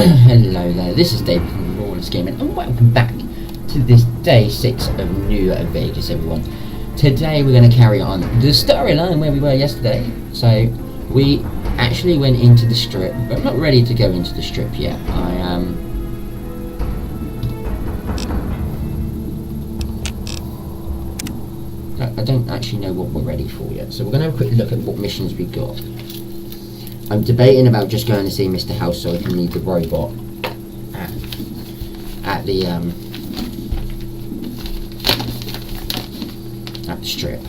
Hello there, this is David from Lawless Gaming and welcome back to this day 6 of New Vegas, everyone. Today we're going to carry on the storyline where we were yesterday. So we actually went into the strip, but I'm not ready to go into the strip yet. I don't actually know what we're ready for yet, so we're going to have a quick look at what missions we've got. I'm debating about just going to see Mr. House so I can leave the robot at the strip.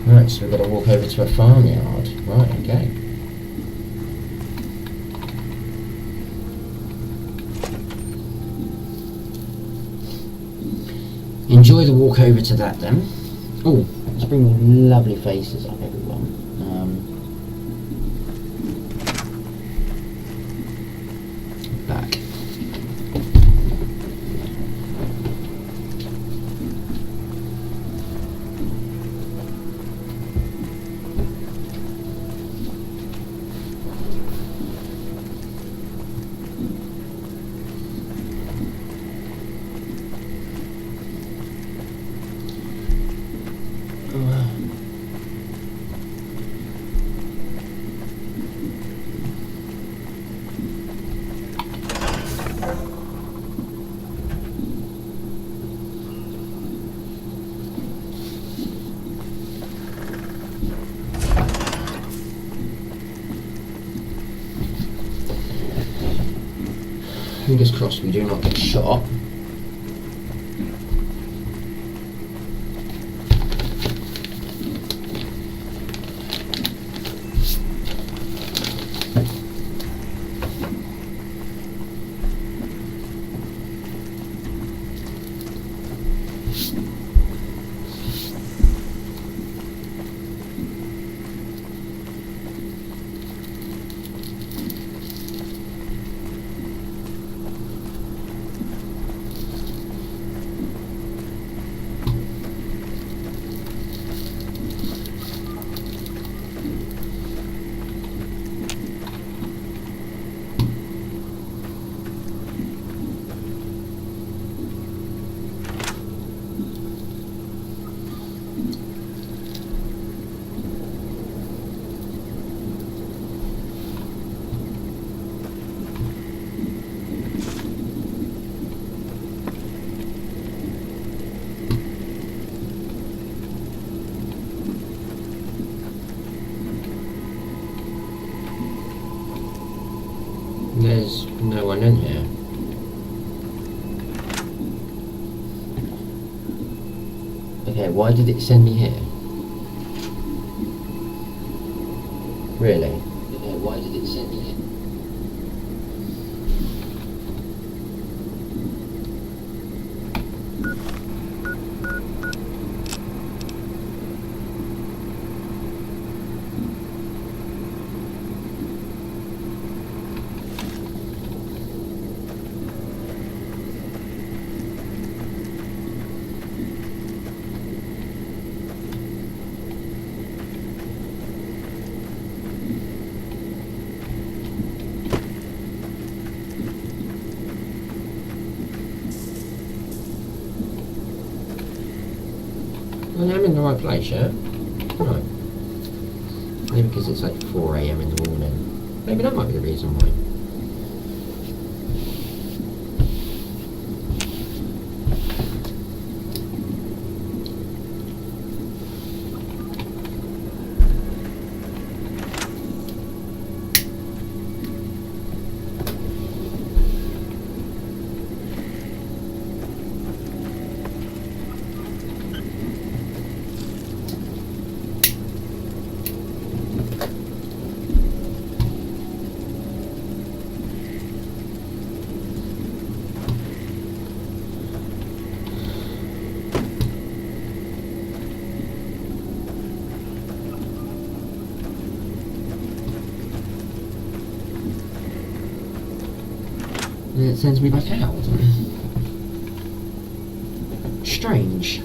Right, so we've got to walk over to a farmyard. Right, okay. Enjoy the walk over to that then. Oh, let's bring lovely faces up, everyone. Back. Fingers crossed we do not get shot. There's no one in here. Okay, why did it send me here? Really? Okay, why did it send me here? I am in the right place, yeah? Right. Maybe because it's like 4 AM in the morning. Maybe that might be the reason why. And it sends me back out. Strange.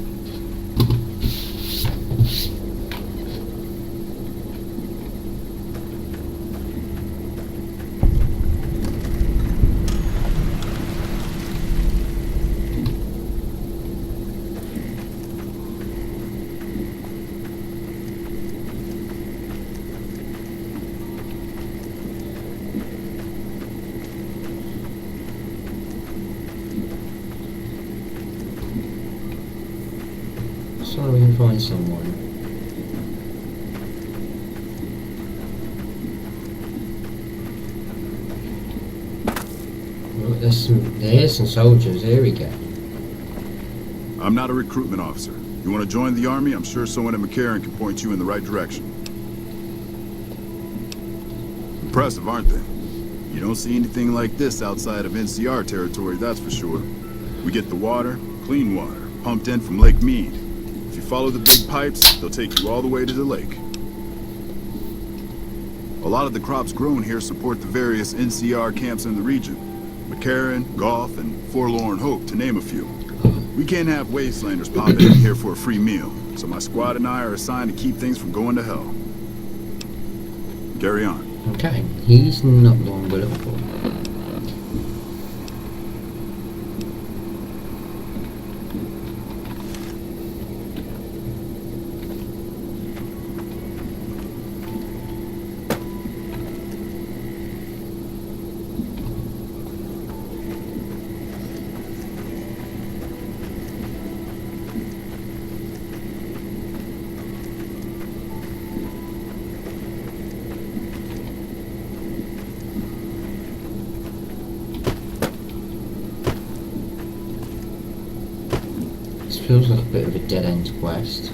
So we can find someone. Oh, there's some soldiers. There we go. I'm not a recruitment officer. You want to join the army? I'm sure someone at McCarran can point you in the right direction. Impressive, aren't they? You don't see anything like this outside of NCR territory, that's for sure. We get the water, clean water, pumped in from Lake Mead. If you follow the big pipes, they'll take you all the way to the lake. A lot of the crops grown here support the various NCR camps in the region. McCarran, Goff, and Forlorn Hope, to name a few. We can't have wastelanders popping in here for a free meal, so my squad and I are assigned to keep things from going to hell. Carry on. Okay, he's not the one we're looking for. Feels like a bit of a dead-end quest.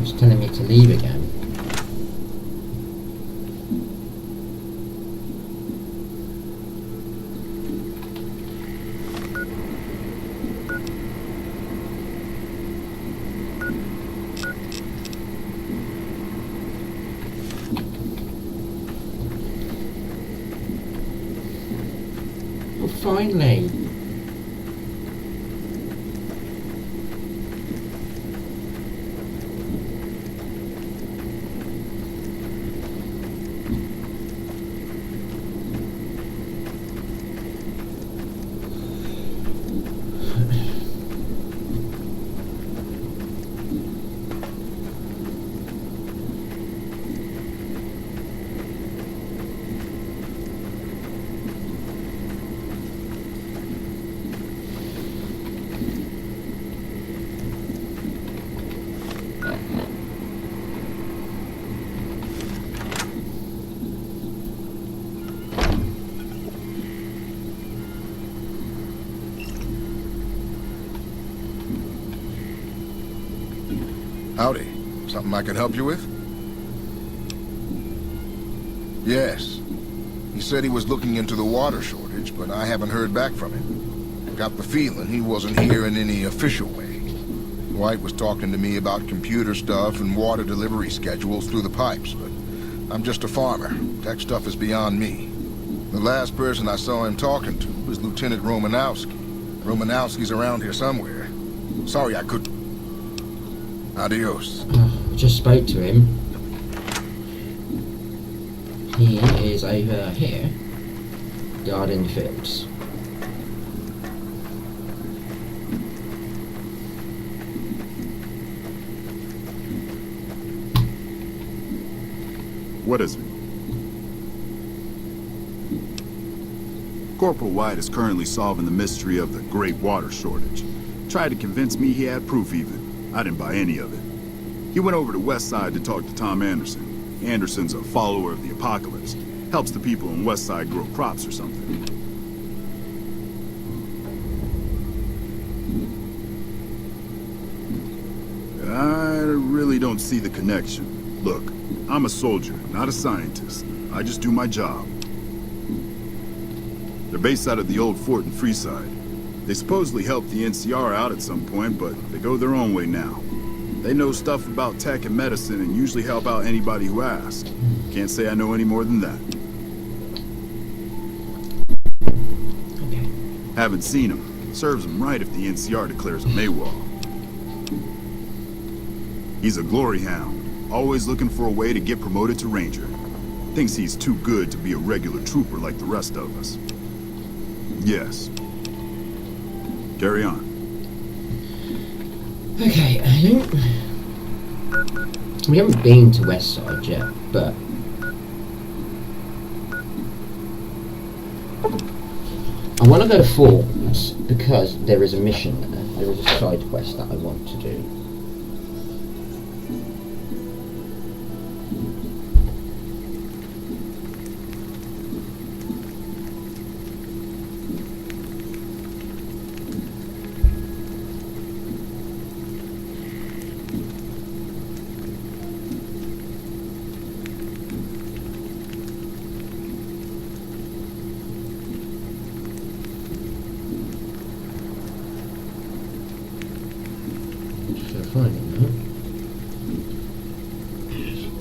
It's telling me to leave again. Oh, finally! Howdy. Something I can help you with? Yes. He said he was looking into the water shortage, but I haven't heard back from him. Got the feeling he wasn't here in any official way. White was talking to me about computer stuff and water delivery schedules through the pipes, but I'm just a farmer. Tech stuff is beyond me. The last person I saw him talking to was Lieutenant Romanowski. Romanowski's around here somewhere. Sorry I couldn't... Adios. I just spoke to him. He is over here, guarding the fields. What is it? Corporal White is currently solving the mystery of the Great Water Shortage. Tried to convince me he had proof even. I didn't buy any of it. He went over to Westside to talk to Tom Anderson. Anderson's a follower of the apocalypse. Helps the people in Westside grow crops or something. I really don't see the connection. Look, I'm a soldier, not a scientist. I just do my job. They're based out of the old fort in Freeside. They supposedly helped the NCR out at some point, but they go their own way now. They know stuff about tech and medicine and usually help out anybody who asks. Can't say I know any more than that. Okay. Haven't seen him. Serves him right if the NCR declares him AWOL. He's a glory hound, always looking for a way to get promoted to ranger. Thinks he's too good to be a regular trooper like the rest of us. Yes. Carry on. Okay, we haven't been to Westside yet, but I want to go to Forts because there is a mission there. There is a side quest that I want to do.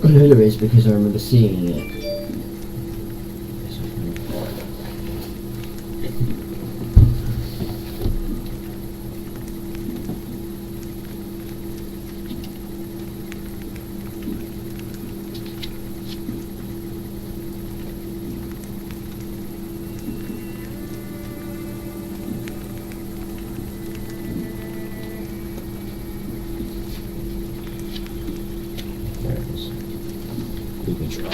I know there is because I remember seeing it. Try. I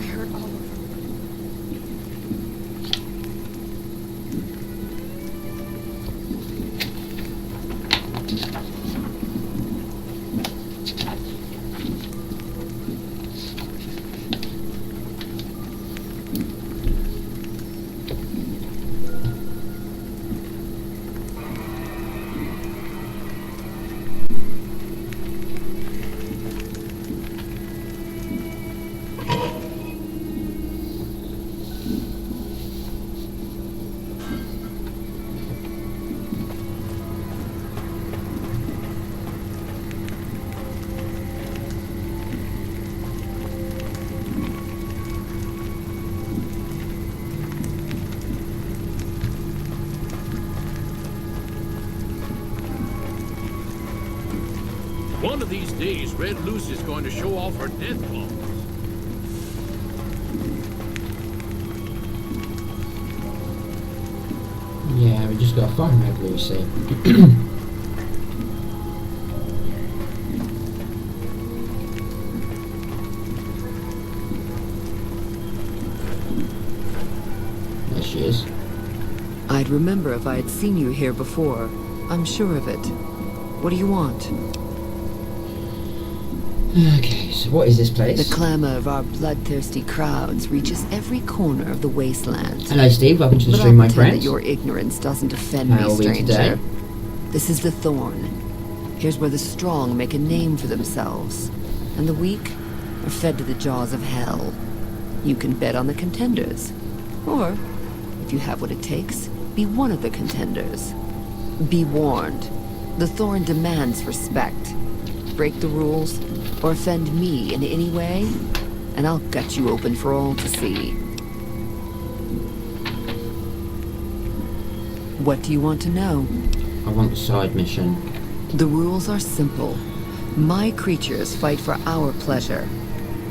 heard all of them. One of these days, Red Lucy's going to show off her death claws. Yeah, we just gotta find Red Lucy. There she is. I'd remember if I had seen you here before. I'm sure of it. What do you want? Okay, so what is this place? The clamor of our bloodthirsty crowds reaches every corner of the wasteland. Hello, Steve. Welcome to the But stream, I'll my pretend friend. that your ignorance doesn't offend How me, are we stranger. today? This is the Thorn. Here's where the strong make a name for themselves, and the weak are fed to the jaws of hell. You can bet on the contenders, or, if you have what it takes, be one of the contenders. Be warned. The Thorn demands respect. Break the rules, or offend me in any way, and I'll gut you open for all to see. What do you want to know? I want the side mission. The rules are simple. My creatures fight for our pleasure.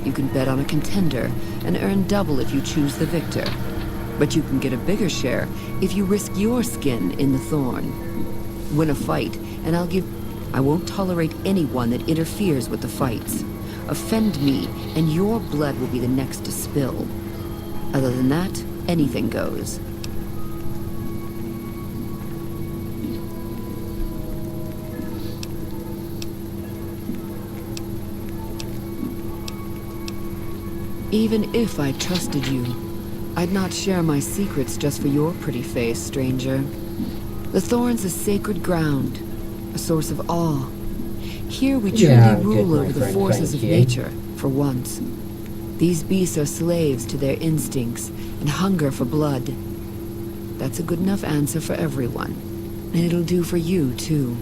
You can bet on a contender and earn double if you choose the victor. But you can get a bigger share if you risk your skin in the thorn. Win a fight, and I won't tolerate anyone that interferes with the fights. Offend me, and your blood will be the next to spill. Other than that, anything goes. Even if I trusted you, I'd not share my secrets just for your pretty face, stranger. The thorn's a sacred ground, a source of awe. Here we truly rule over the forces of nature, for once. These beasts are slaves to their instincts and hunger for blood. That's a good enough answer for everyone, and it'll do for you, too.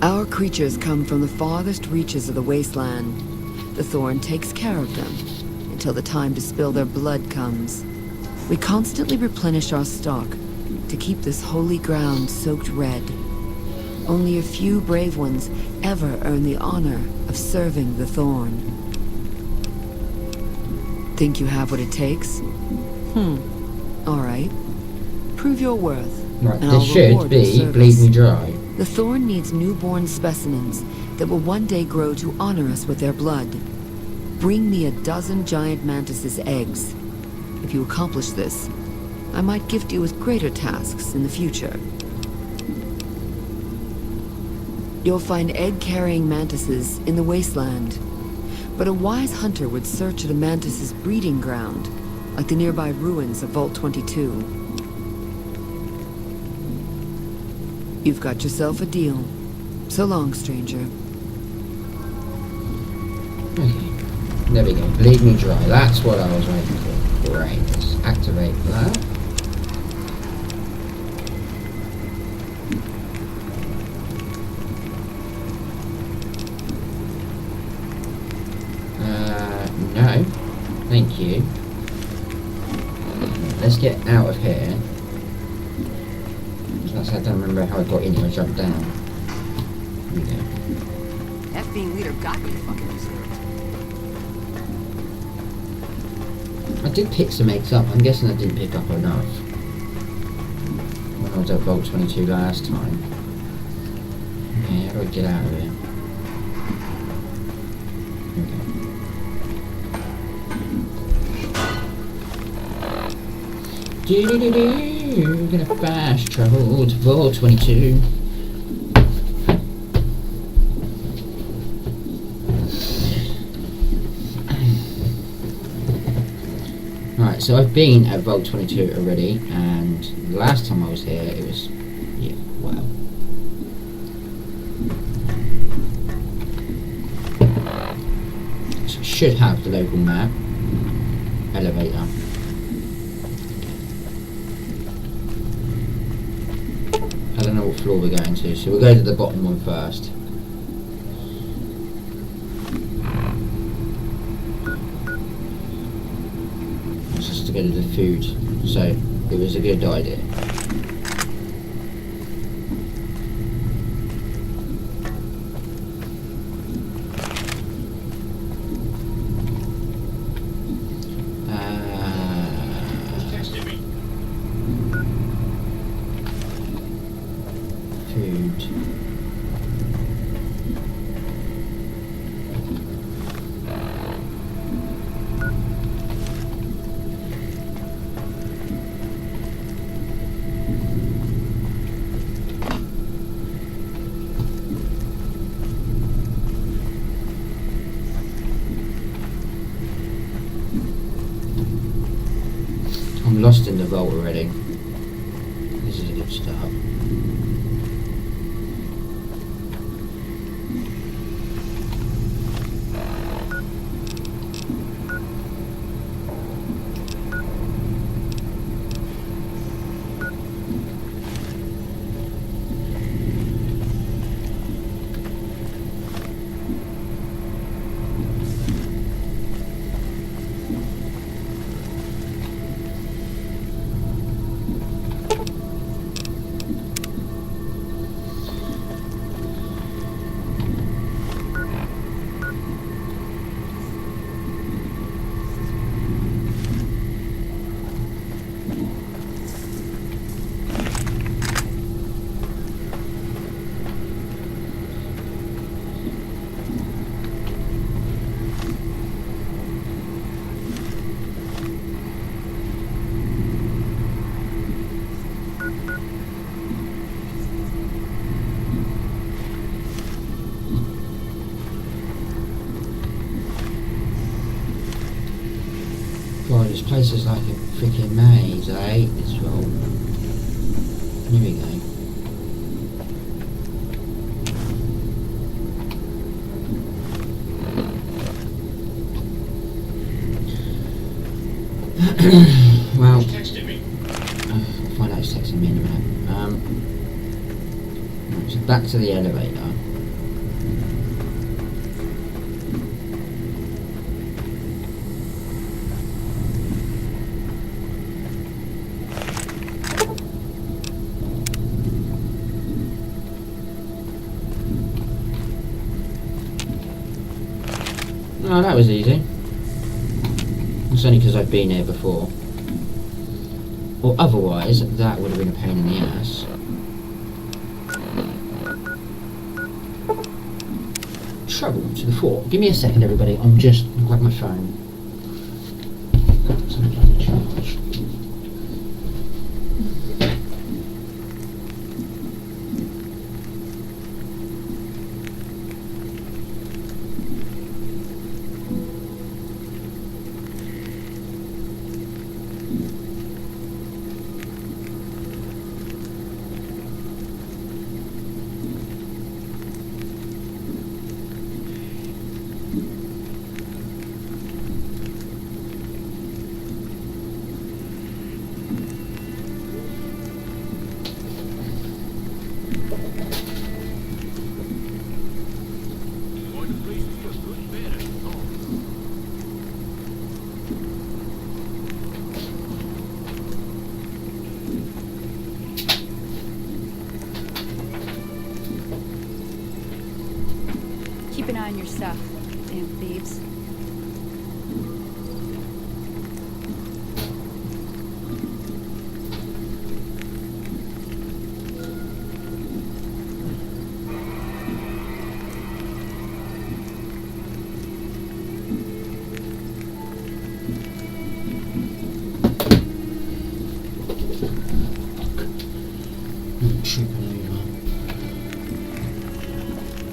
Our creatures come from the farthest reaches of the wasteland. The thorn takes care of them until the time to spill their blood comes. We constantly replenish our stock to keep this holy ground soaked red. Only a few brave ones ever earn the honor of serving the thorn. Think you have what it takes? All right. Prove your worth. Right, and this I'll should reward your be service. Bleed Me Dry. The thorn needs newborn specimens that will one day grow to honor us with their blood. Bring me a dozen giant mantis's eggs. If you accomplish this, I might gift you with greater tasks in the future. You'll find egg-carrying mantises in the wasteland, but a wise hunter would search at a mantis's breeding ground, like the nearby ruins of Vault 22. You've got yourself a deal. So long, stranger. Okay. There we go. Bleed Me Dry. That's what I was waiting for. Great. Let's activate that. No. Thank you. Let's get out of here. I don't remember how I got in here. I jumped down. Here we go. That fiend leader got me fucking reserved. I did pick some eggs up. I'm guessing I didn't pick up enough when I was at Vault 22 last time. Okay, how do I get out of here? We're gonna fast travel to Vault 22. Right, so I've been at Vault 22 already, and the last time I was here, it was, yeah, wow. So it should have the local map, elevator. I don't know what floor we're going to, so we'll go to the bottom one first. Just to go to the food, so it was a good idea. I'm lost in the vault already. This is a good start. God, this place is like a freaking maze. I hate this roll. Here we go. Well, I'll find out who's texting me in a minute. Right, so back to the elevator. Oh, that was easy. It's only because I've been here before. Or otherwise, that would have been a pain in the ass. Trouble to the fore. Give me a second, everybody. I'm just gonna grab my phone. It's on bloody charge. Going to places for good and bad at the home. Keep an eye on your stuff, damn thieves.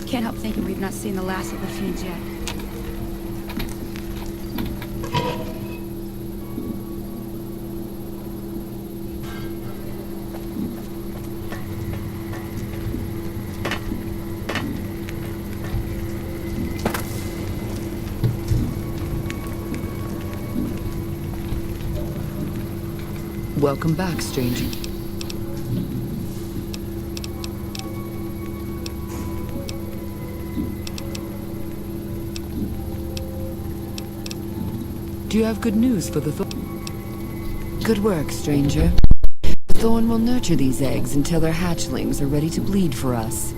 Can't help thinking we've not seen the last of the fiends yet. Welcome back, stranger. Do you have good news for the Thorn? Good work, stranger. The Thorn will nurture these eggs until their hatchlings are ready to bleed for us.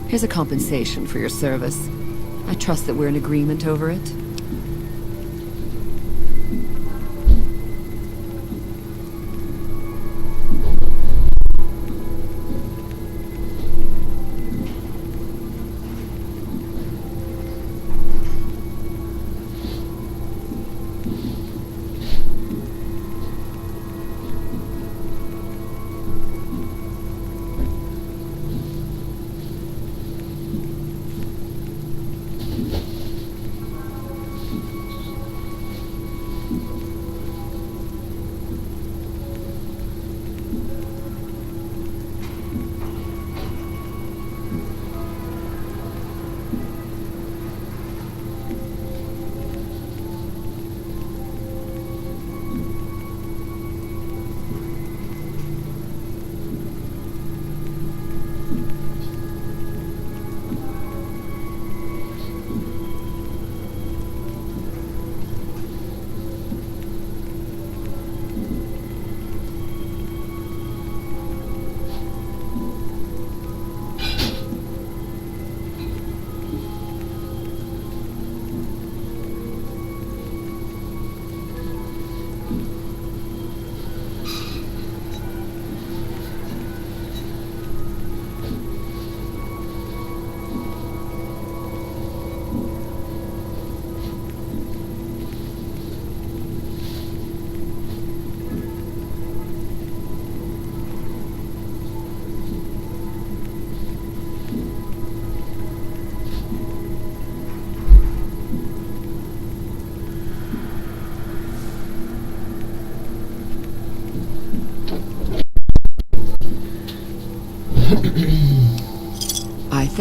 Here's a compensation for your service. I trust that we're in agreement over it.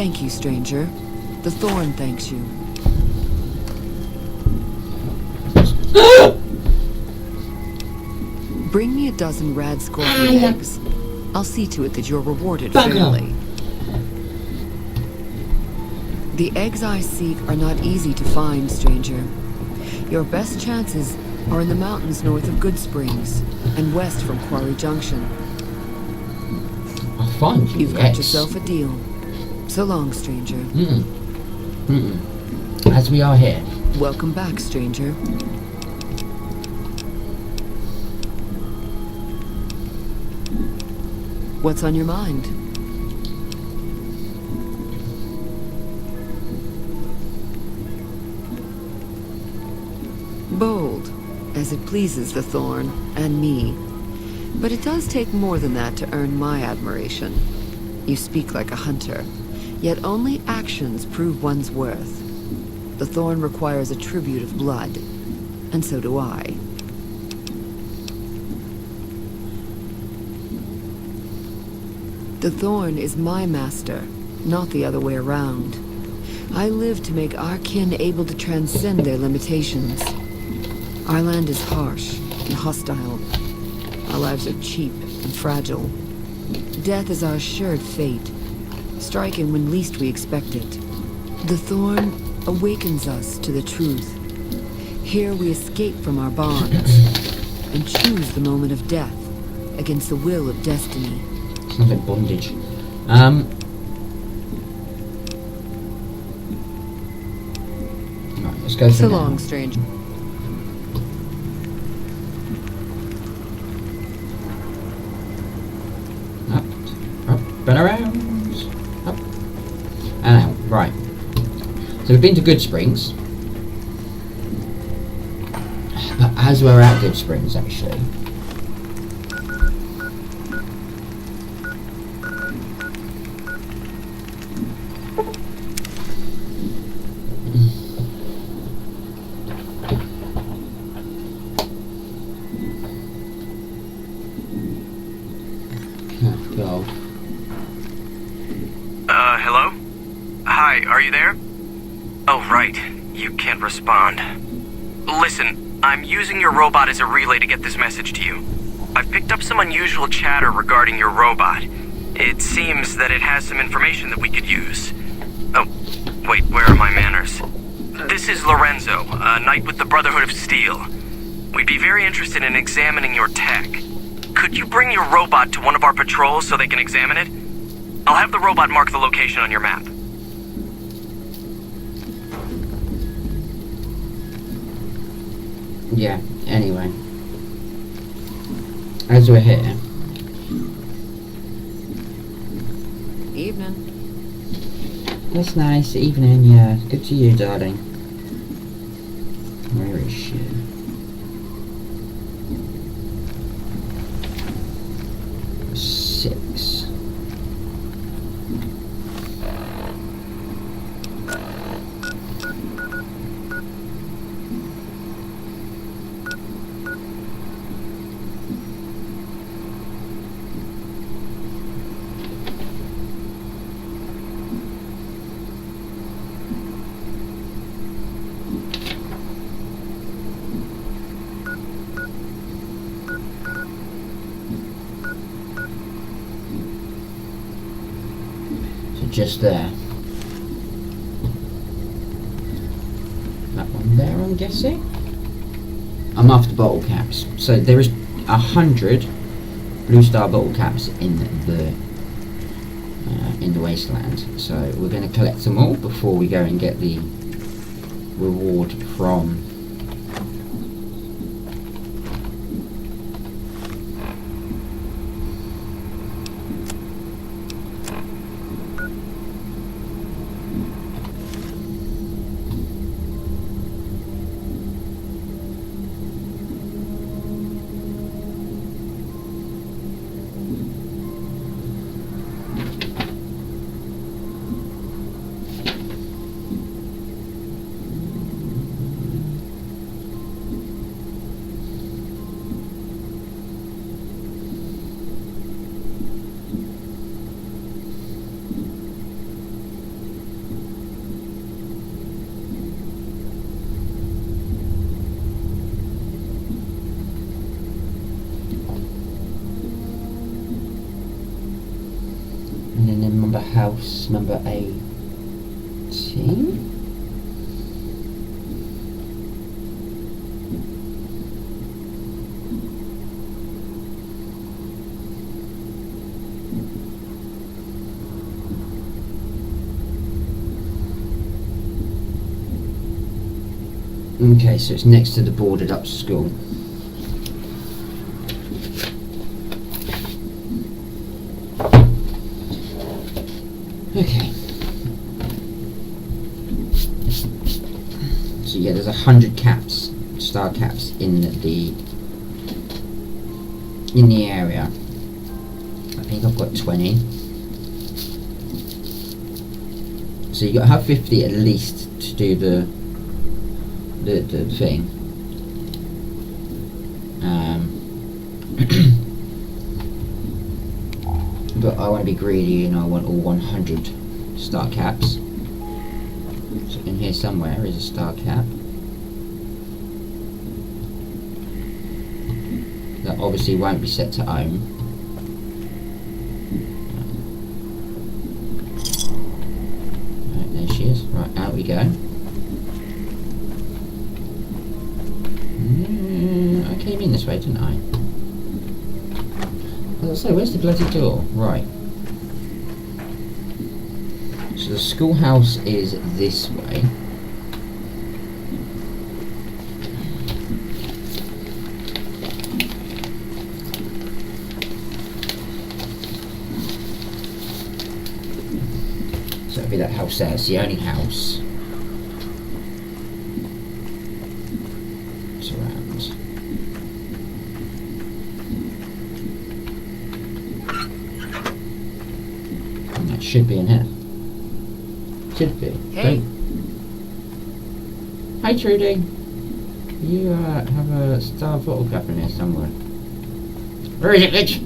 Thank you, stranger. The Thorn thanks you. Bring me a dozen rad scorpion eggs. I'll see to it that you're rewarded fairly. The eggs I seek are not easy to find, stranger. Your best chances are in the mountains north of Good Springs and west from Quarry Junction. I'll find you. You've got yourself a deal. So long, stranger. As we are here. Welcome back, stranger. What's on your mind? Bold, as it pleases the Thorn and me. But it does take more than that to earn my admiration. You speak like a hunter, yet only actions prove one's worth. The Thorn requires a tribute of blood, and so do I. The Thorn is my master, not the other way around. I live to make our kin able to transcend their limitations. Our land is harsh and hostile. Our lives are cheap and fragile. Death is our assured fate, striking when least we expect it. The Thorn awakens us to the truth. Here we escape from our bonds and choose the moment of death against the will of destiny. Sounds like bondage. Right, let's go So for long, now. stranger. Up and around. Up and out. Right. So we've been to Good Springs. But as we're at Good Springs, actually. Go. Hello? Hi, are you there? Oh, right. You can't respond. Listen, I'm using your robot as a relay to get this message to you. I've picked up some unusual chatter regarding your robot. It seems that it has some information that we could use. Oh, wait, where are my manners? This is Lorenzo, a knight with the Brotherhood of Steel. We'd be very interested in examining your tech. Could you bring your robot to one of our patrols so they can examine it? I'll have the robot mark the location on your map. Yeah, anyway. As we're here. Evening. That's nice. Evening, yeah. Good to you, darling. Where is she? Six. Just there. That one there, I'm guessing. I'm after bottle caps. So there is 100 blue star bottle caps in the wasteland. So we're going to collect them all before we go and get the reward from. number house number 18. Okay, so it's next to the boarded up school. Okay. So yeah, there's 100 caps, star caps in the area. I think I've got 20. So you got to have 50 at least to do the thing. But I want to be greedy and I want all 100 star caps. So in here somewhere is a star cap. That obviously won't be set to ohm. Right, there she is. Right, out we go. I came in this way, didn't I? As I say, where's the bloody door? Right. So the schoolhouse is this way. So it'll be that house there. It's the only house. Surrounds. And that should be in here. Should be. Hey. Hi Trudy. You have a star bottle cap in here somewhere. Where is it, bitch?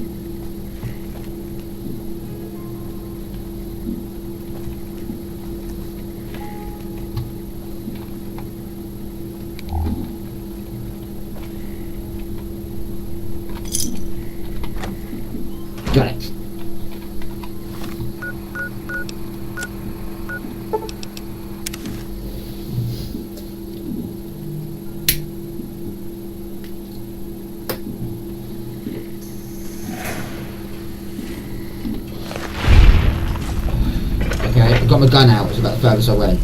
Got it. Okay, I've got my gun out. It's about the furthest I went.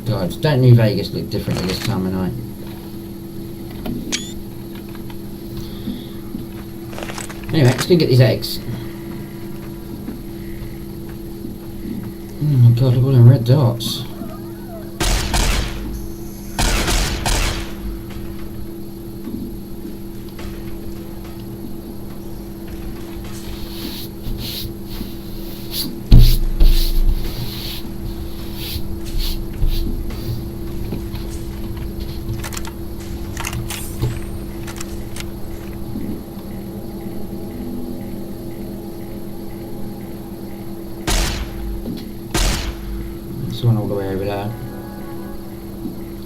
God, don't New Vegas look different at this time of night? Anyway, let's go get these eggs. Oh my god, look at all them red dots. One all the way over there.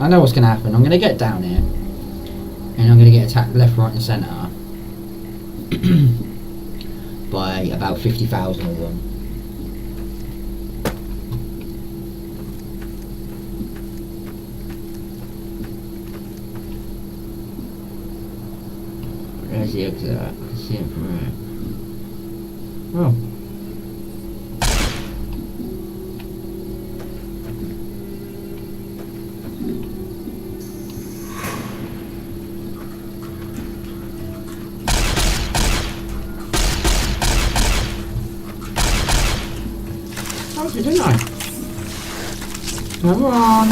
I know what's going to happen. I'm going to get down here and I'm going to get attacked left, right and centre by about 50,000 of them. Where's the exit at? I can see it from here. Oh. Didn't I? Come on.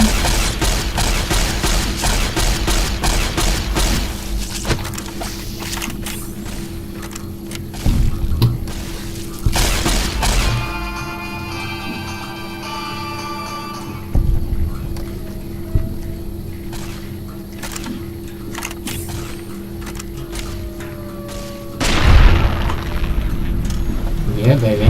Yeah, baby.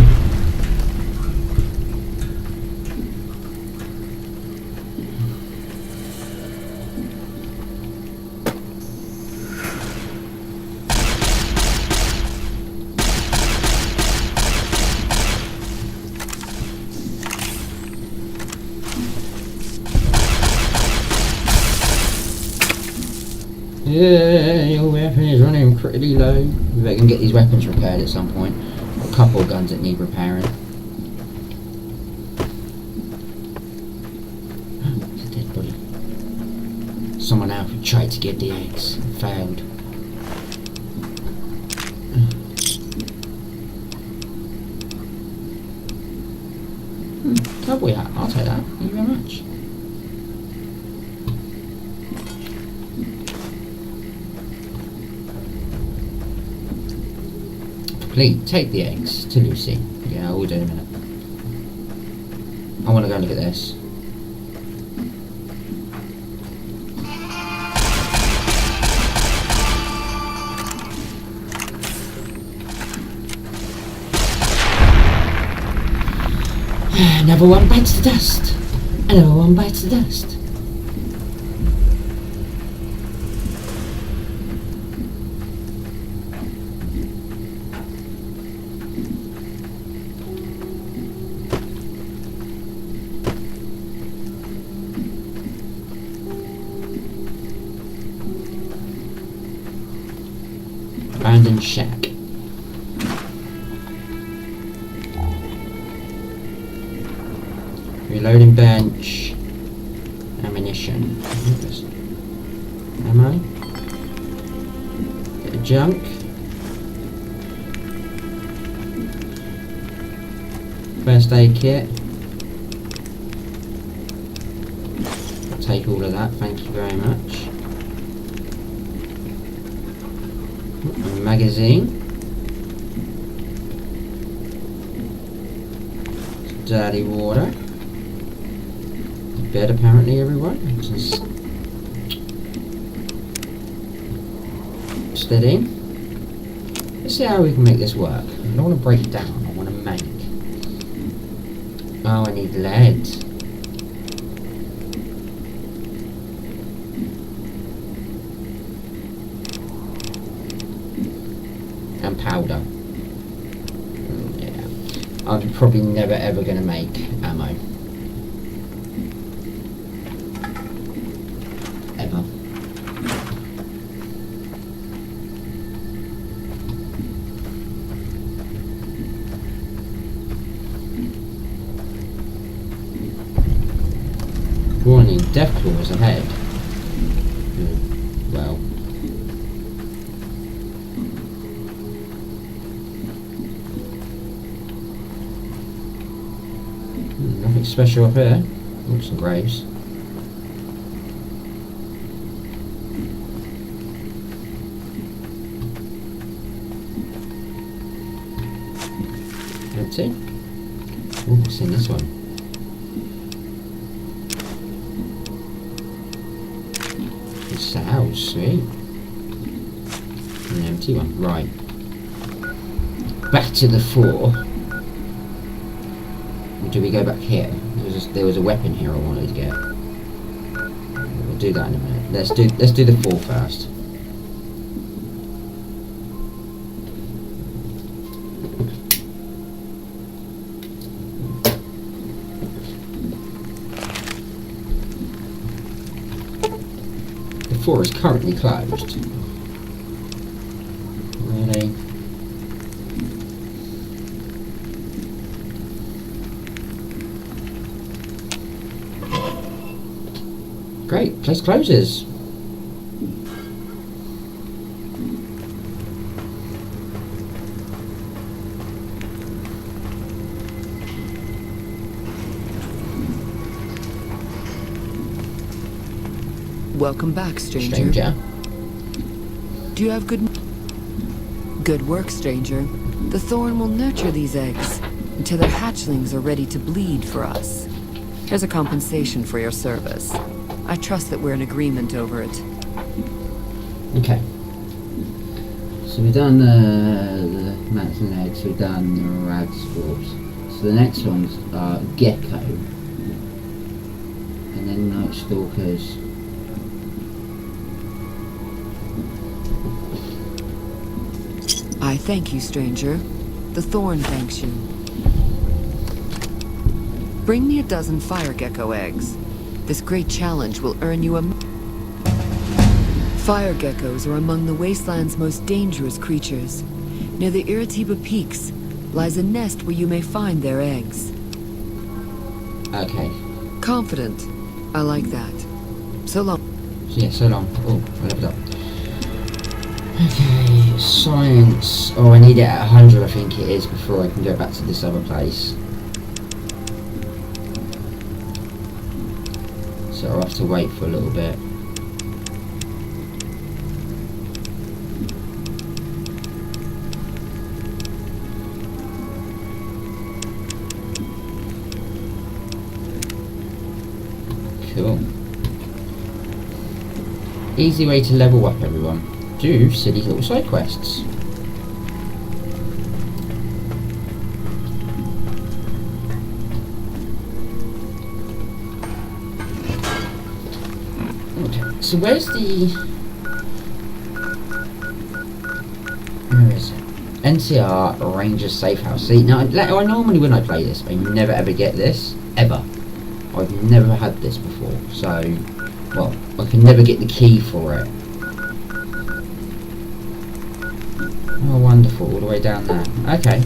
Your weapon is running pretty low. We can get these weapons repaired at some point. Got a couple of guns that need repairing. It's a dead body. Someone else tried to get the eggs. Failed. Cowboy hat. I'll take that. Thank you very much. Please, take the eggs to Lucy. Yeah, I will do in a minute. I want to go and look at this. Another one bites the dust. Another one bites the dust. Abandoned shack. Reloading bench. Ammunition. Ammo. Bit of junk. First aid kit. I'll take all of that, thank you very much. A magazine. Dirty water. Bed apparently, everyone. Just steady. Let's see how we can make this work. I don't want to break it down, I want to make. Oh, I need lead. And powder. Yeah. I'm probably never ever going to make ammo. Ever. Warning, death claws ahead. Well. Nothing special up here. Oh, some graves. Empty. Oh, what's in this one? It's a house, sweet. An empty one, right. Back to the floor. Or do we go back here? There was a weapon here I wanted to get. We'll do that in a minute. Let's do the floor first. The floor is currently closed. Really? Great, place closes. Welcome back, stranger. Stranger. Do you have good work, stranger? The Thorn will nurture these eggs until their hatchlings are ready to bleed for us. Here's a compensation for your service. I trust that we're in agreement over it. Okay. So we've done the mats and eggs, we've done the rad spores. So the next ones are gecko. And then night stalkers. I thank you, stranger. The Thorn thanks you. Bring me a dozen fire gecko eggs. This great challenge will earn you a Fire geckos are among the wasteland's most dangerous creatures. Near the Iritiba Peaks lies a nest where you may find their eggs. Okay. Confident. I like that. So long. So yeah, so long. Oh, I leveled up. Okay, science. Oh, I need it at 100, I think it is, before I can go back to this other place. So I'll have to wait for a little bit. Cool. Easy way to level up, everyone. Do silly little side quests. Okay, so where's the... Where is it? NCR Ranger Safe House. See, now, I normally when I play this, I never ever get this. Ever. I've never had this before, so... Well, I can never get the key for it. Oh, wonderful, all the way down there. Okay.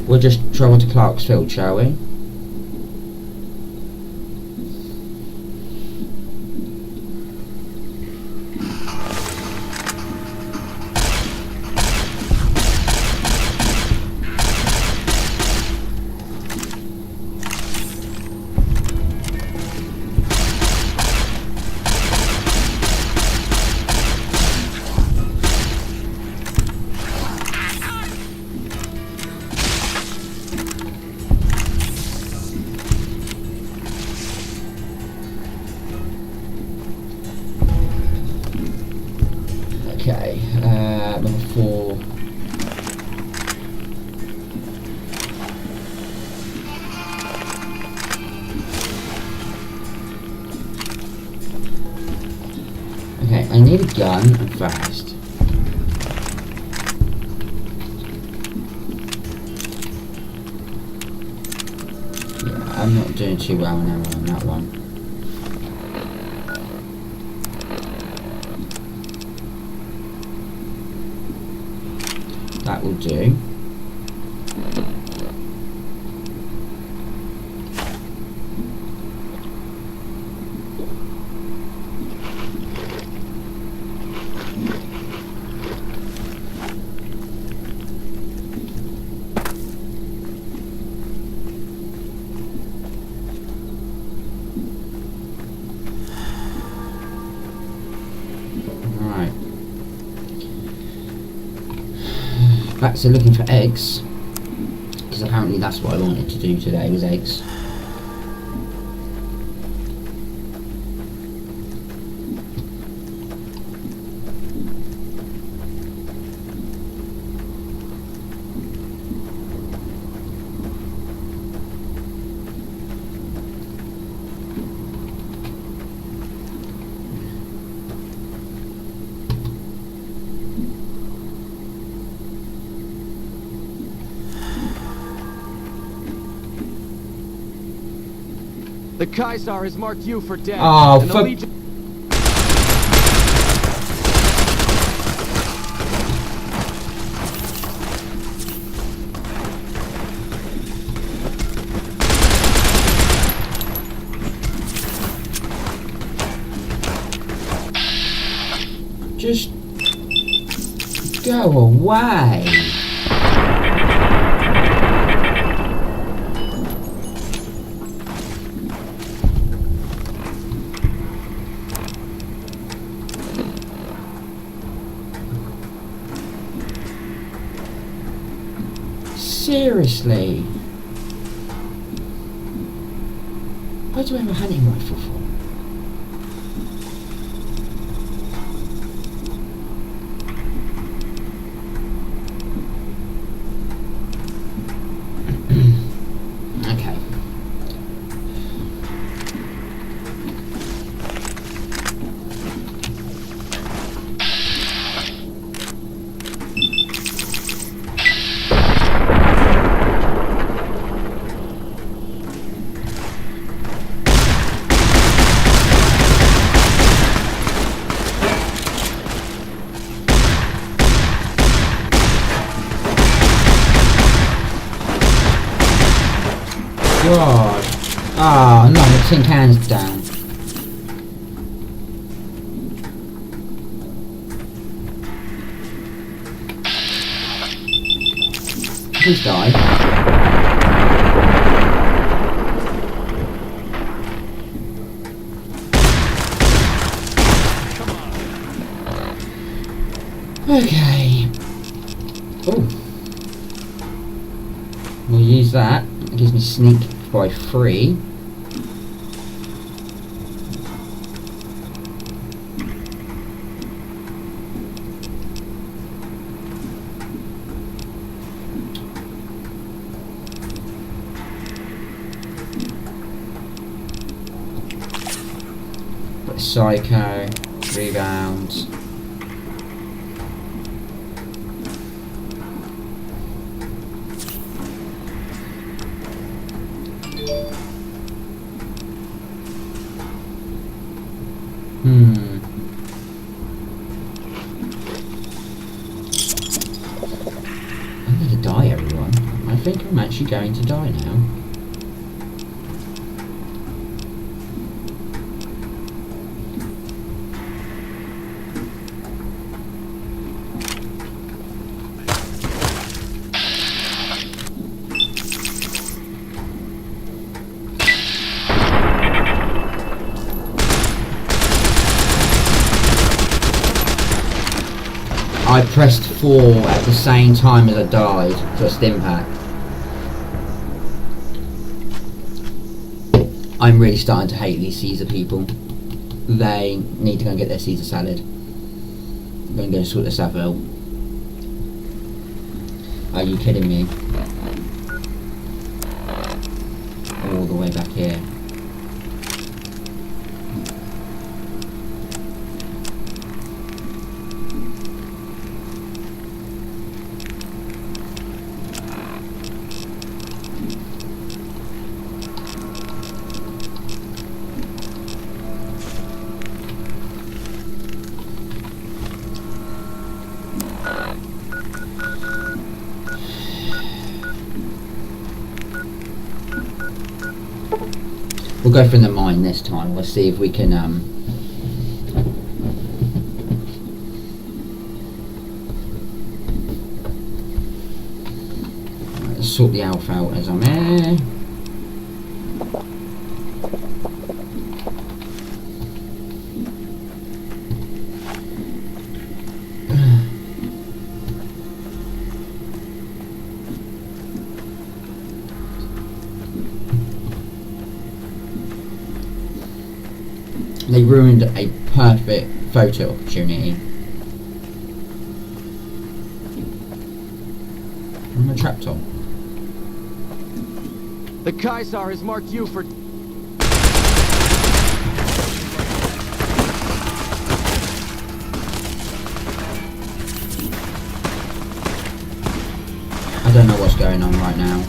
We'll just travel to Clarksfield, shall we? Okay, number 4. Okay, I need a gun and fast. Yeah, I'm not doing too well now on that one. That will do. Right. Back to looking for eggs, because apparently that's what I wanted to do today, was eggs. The Kaisar has marked you for death. Oh, and the fuck. Legion... Just go away. Seriously? Why do I have a hunting rifle for? Okay. god. Ah, no, the tin can's down. Please die. Okay. Oh. We'll use that. It gives me sneak by 3. But psycho, rebounds. I'm going to die, everyone. I think I'm actually going to die now. I pressed 4 at the same time as I died for a stim pack. I'm really starting to hate these Caesar people. They need to go and get their Caesar salad. I'm going to go sort this stuff out. Are you kidding me? All the way back here. We'll go from the mine this time. We'll see if we can sort the alpha out as I'm here. They ruined a perfect photo opportunity. I'm a trapdoor. The Kaisar has marked you for... I don't know what's going on right now.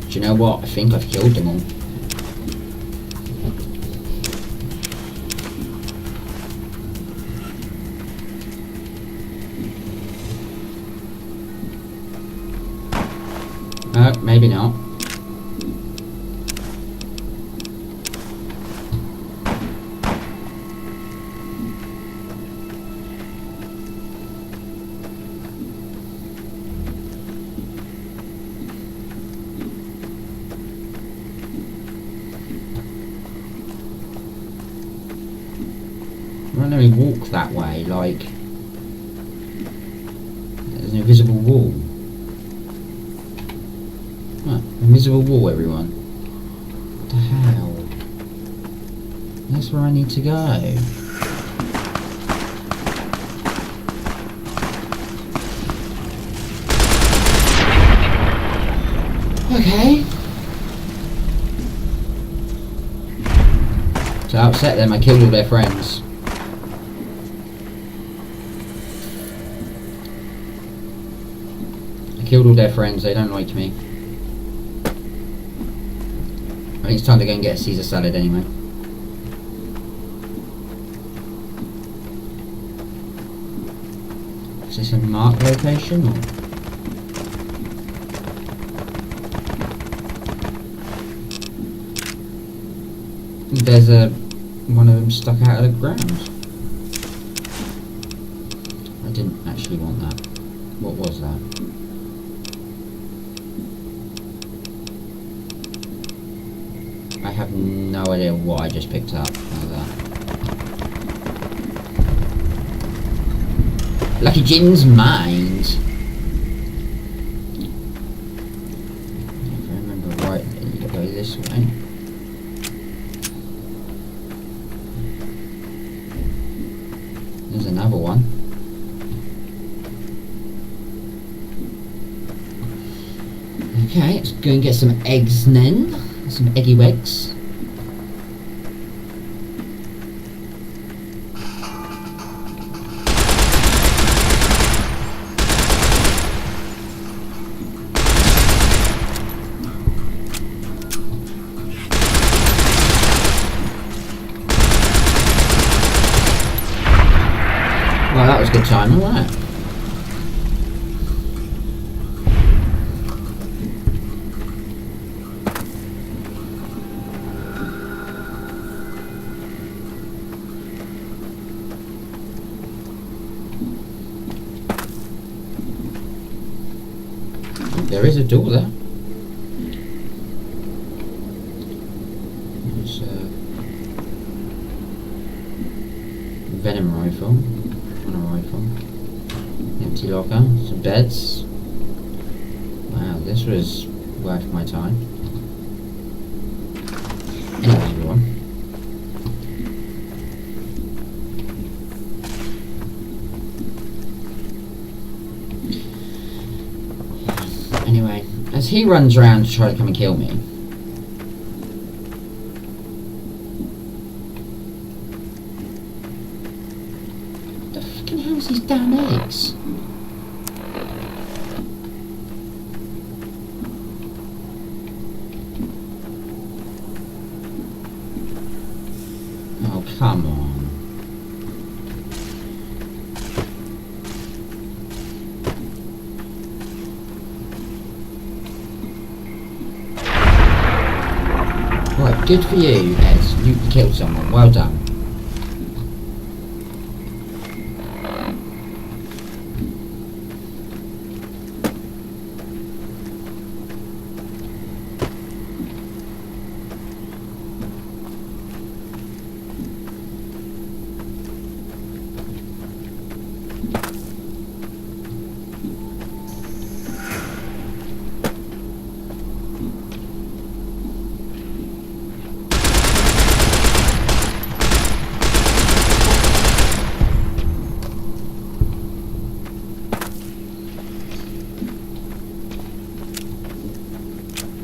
Do you know what? I think I've killed them all. Maybe not. Why don't we walk that way, like there's an invisible wall. Oh, invisible wall, everyone. What the hell? That's where I need to go. Okay. So I upset them, I killed all their friends. Killed all their friends, they don't like me. I think it's time to go and get a Caesar salad anyway. Is this a marked location or? There's one of them stuck out of the ground. I didn't actually want that. What was that? I have no idea what I just picked up. Like that. Lucky Jin's mind. If I remember right, you gotta go this way. There's another one. Okay, let's go and get some eggs then. Some eggy eggs. Well, that was good timing, wasn't it? There is a door there. It's a venom rifle. On a rifle. Empty locker. Some beds. Wow, this was worth my time. Anyway, everyone. Anyway, as he runs around to try to come and kill me. What the fucking hell is these damn eggs? Oh, come on. Right, good for you, Ed. You killed someone. Well done.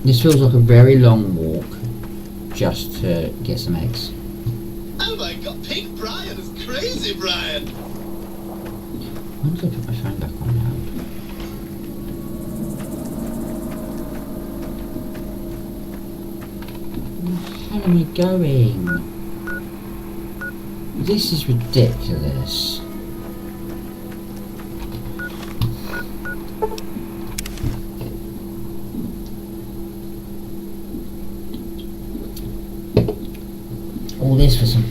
This feels like a very long walk just to get some eggs. Oh my god, Pink Brian is crazy, Brian! When did I put my phone back on now? Where the hell am I going? This is ridiculous. All this for some...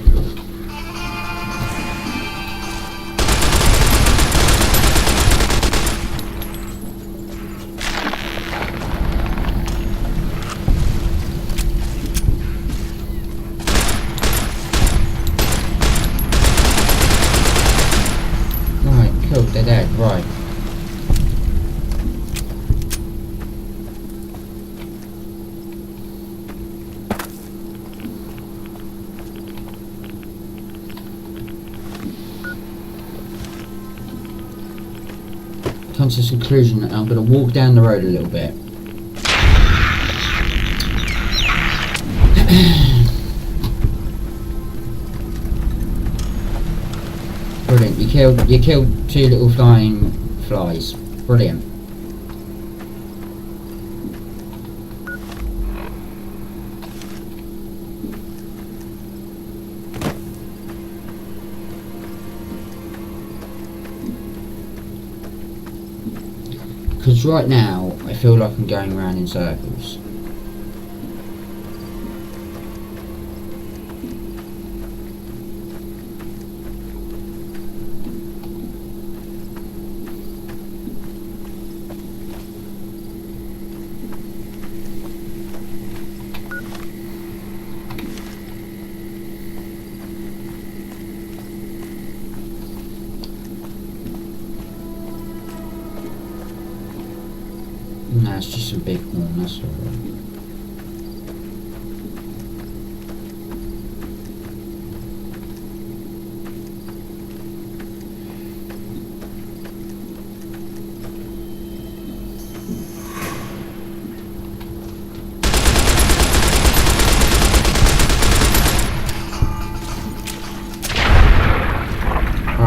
Right, cool, they're dead, right. Come to this conclusion, I'm going to walk down the road a little bit. Brilliant, you killed two little flying flies. Brilliant. Because right now, I feel like I'm going around in circles. No, it's just a big one, that's alright.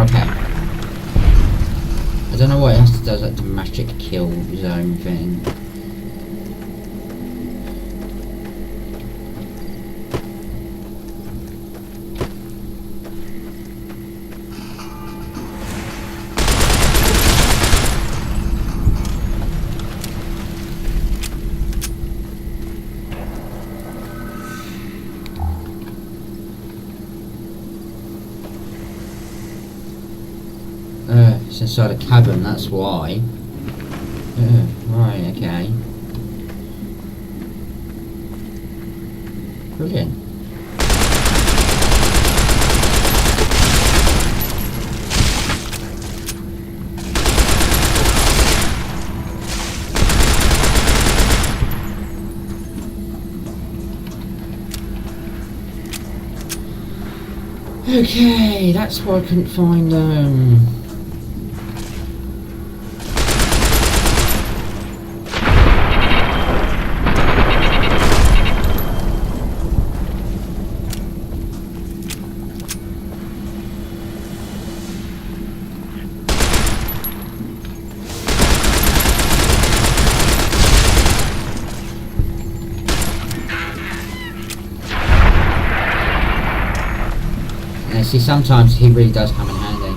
Okay. I don't know why it has to do that magic kill zone thing. It's inside a cabin, that's why. Right, okay. Brilliant. Okay, that's why I couldn't find them. See, sometimes he really does come in handy.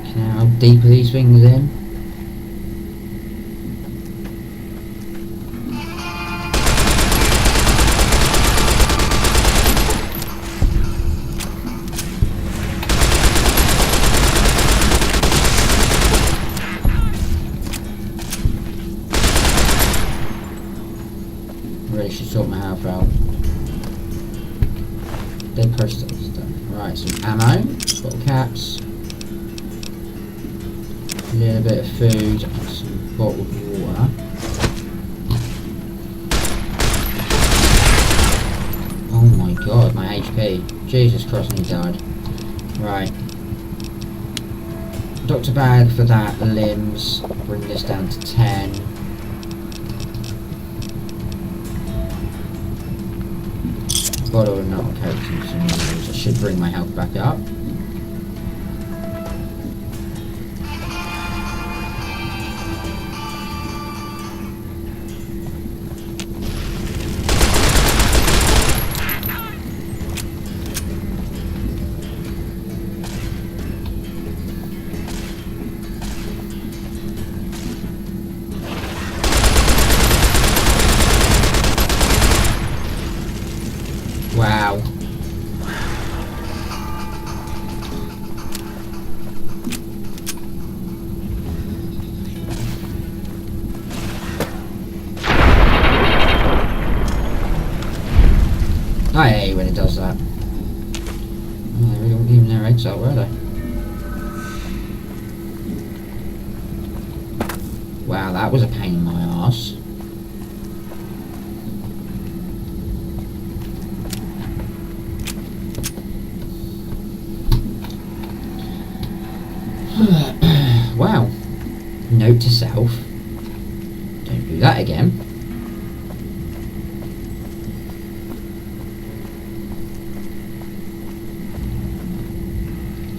Okay, how deep are these things in? Really should sort my health out. Dead crystals done. Right, some ammo, bottle caps, a little bit of food, and some bottled water. Oh my god, my HP. Jesus Christ, and he died. Right. Doctor bag for that, limbs. Bring this down to 10. Bottle of nut cakes and some noodles. I should bring my health back up. Wow. I hate when it does that. Oh, they really weren't giving their eggs out, were they? Wow, that was a pain in my arse. Wow. Note to self. Don't do that again.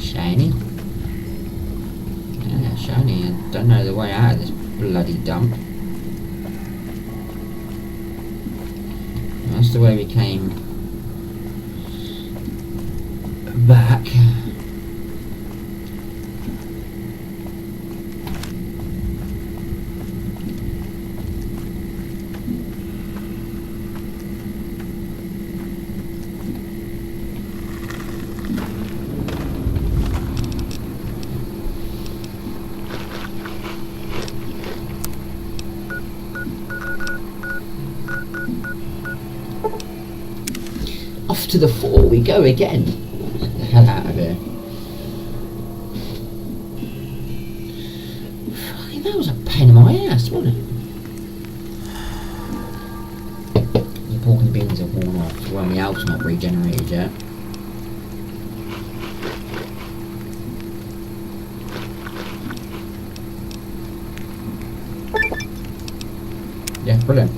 Shiny. Yeah, shiny. I don't know the way out of this bloody dump. That's the way we came back. Off to the 4 we go again. Get the hell out of here. Fucking, that was a pain in my ass, wasn't it? The pork and beans are worn off. Well, my health's not regenerated yet. Yeah, brilliant.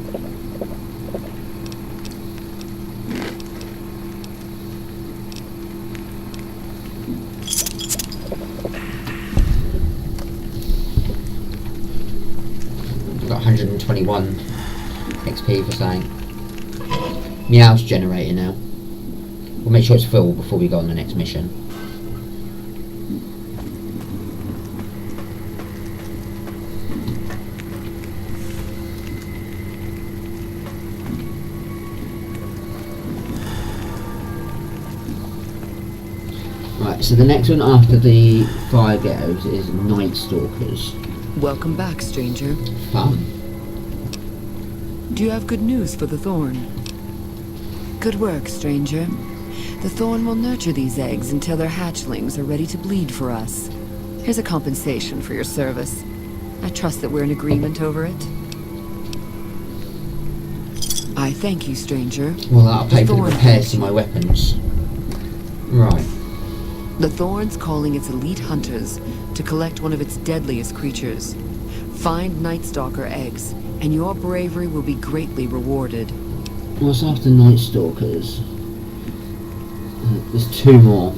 We've got 121 XP for saying. Meow's generating now. We'll make sure it's full before we go on the next mission. Right, so the next one after the fire ghettos is Night Stalkers. Welcome back, stranger. Fun. Do you have good news for the Thorn? Good work, stranger. The Thorn will nurture these eggs until their hatchlings are ready to bleed for us. Here's a compensation for your service. I trust that we're in agreement over it. I thank you, stranger. Well, that'll pay for the Thorn repairs to my weapons. Right. The Thorn's calling its elite hunters to collect one of its deadliest creatures. Find Night Stalker eggs, and your bravery will be greatly rewarded. What's after Night Stalkers? There's 2 more.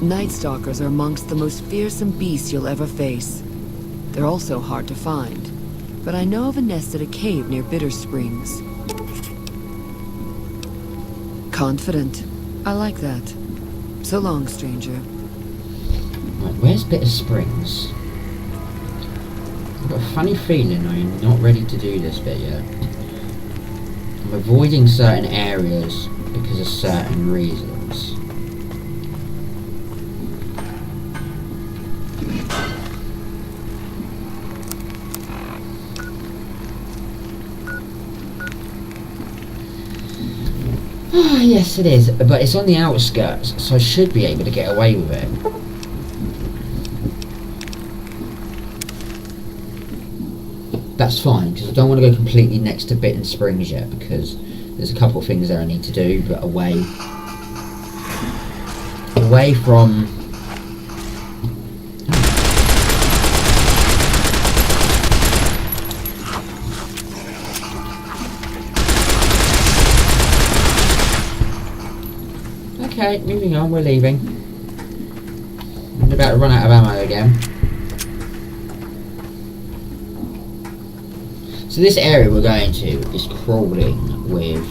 Night Stalkers are amongst the most fearsome beasts you'll ever face. They're also hard to find, but I know of a nest at a cave near Bitter Springs. Confident. I like that. So long, stranger. Right, where's Bitter Springs? I've got a funny feeling I'm not ready to do this bit yet. I'm avoiding certain areas because of certain reasons. Ah, yes it is, but it's on the outskirts, so I should be able to get away with it. That's fine, because I don't want to go completely next to Bitter Springs yet, because there's a couple of things there I need to do, but away from... Okay, moving on, we're leaving. I'm about to run out of ammo again. So this area we're going to is crawling with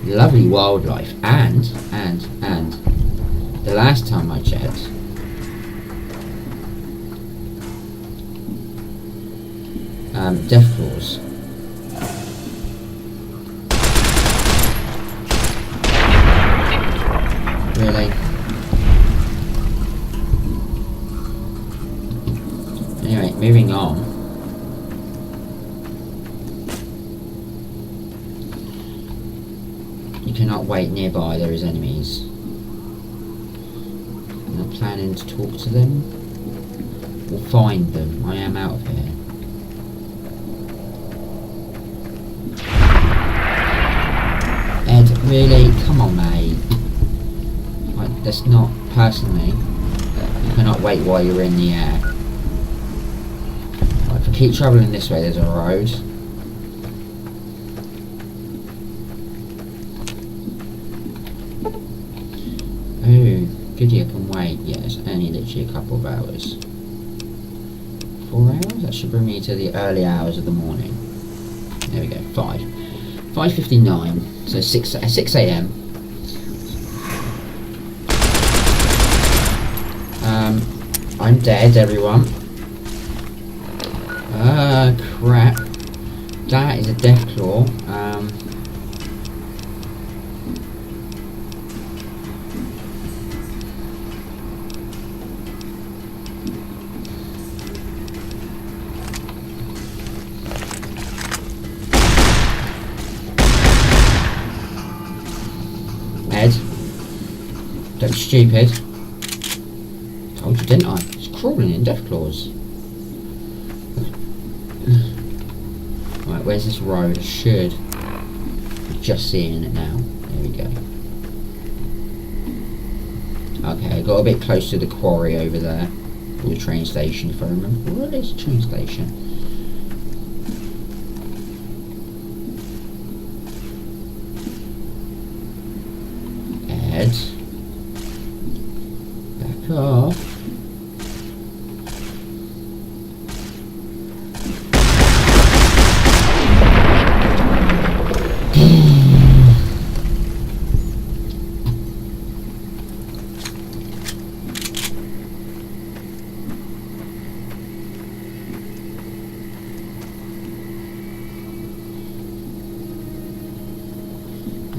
lovely wildlife and the last time I checked, death claws. Really? Anyway, moving on. You cannot wait nearby, there is enemies. I'm not planning to talk to them or find them. I am out of here. Ed, really? Come on, mate. That's not personally. You cannot wait while you're in the air. Right, if I keep travelling this way, there's a road. Oh, goody, I can wait. Yes, only literally a couple of hours. 4 hours? That should bring me to the early hours of the morning. There we go, 5:59, so 6 a.m. I'm dead, everyone. Crap. That is a death claw. Ed, don't be stupid. Told you, didn't I? It's crawling in death claws. Right, where's this road? I should be just seeing it now. There we go. Okay, I got a bit close to the quarry over there. Or the train station, if I remember. What is the train station? Ed. Back off.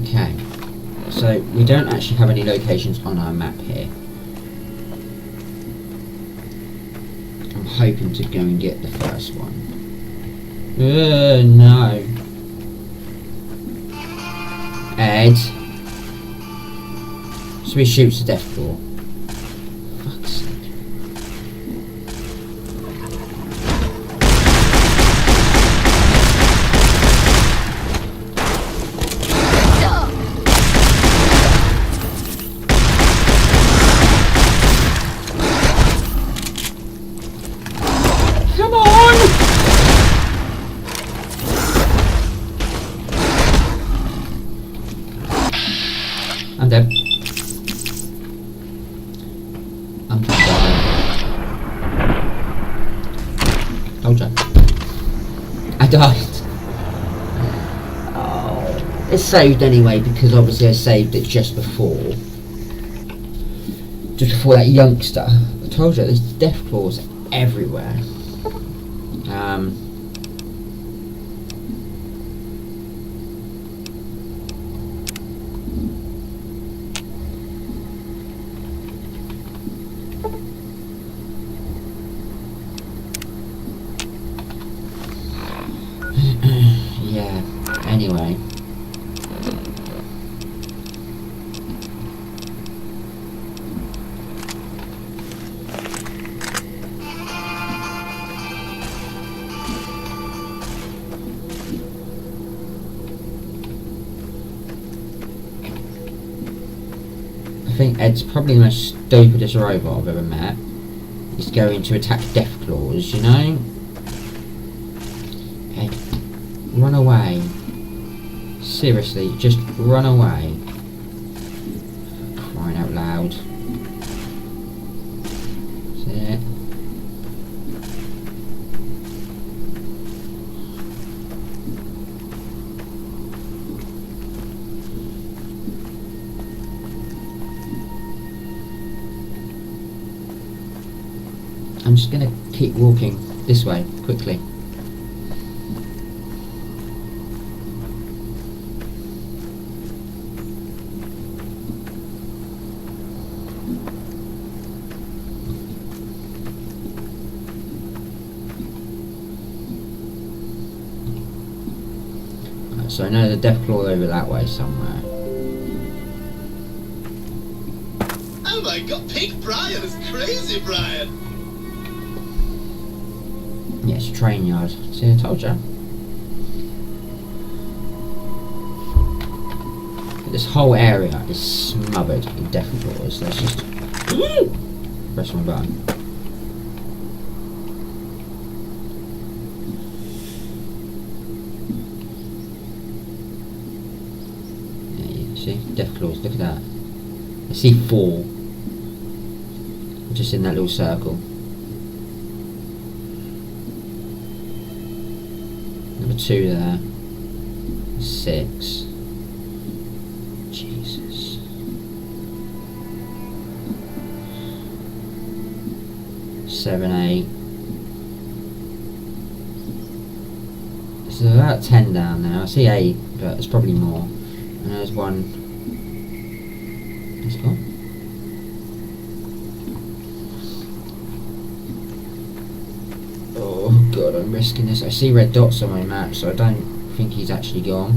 Okay, so we don't actually have any locations on our map here. I'm hoping to go and get the first one. No. Ed. So he shoots the death claw. Fuck's sake. Come on! I'm dead. I'm dying. Told ya. I died. Oh. It's saved anyway because obviously I saved it just before. Just before that youngster. I told you there's death claws everywhere. Yeah, anyway. I think Ed's probably the most stupidest robot I've ever met. He's going to attack death claws, you know? Ed, run away. Seriously, just run away. Crying out loud. That's it. I'm just gonna keep walking this way, quickly. Right, so I know the death claw over that way somewhere. Oh my god, Pink Brian is crazy, Brian! Yes, train yard. See, I told you. This whole area is smothered in death claws. Let's just press my button. Yeah, you see, death claws. Look at that. I see 4, just in that little circle. Number 2 there. 6. Jesus. 7, 8. So about 10 down there. I see 8, but it's probably more. And there's one. It's gone. Oh god, I'm risking this. I see red dots on my map, so I don't think he's actually gone.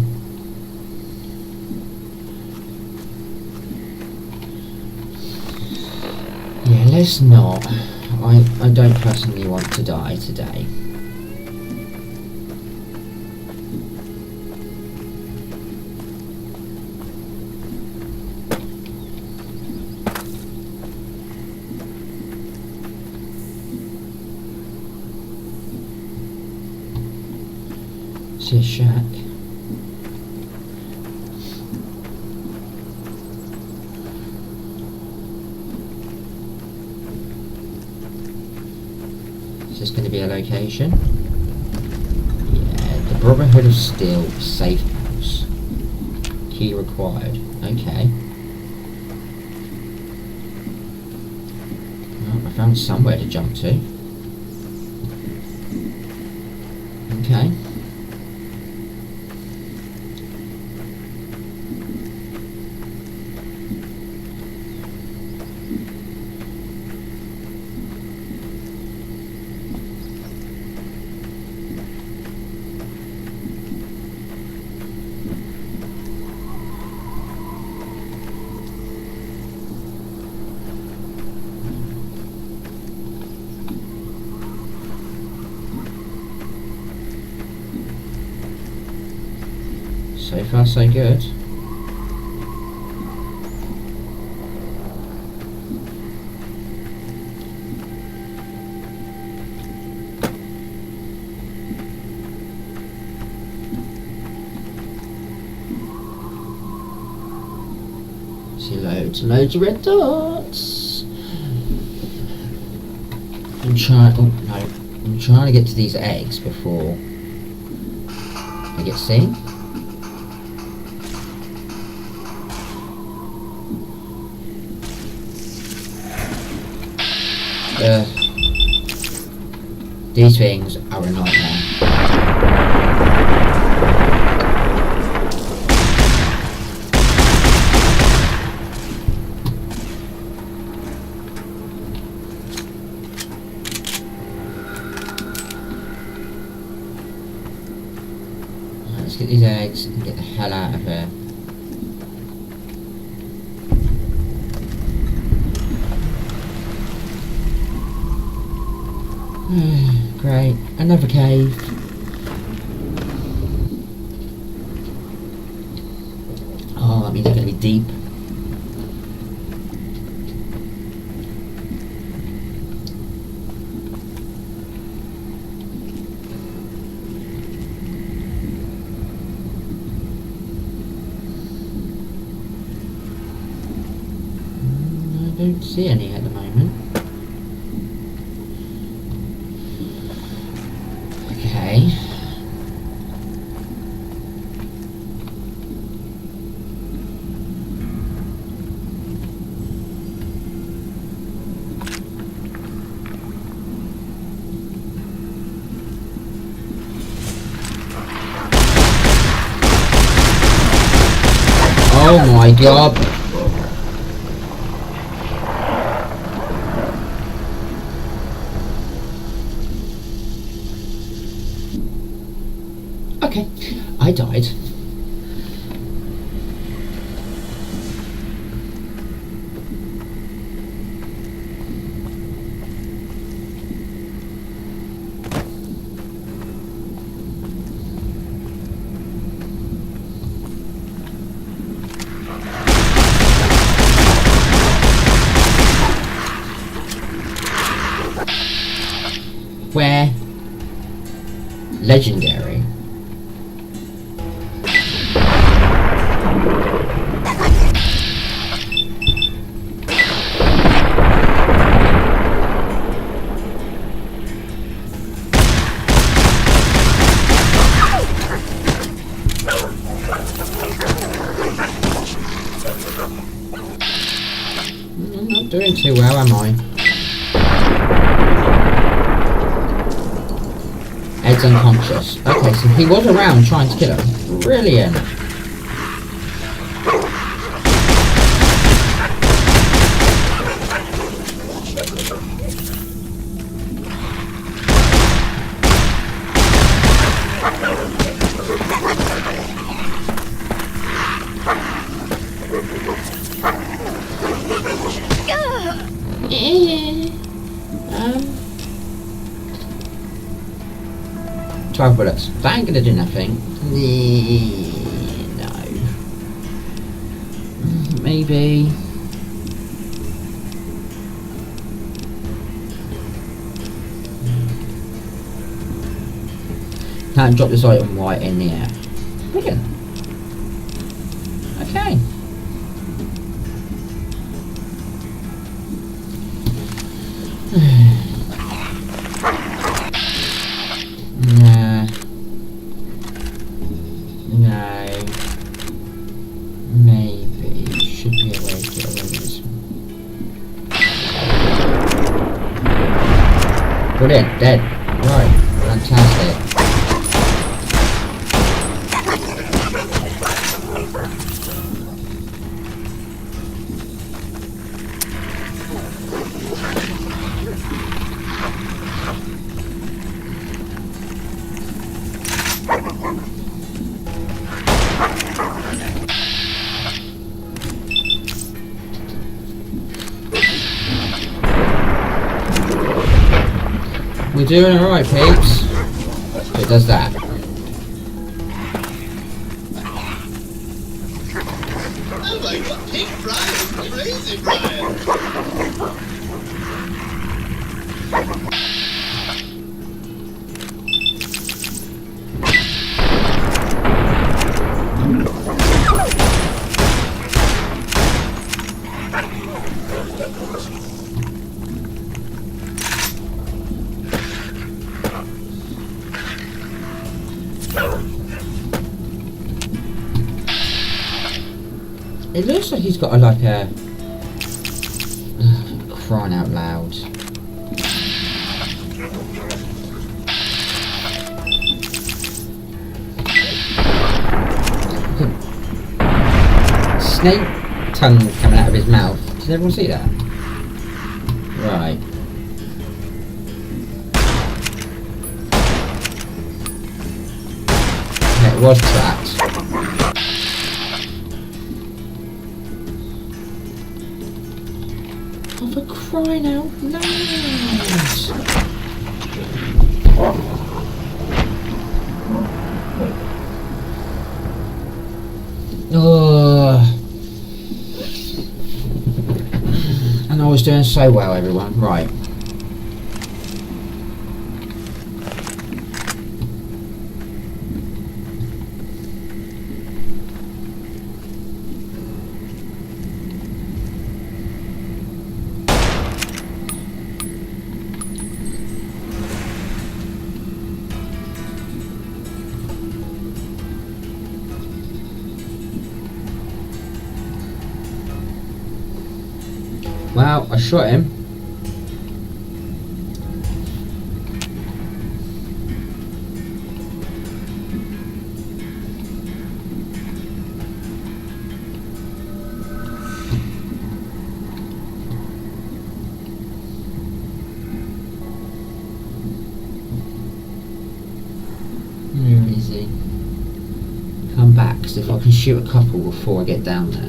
Yeah, let's not. I don't personally want to die today. See a shack. Is this going to be a location? Yeah, the Brotherhood of Steel safe house. Key required. Okay. Well, I found somewhere to jump to. Okay. So far so good. See loads and loads of red dots. I'm trying. Oh no! I'm trying to get to these eggs before I get seen. These things are a nightmare. Right, let's get these eggs and get the hell out of here. Great, another cave. Oh, that means they're going to be deep. I don't see any at the moment. Okay. Oh my god. Okay, I died. Where? Legendary. I'm not doing too well, am I? Ed's unconscious. Okay, so he was around trying to kill him. Brilliant. Um, 12 bullets. That ain't gonna do nothing. No. Maybe. Can't drop this item right in the air. Brilliant. Okay. Nah. No. Maybe. Should be a way to get away with this one. Brilliant. Dead. Right. Fantastic. We're doing alright, peeps. It does that. Oh my god, Pink Brian's crazy, Brian! It looks like he's got a, like a crying out loud. Snake tongue coming out of his mouth. Did everyone see that? Right. Yeah, it was trapped. Oh, for crying out loud! Oh. And I was doing so well, everyone. Right. Well, I shot him. Where is he? Come back, so if I can shoot a couple before I get down there.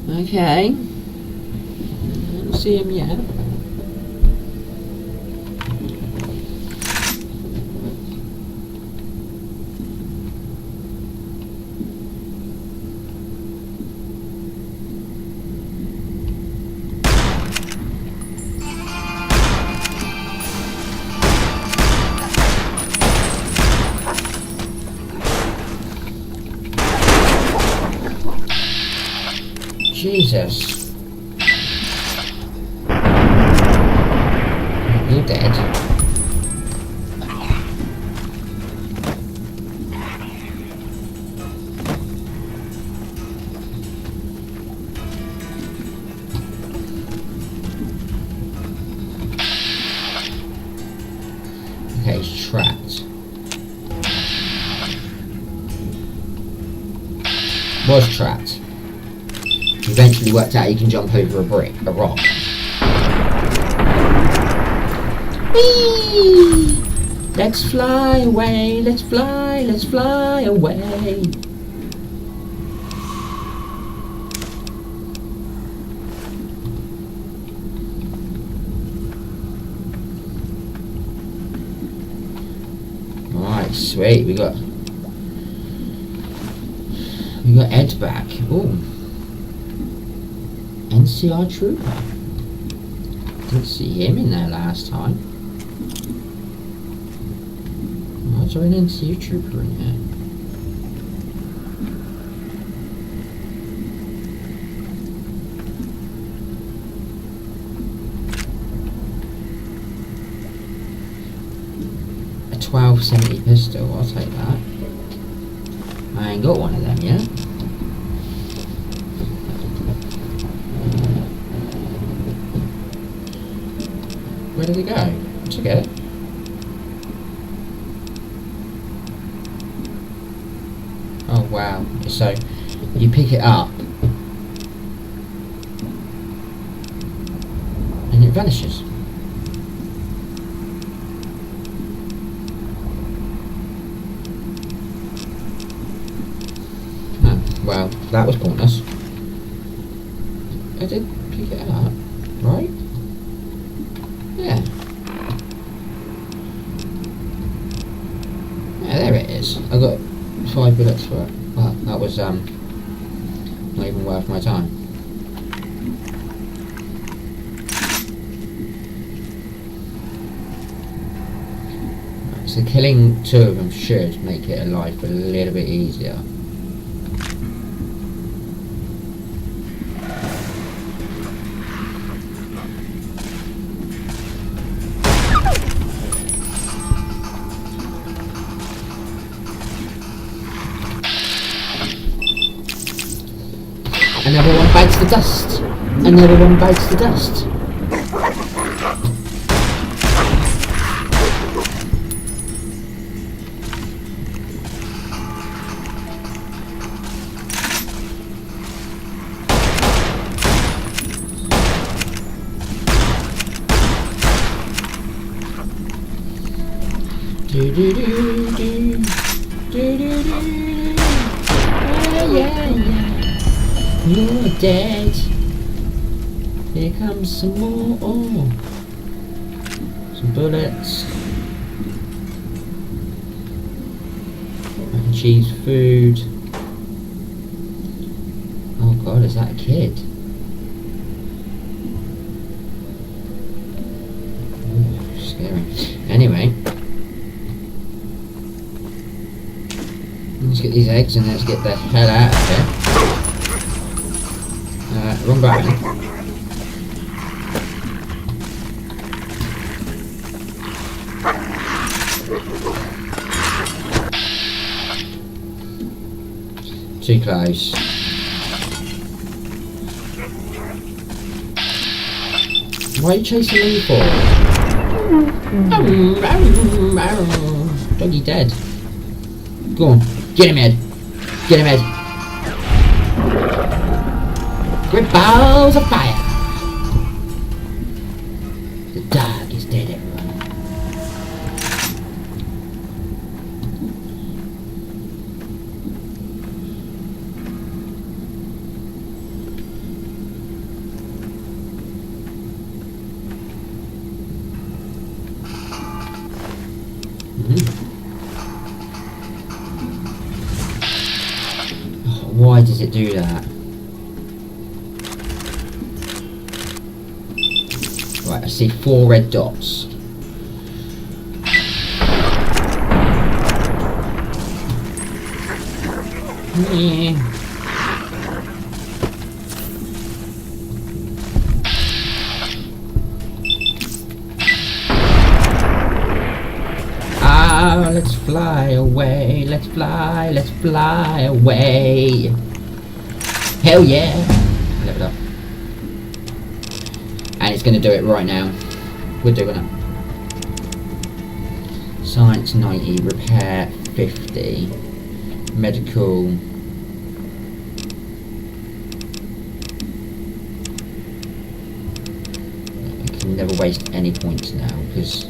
Okay. Don't see him yet. Jesus. You're dead. Okay, he's trapped. Was trapped. Eventually worked out he can jump over a rock. Whee! Let's fly away, let's fly away. Alright, sweet, we got Ed back. Ooh. NCR Trooper. Didn't see him in there last time. Why is there an NCR Trooper in here? A 1270 pistol, I'll take that. I ain't got one of them yet. Where did it go? I took it. Oh wow. So you pick it up and it vanishes. Oh, well, that was pointless. I did pick it up, right? Yeah. Yeah, there it is. I got 5 bullets for it. Well, that was not even worth my time. Right, so killing 2 of them should make it life a little bit easier. Another one bites the dust. Another one bites the dust. Do do do do do do do. Yeah, yeah. You're dead. Here comes some more. Oh, some bullets. Mac and cheese food. Oh God, is that a kid? Ooh, scary. Anyway, let's get these eggs and let's get the hell out of here. Wrong button. Too close. Why are you chasing me for? Doggy dead. Go on, get him, Ed. Get him, Ed. Great balls of fire! The dog is dead, everyone. Oh, why does it do that? Right, I see 4 red dots. Yeah. fly away, let's fly away. Hell yeah! Level up. And it's going to do it right now. We're doing it. Science 90, repair 50, medical. I can never waste any points now because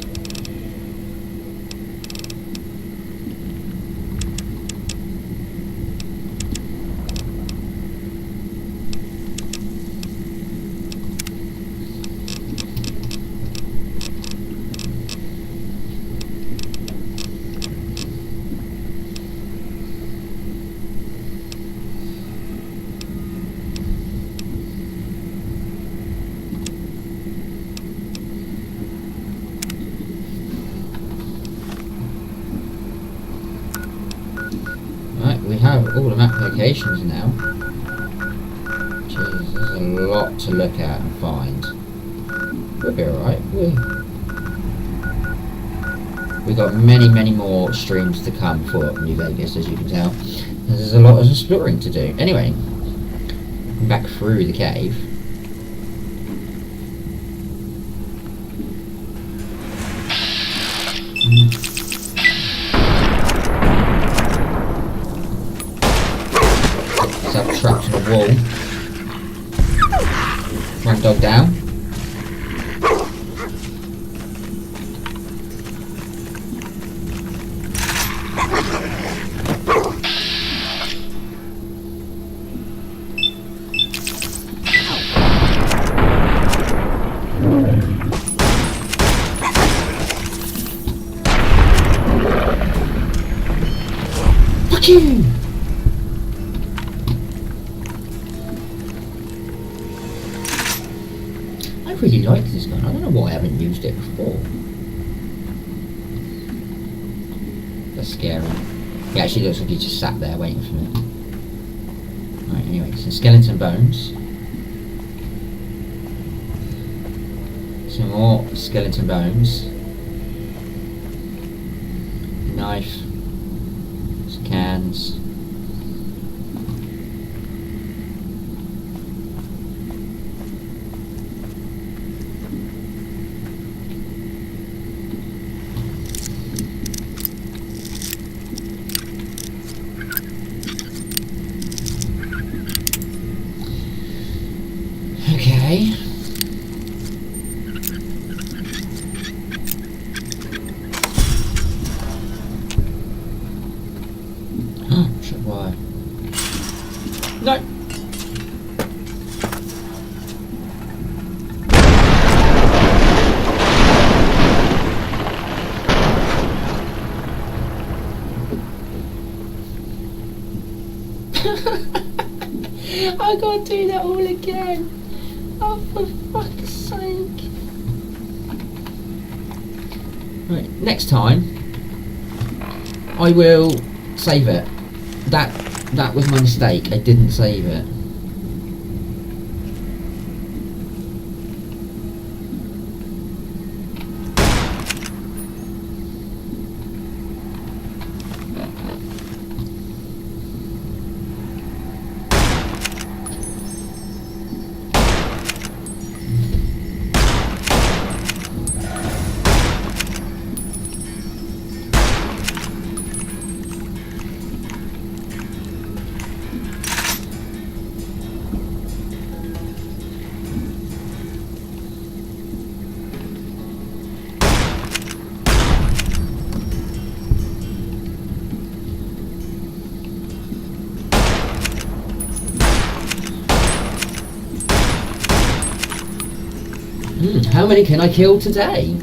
we have all the map locations now. Jeez, there's a lot to look at and find. We'll be alright. We got many more streams to come for New Vegas, as you can tell. There's a lot of exploring to do. Anyway, back through the cave. Trapped in a wall. One dog down. Fuck you! I really like this gun. I don't know why I haven't used it before. That's scary. He actually looks like he just sat there waiting for me. Right, anyway, some skeleton bones. Some more skeleton bones. Knife. Some cans. Okay. Oh, shit, why? No! I gotta do that all again. Oh, for fuck's sake. Right, next time I will save it. That was my mistake. I didn't save it. How many can I kill today?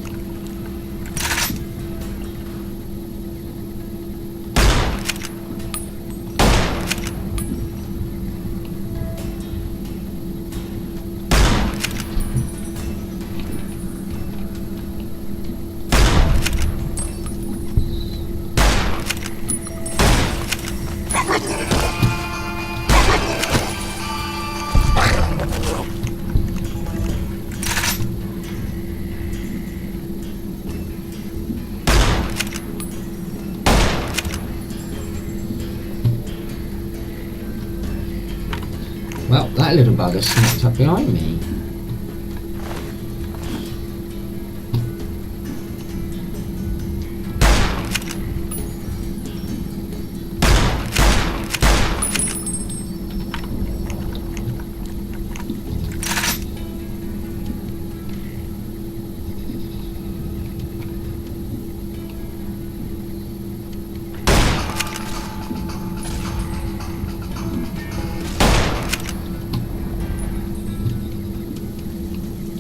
Well, that little bugger snapped up behind me.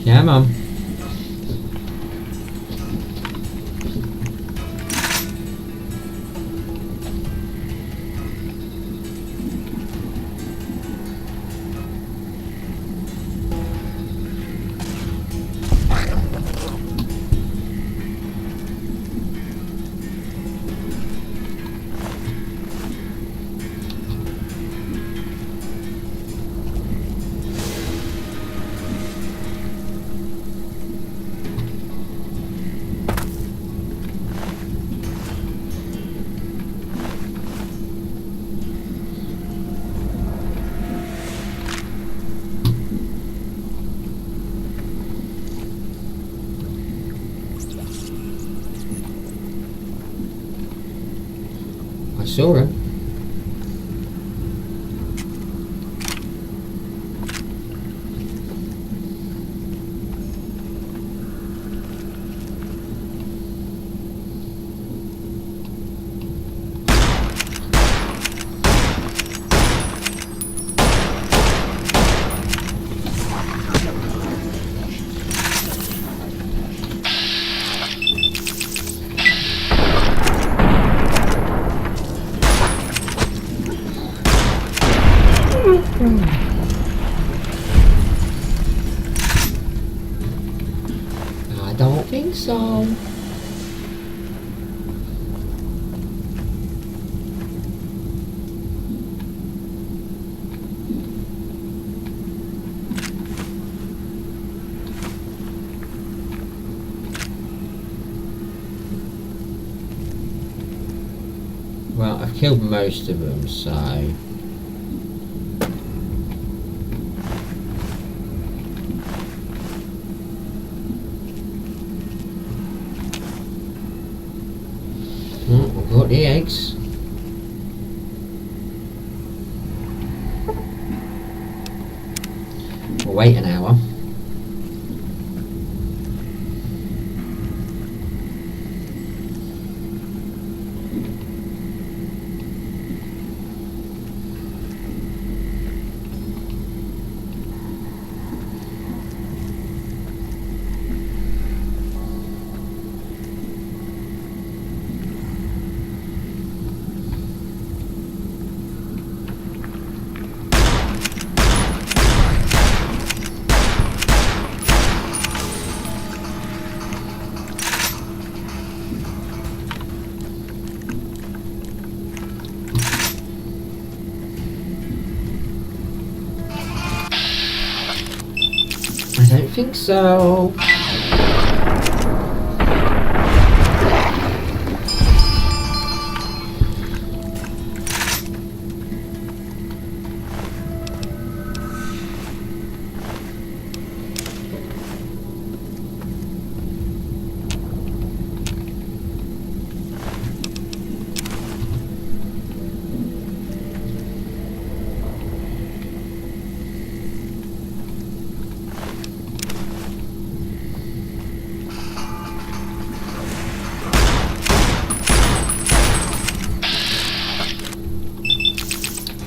Come on. I saw him. I don't think so. Well, I've killed most of them, so... Oh, I've got the eggs. We'll wait an hour. I don't think so.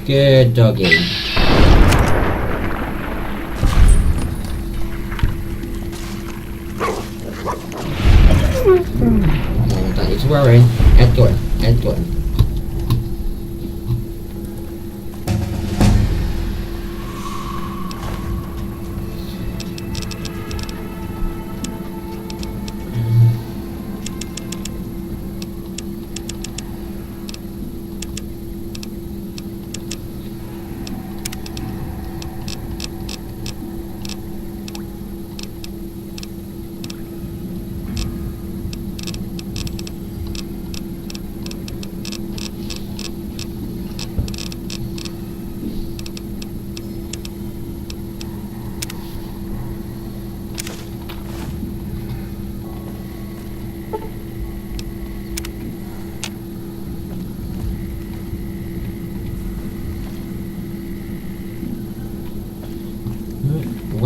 Good doggy. Oh, don't need to worry. Ed got him. Ed got him.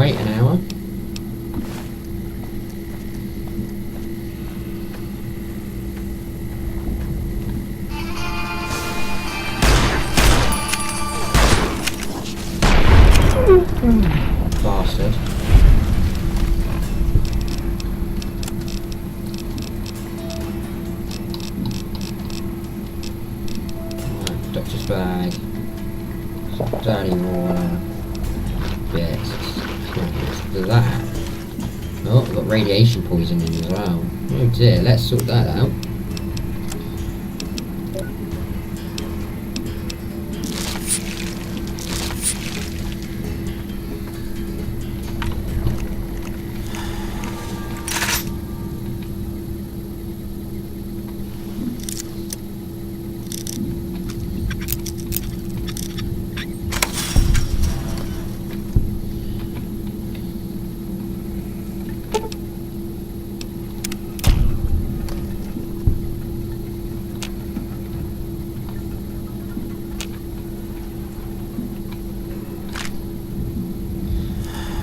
wait an hour. Bastard. Right, doctor's bag. Dirty water. Bits. That. Oh, I've got radiation poisoning as well. Oh dear, let's sort that out.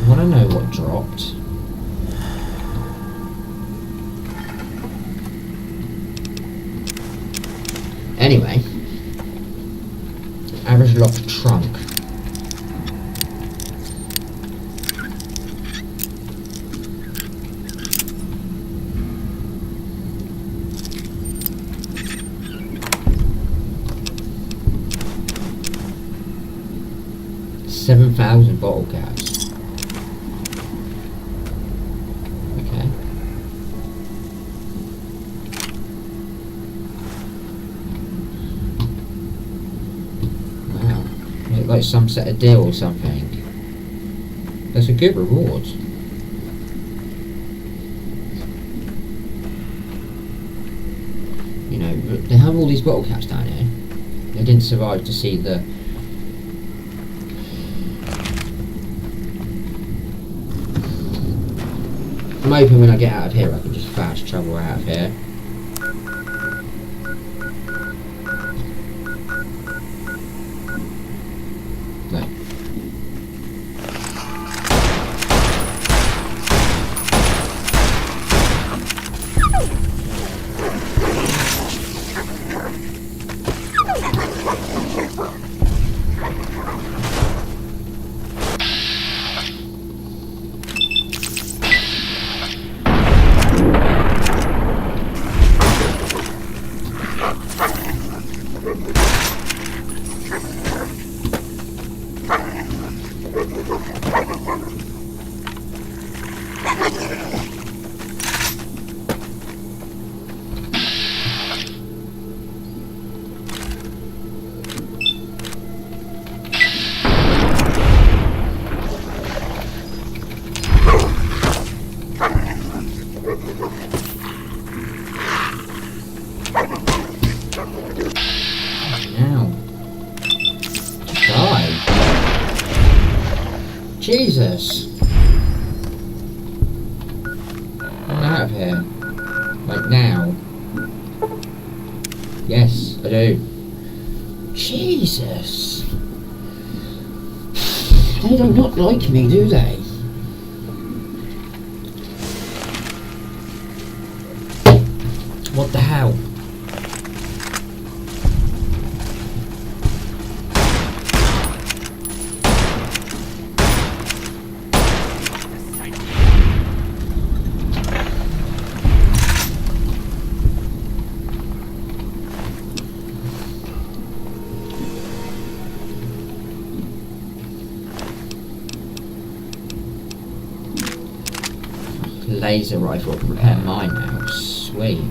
I want to know what dropped. Anyway, average locked trunk. $7,000 bottle caps. Okay. Wow. Look like some set of deal or something. That's a good reward. You know, they have all these bottle caps down here. They didn't survive to see the... I'm hoping when I get out of here I can just fast travel out of here. No. Jesus! I'm out of here. Like now. Yes, I do. Jesus! They do not like me, do they? What the hell? Laser rifle, repair mine now. Sweet.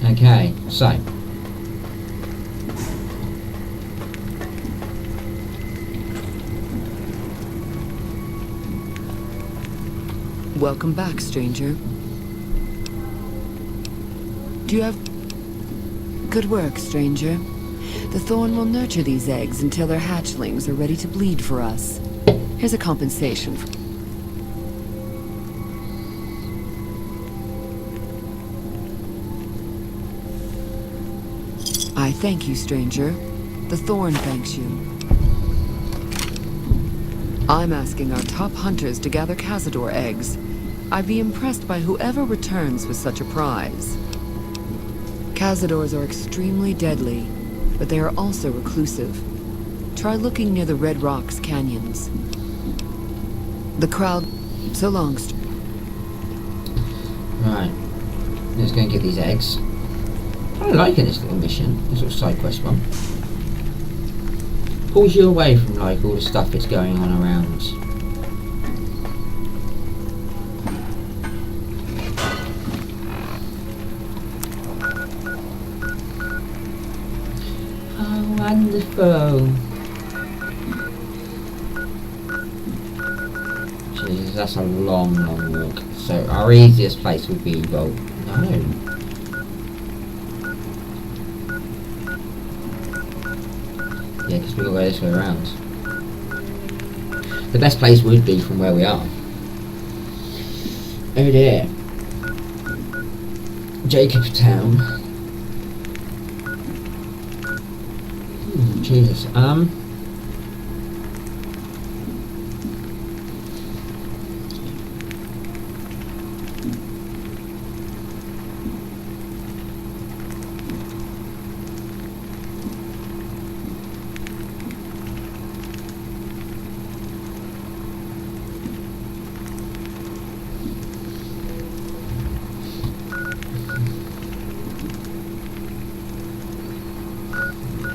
Okay, so Welcome back, stranger. Do you have... Good work, stranger. The Thorn will nurture these eggs until their hatchlings are ready to bleed for us. Here's a compensation for... I thank you, stranger. The Thorn thanks you. I'm asking our top hunters to gather Cazador eggs. I'd be impressed by whoever returns with such a prize. Cazadors are extremely deadly, but they are also reclusive. Try looking near the Red Rocks canyons. The crowd... So long, Right. Let's go and get these eggs. I'm liking this little mission, this little side quest one. Pulls you away from like all the stuff that's going on around. Oh, wonderful. Jesus, that's a long, long walk. So our easiest place would be, well, no. Yeah, because we've got to go this way around. The best place would be from where we are. Oh dear. Jacobstown. Jesus.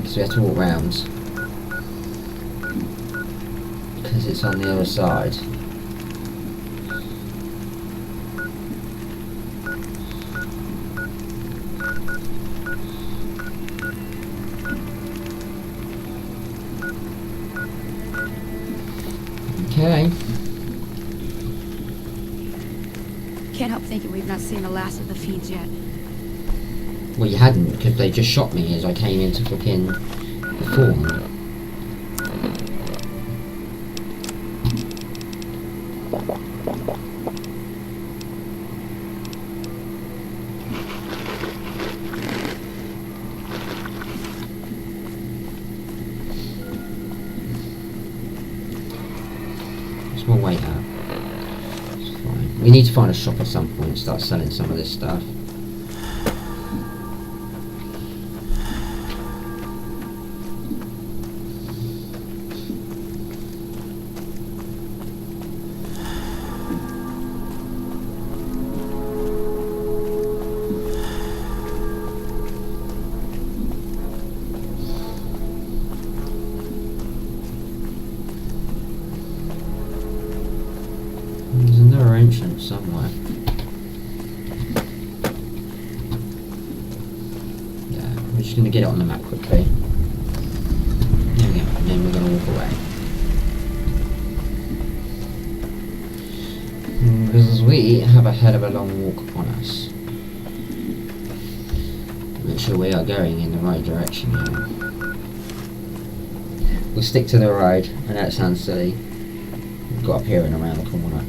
So we have to walk round because it's on the other side. Okay. Can't help thinking we've not seen the last of the fiends yet. Well, you hadn't, because they just shot me as I came into fucking the form. There's more way out. It's fine. We need to find a shop at some point and start selling some of this stuff. There's another entrance somewhere. Yeah, we're just going to get it on the map quickly. There we go, and then we're going to walk away. Because we have a hell of a long walk on us. Make sure we are going in the right direction here. We'll stick to the road. I know it sounds silly. We've got up here and around the corner.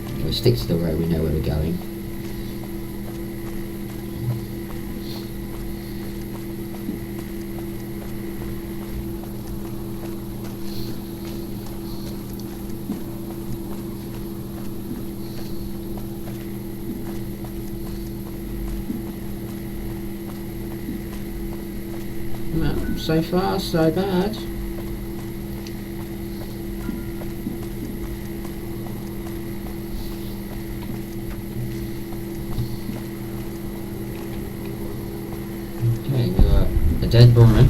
If we stick to the road, we know where we're going. Well, so far, so bad. Okay, we got a dead Brian.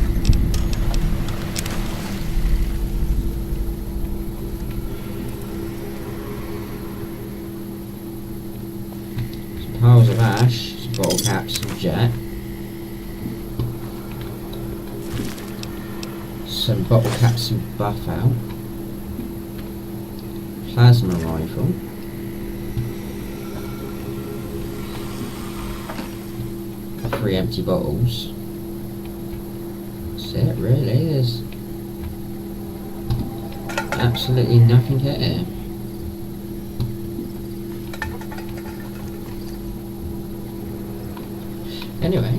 Some piles of ash, some bottle caps, some jet. Some bottle caps, some buff out. Plasma rifle. 3 empty bottles. That's it, really. There's absolutely nothing here. Anyway,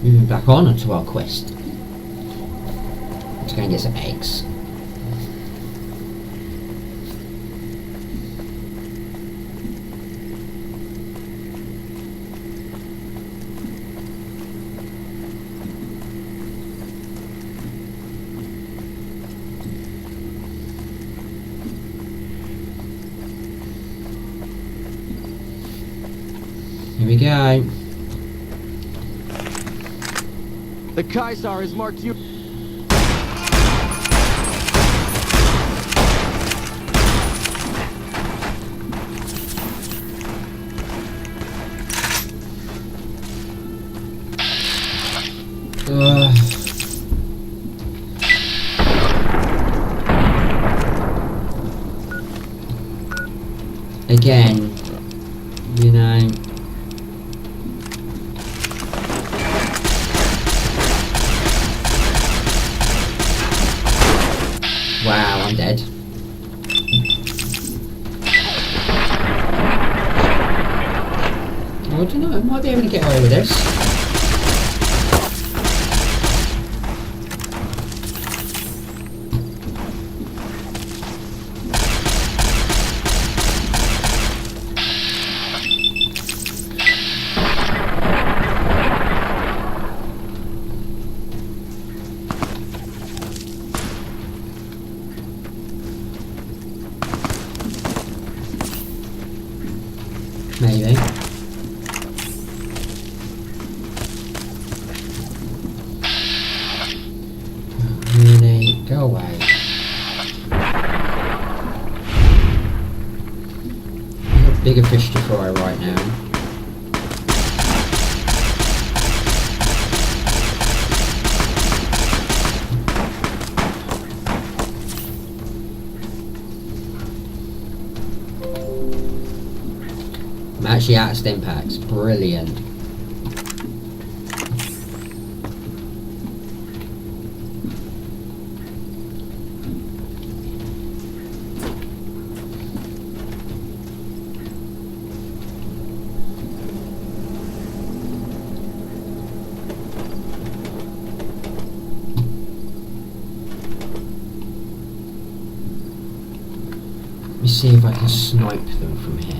moving back on to our quest. Let's go and get some eggs. Here we go. The Kaisar has marked you. Again, you know. Wow, I'm dead. I don't know, I might be able to get away with this. Maybe. Really? Go away. I've got bigger fish to fry right now. I'm actually out of stim packs. Brilliant. Let me see if I can snipe them from here.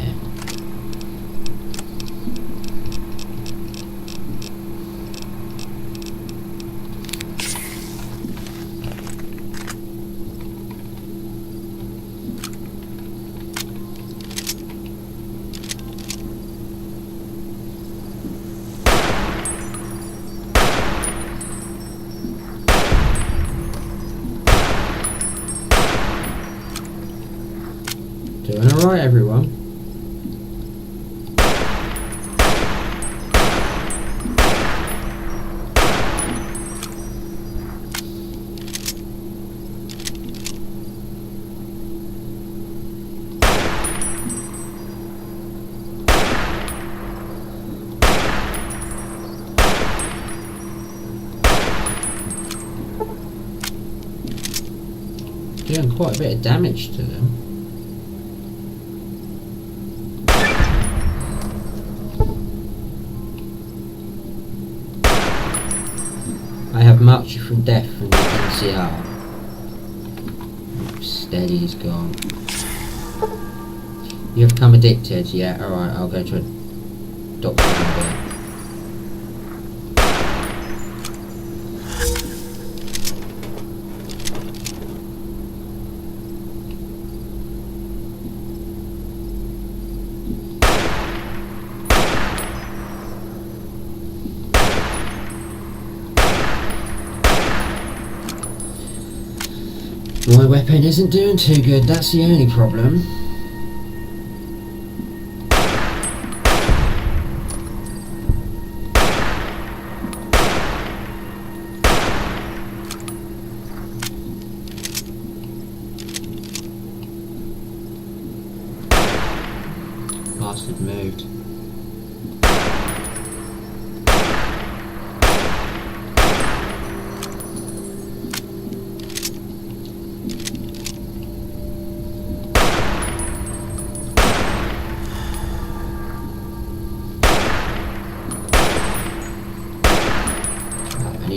Doing alright, everyone. Doing quite a bit of damage to them. I have marked you from death from the NCR. Steady is gone. You have become addicted, yeah, alright, I'll go to a doctor in a bit. My weapon isn't doing too good, that's the only problem. Bastard moved.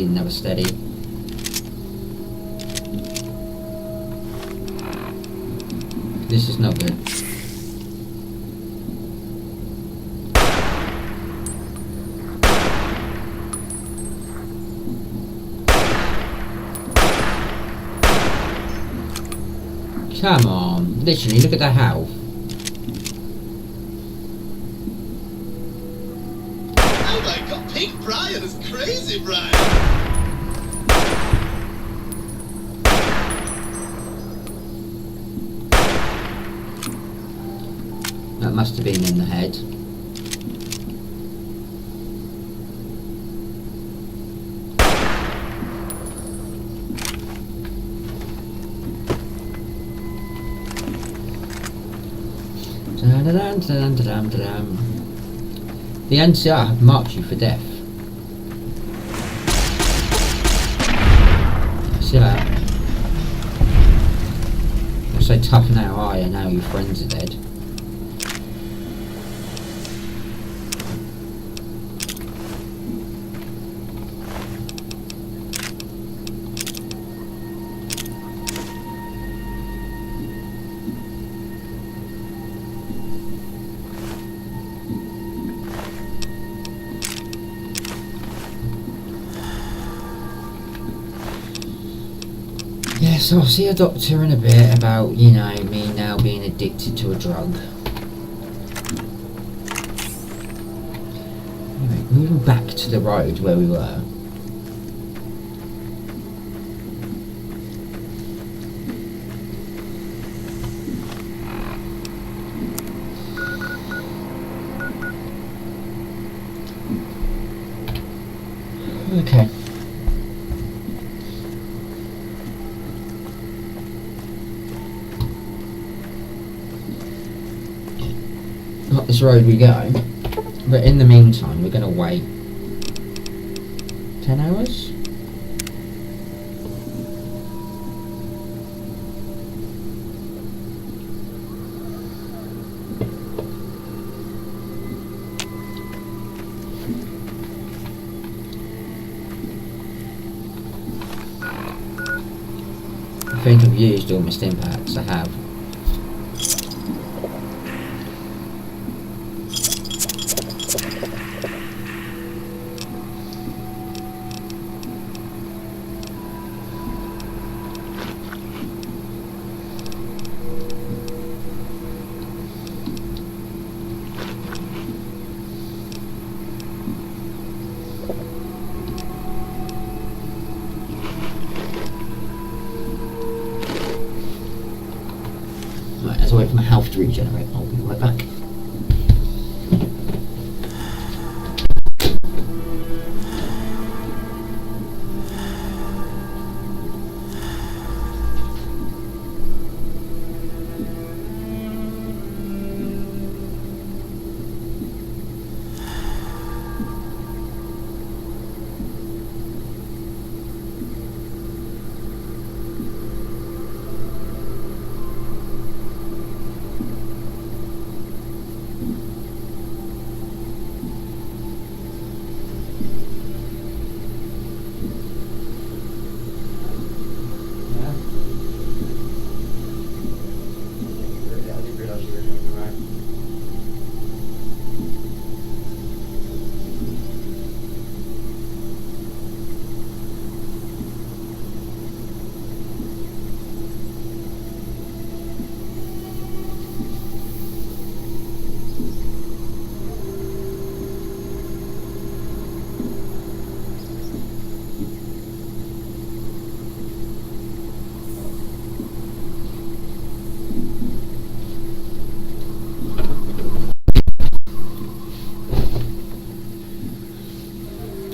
need another steady. This is not good. Come on, literally, look at the health. Oh my god, Pink Brian is crazy, Brian! That must have been in the head. The NCR have marked you for death. See that? You're so tough now, are you? Now your friends are dead. Yes, I'll see a doctor in a bit about, you know, me now being addicted to a drug. Anyway, moving back to the road where we were. Okay. Up this road we go, but in the meantime we're going to wait 10 hours? I think I've used all my stim packs, I have. Right, as I wait for my health to regenerate, I'll be right back.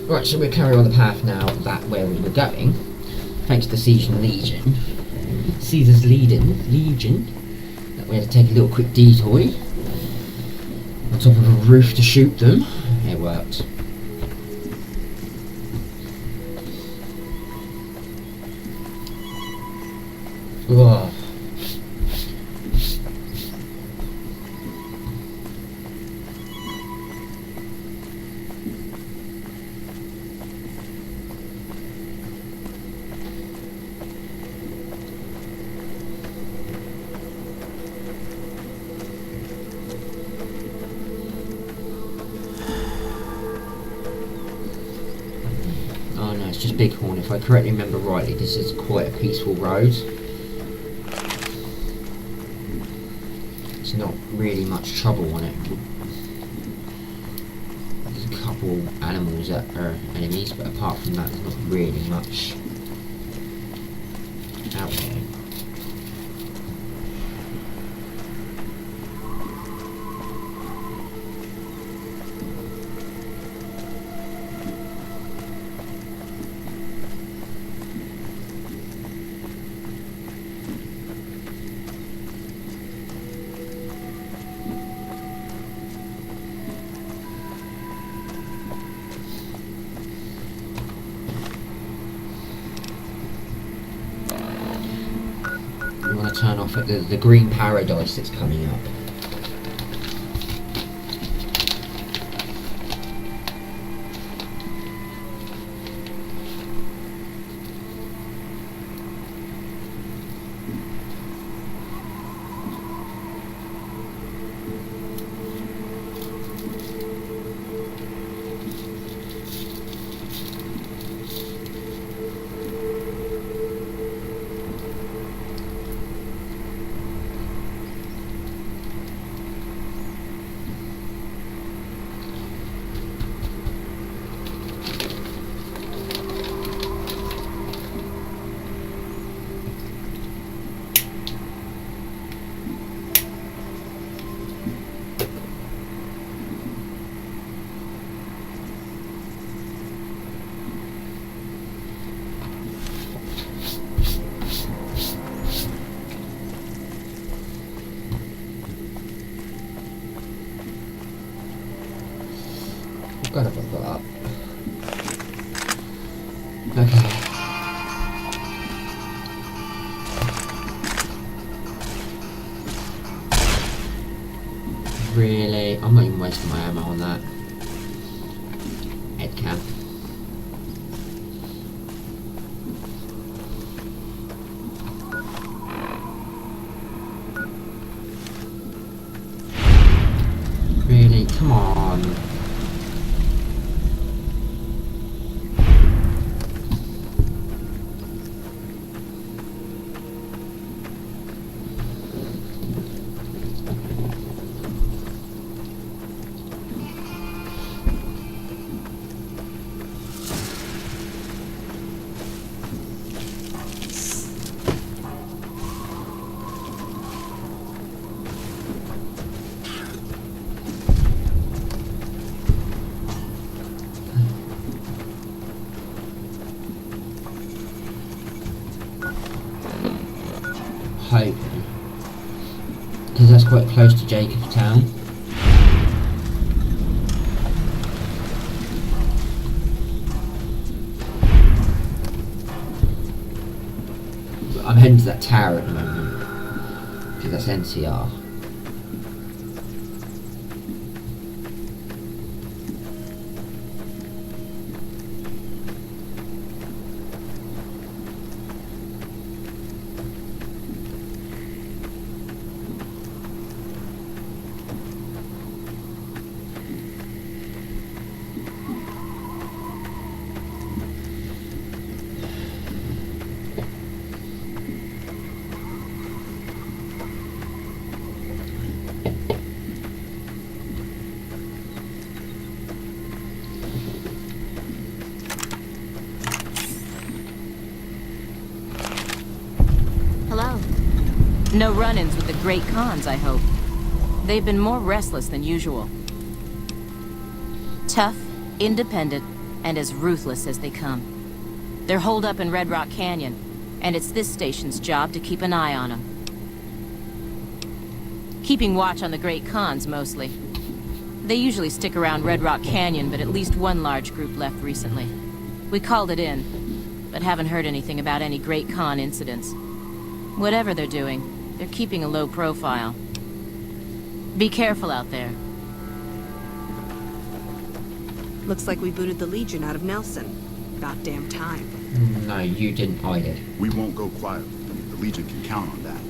Right, so we'll carry on the path now that where we were going, thanks to Caesar's Legion. That we had to take a little quick detour on top of a roof to shoot them. It worked. Whoa. it's just Bighorn. If I correctly remember rightly, this is quite a peaceful road. It's not really much trouble on it. There's a couple animals that are enemies, but apart from that, there's not really much out there. Turn off at the green paradise that's coming up. Gotta put that up. Okay. Really? I'm not even wasting my ammo on that. Head cam. Really? Come on. Hoping, because that's quite close to Jacobstown. But I'm heading to that tower at the moment, because that's NCR. No run-ins with the Great Khans, I hope. They've been more restless than usual. Tough, independent, and as ruthless as they come. They're holed up in Red Rock Canyon, and it's this station's job to keep an eye on them. Keeping watch on the Great Khans, mostly. They usually stick around Red Rock Canyon, but at least one large group left recently. We called it in, but haven't heard anything about any Great Khan incidents. Whatever they're doing, they're keeping a low profile. Be careful out there. Looks like we booted the Legion out of Nelson. About damn time. No, you didn't either. We won't go quietly. The Legion can count on that.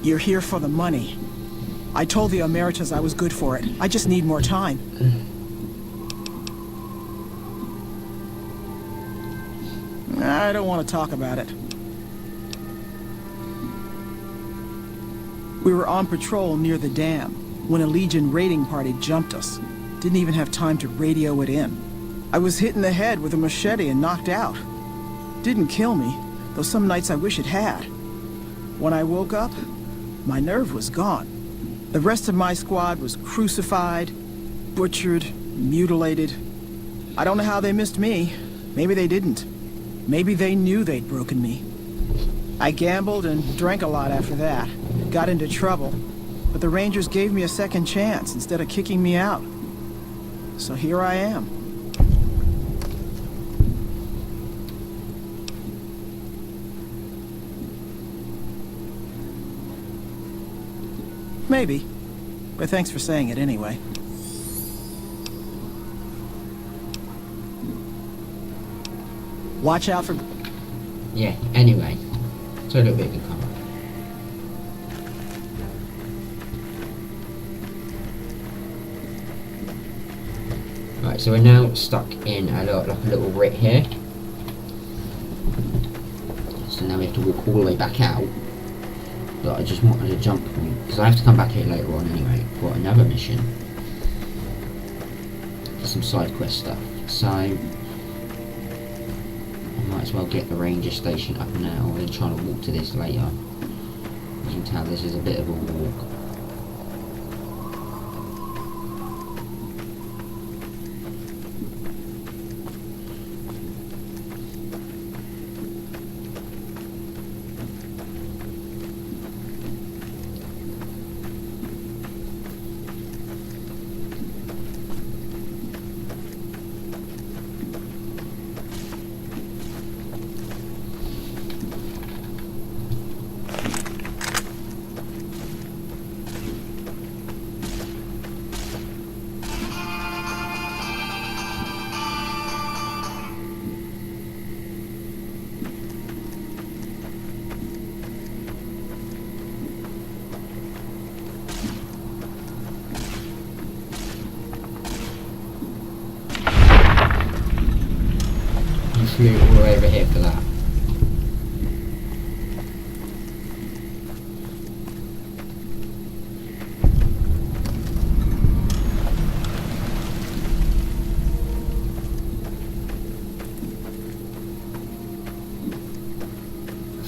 You're here for the money. I told the Emeritus I was good for it. I just need more time. I don't want to talk about it. We were on patrol near the dam when a Legion raiding party jumped us. Didn't even have time to radio it in. I was hit in the head with a machete and knocked out. Didn't kill me, though some nights I wish it had. When I woke up, my nerve was gone. The rest of my squad was crucified, butchered, mutilated. I don't know how they missed me. Maybe they didn't. Maybe they knew they'd broken me. I gambled and drank a lot after that. Got into trouble. But the Rangers gave me a second chance instead of kicking me out. So here I am. Maybe. But thanks for saying it anyway. Watch out for... Yeah, anyway. So a little bit of good cover. Right, so we're now stuck in a little rit here. So now we have to walk all the way back out. But I just wanted a jump point, because I have to come back here later on anyway for another mission. Some side quest stuff. So I might as well get the ranger station up now and then try to walk to this later. As you can tell, this is a bit of a walk. Flew all the way over here for that.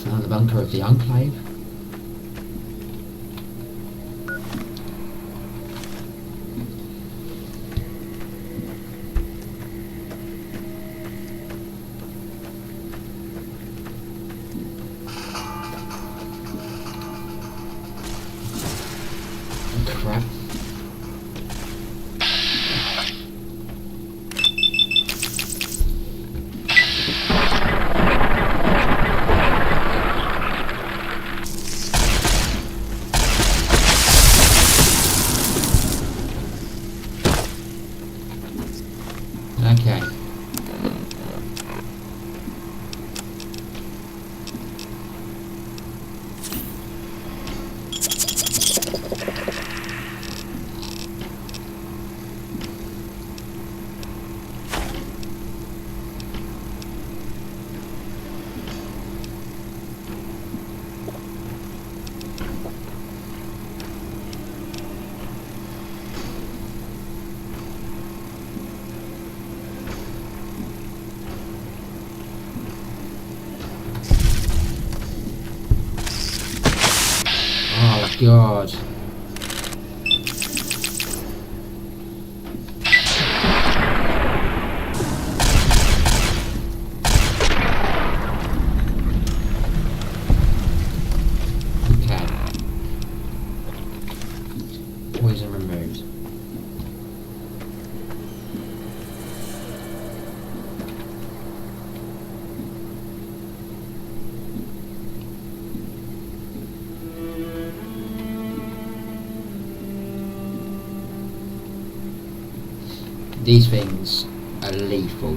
Found the bunker of the Enclave. Crap. Okay. Oh God. Okay. Poison removed. These things are lethal.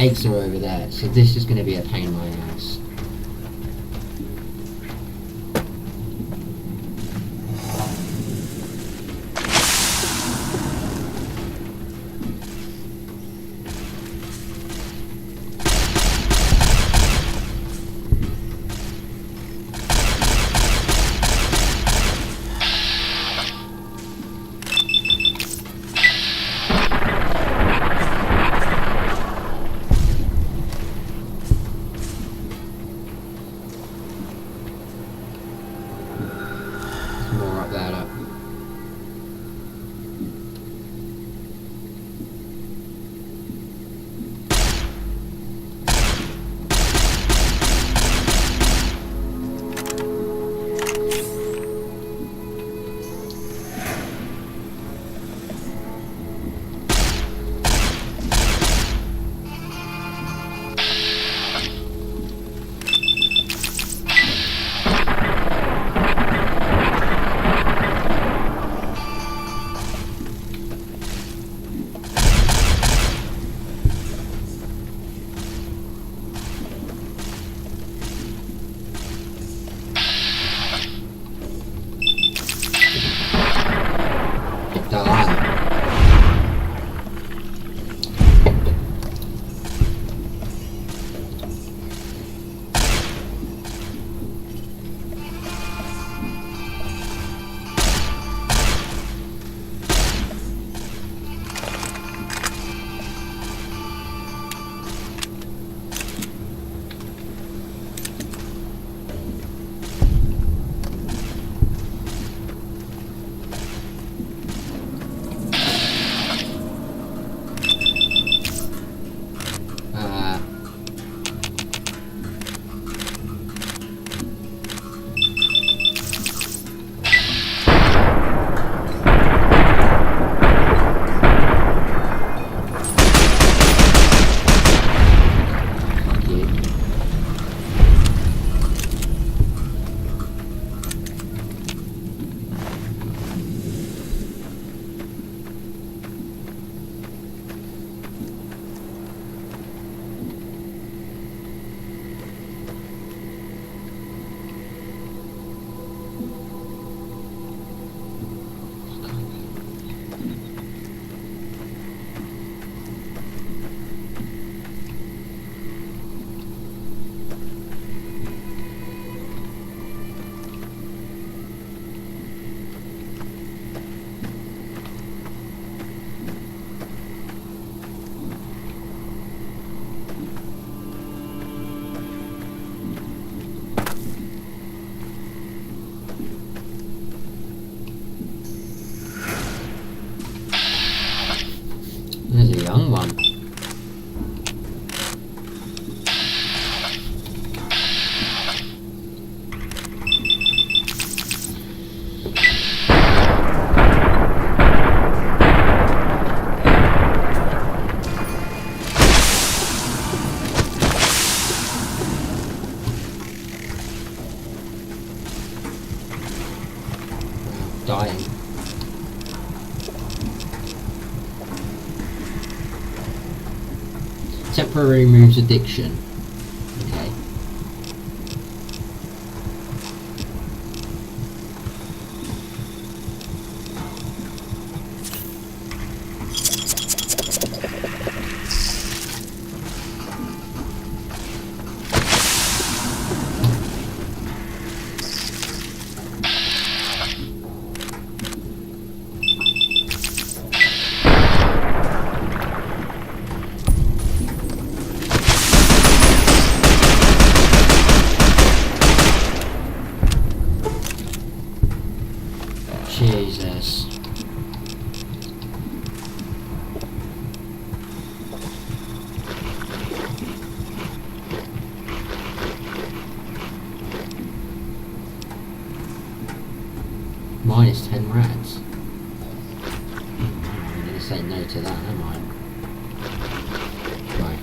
Eggs are over there, so this is going to be a pain in my ass. More up that up. There's a young one. Dying. Temporary removes addiction. Okay. Minus 10 rats. I'm going to say no to that, am I? Right.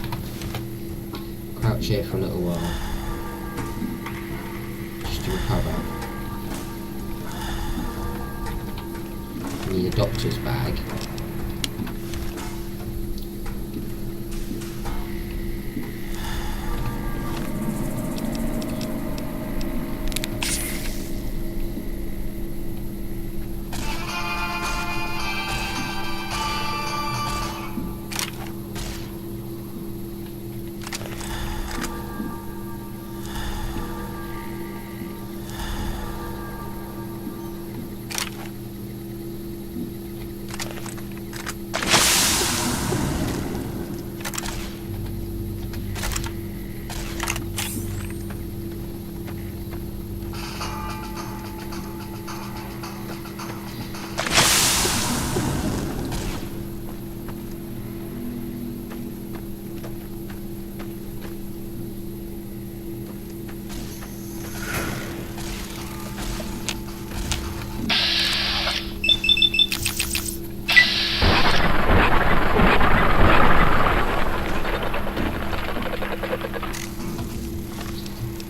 Crouch here for a little while. Just to recover. Need a doctor's bag.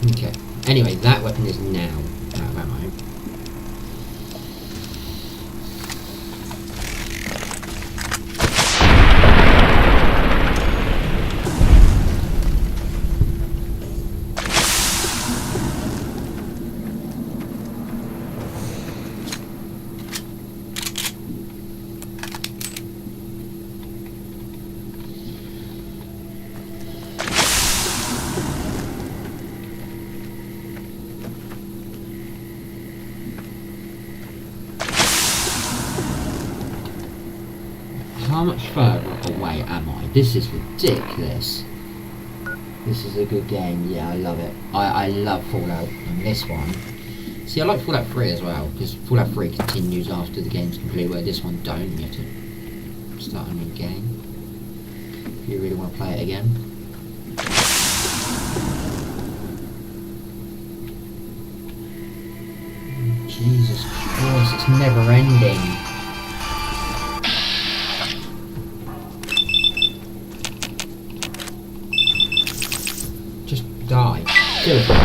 Okay. Anyway, that weapon is now out of ammo. How much further away am I? This is ridiculous. This is a good game. Yeah, I love it. I love Fallout and this one. See, I like Fallout 3 as well, because Fallout 3 continues after the game's complete, where this one don't. You have to start a new game if you really want to play it again. Jesus Christ, it's never ending. Die. Seriously.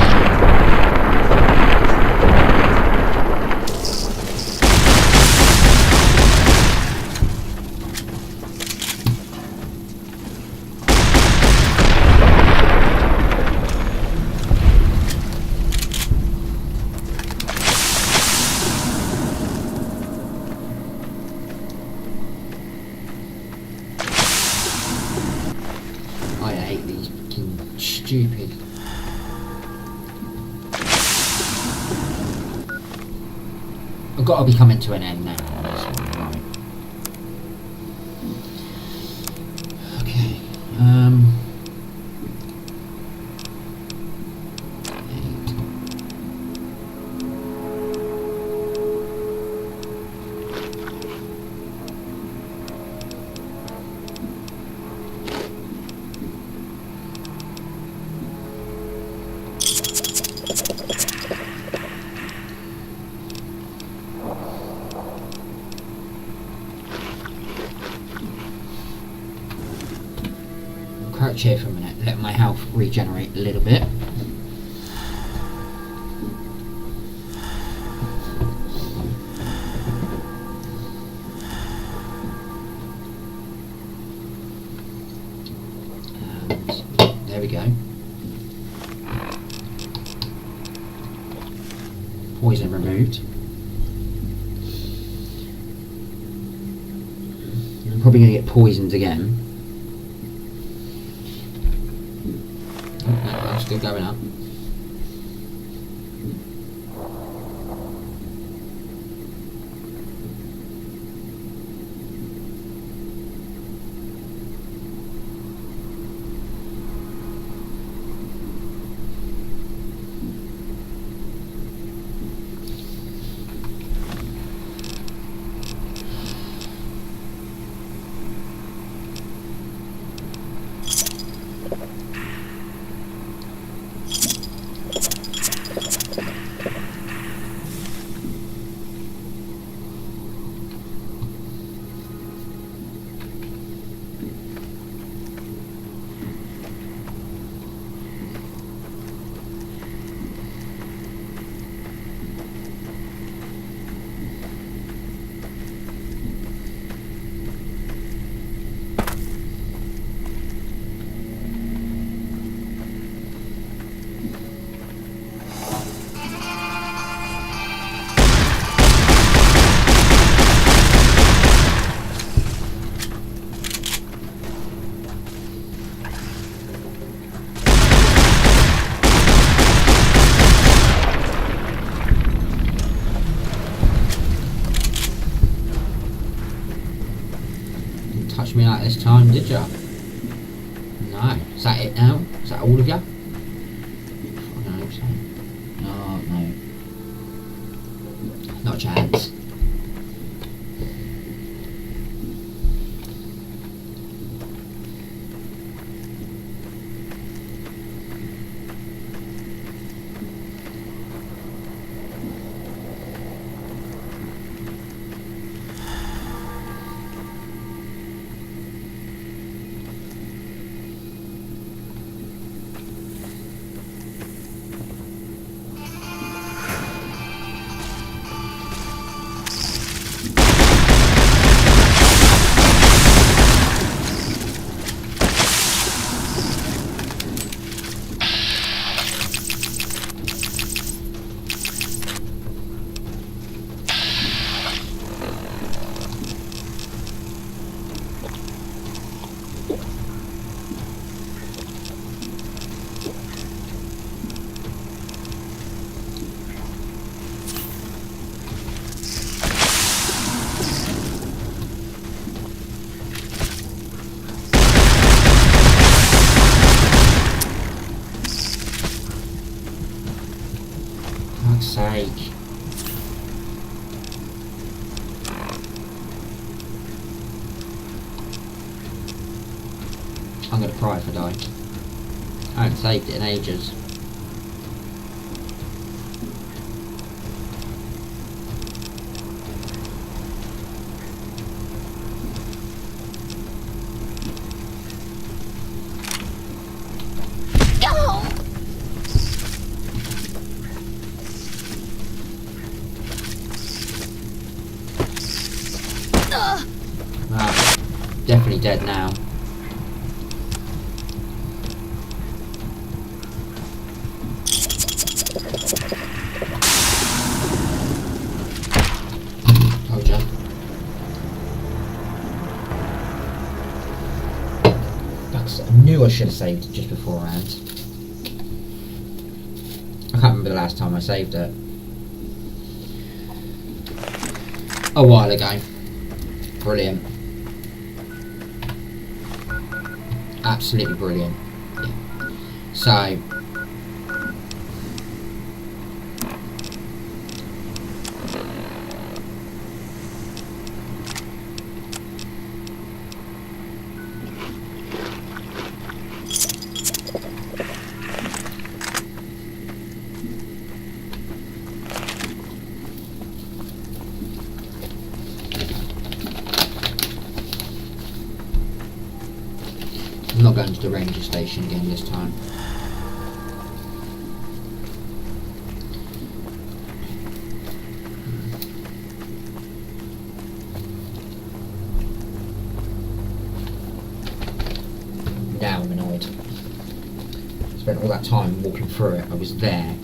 I hate these fucking stupid. I've got to be coming to an end now on this one, right. Okay, crouch here for a minute, let my health regenerate a little bit. And there we go. Poison removed. I'm probably going to get poisoned again. Still going up. this time, did ya? No. Is that it now? Is that all of ya? I don't hope so. Oh, no. Not a chance. Fuck's sake. I'm gonna cry if I die. I haven't saved it in ages. Definitely dead now. Told ya. I knew I should have saved it just beforehand. I can't remember the last time I saved it. A while ago. Brilliant. Absolutely brilliant. Yeah. So I'm not going to the ranger station again this time. Now I'm annoyed. Spent all that time walking through it. I was there.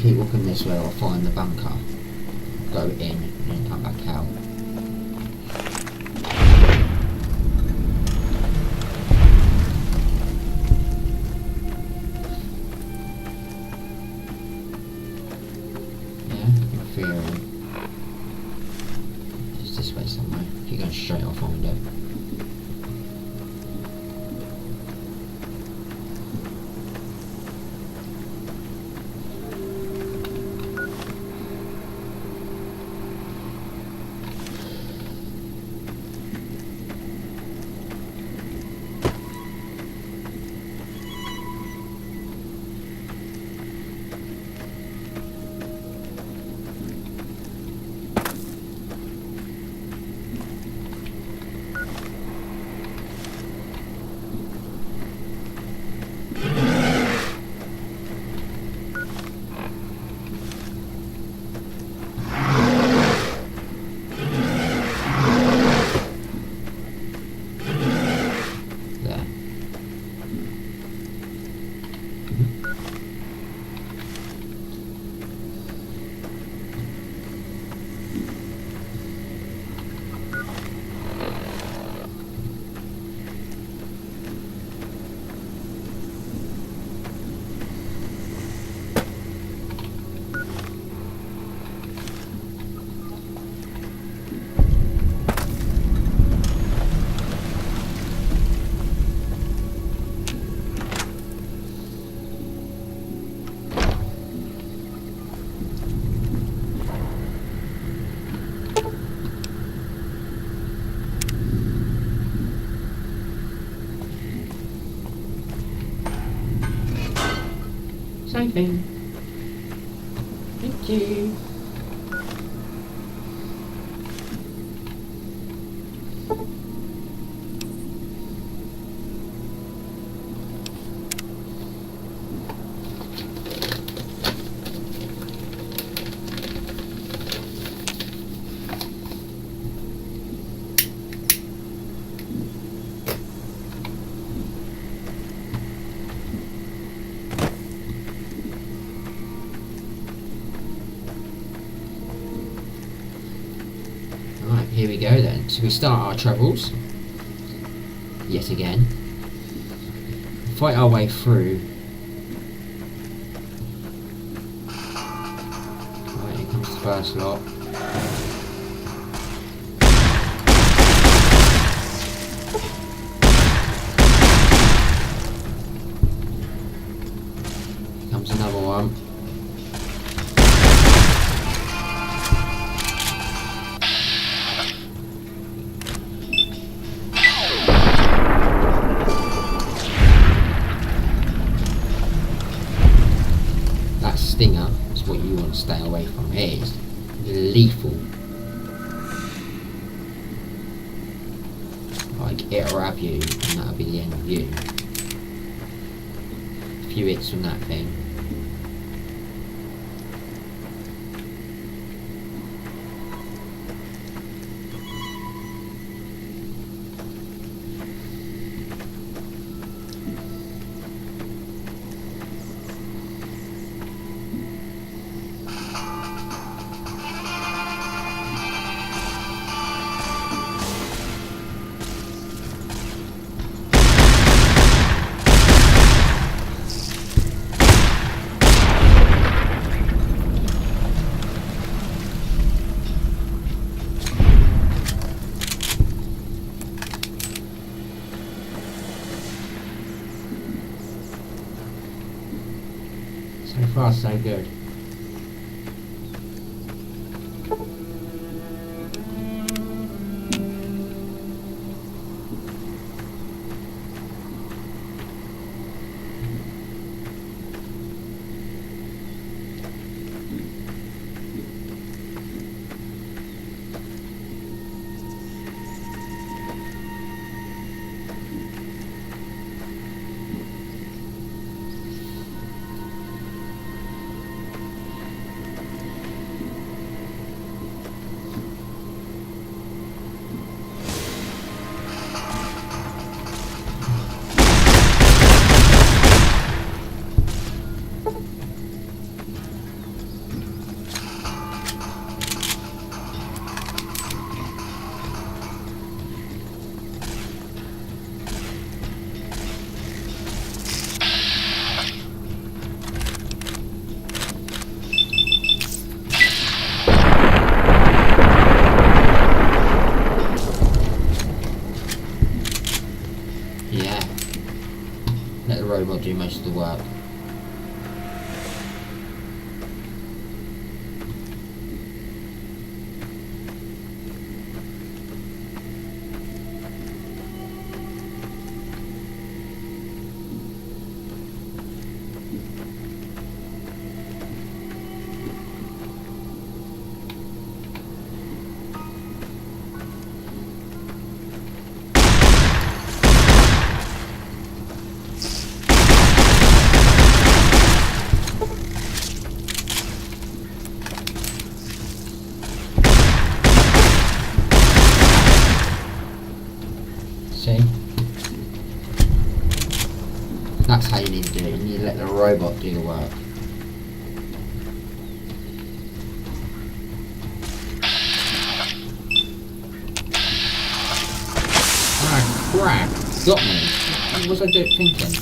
Keep walking this way, I'll find the bunker, go in and then come back out. Yeah, good theory. It's this way somewhere. If you're going straight, I'll find it. saving. Thank you. Right, here we go then. So we start our travels yet again. Fight our way through. Right, here comes the first lot. Here comes another one. Stinger is what you want to stay away from. It is lethal. Like, it'll have you, and that'll be the end of you. A few hits from that thing. So far, so good. Yeah. Let the robot do most of the work. See? That's how you need to do it. You need to let the robot do the work. Ah, crap! Got me. What was I thinking?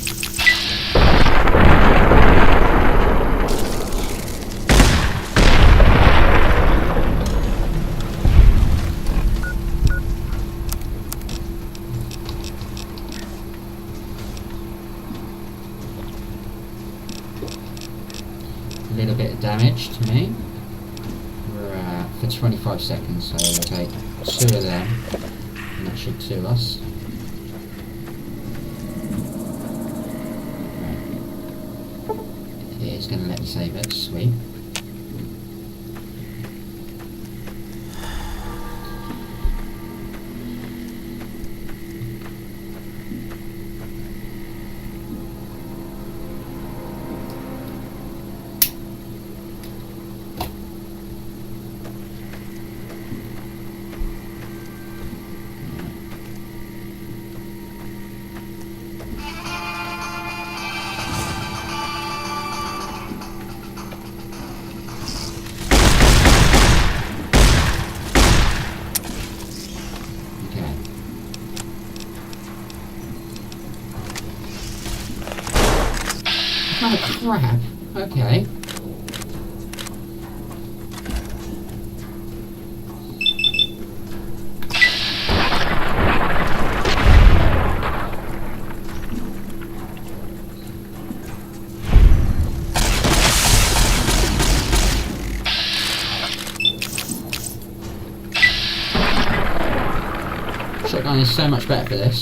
A little bit of damage to me. We're for 25 seconds, so we'll take 2 of them, and that should 2 us. Right. It's going save it, sweet. Oh crap, okay. Shotgun is so much better for this.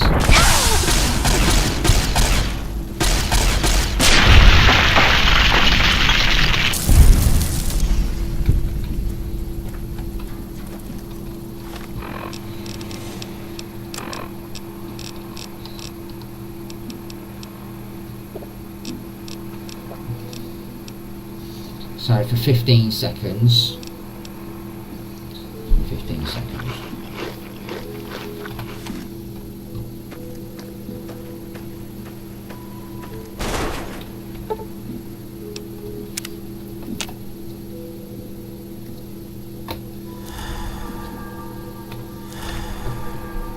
So for 15 seconds. 15 seconds.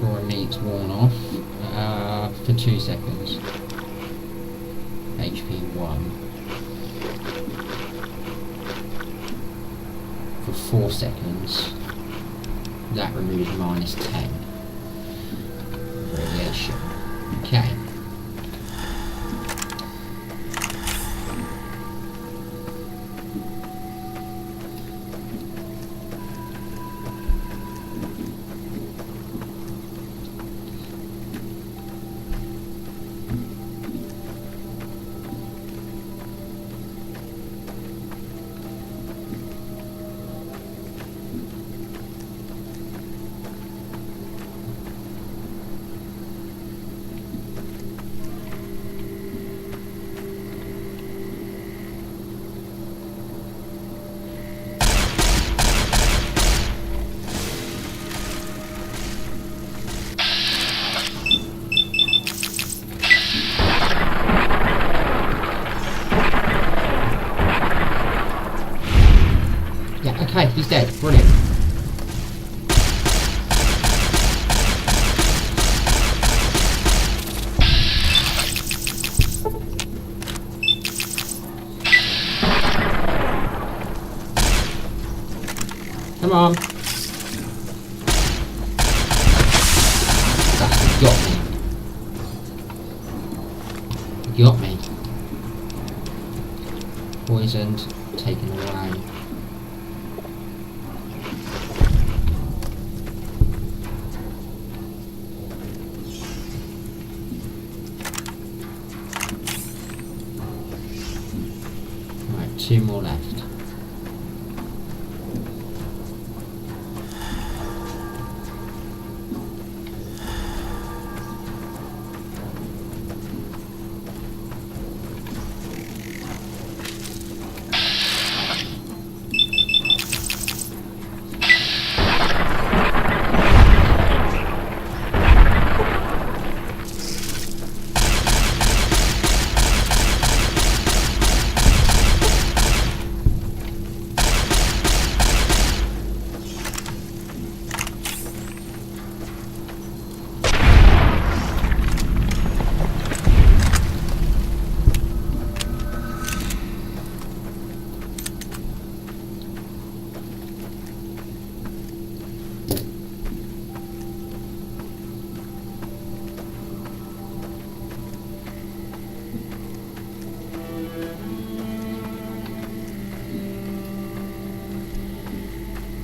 Or meat's worn off for 2 seconds. HP 1. For 4 seconds. That removes -10. Radiation. Okay. Okay, he's dead. Brilliant. Come on. That's got me. He got me. Poisoned, taken away. Right, 2 more left.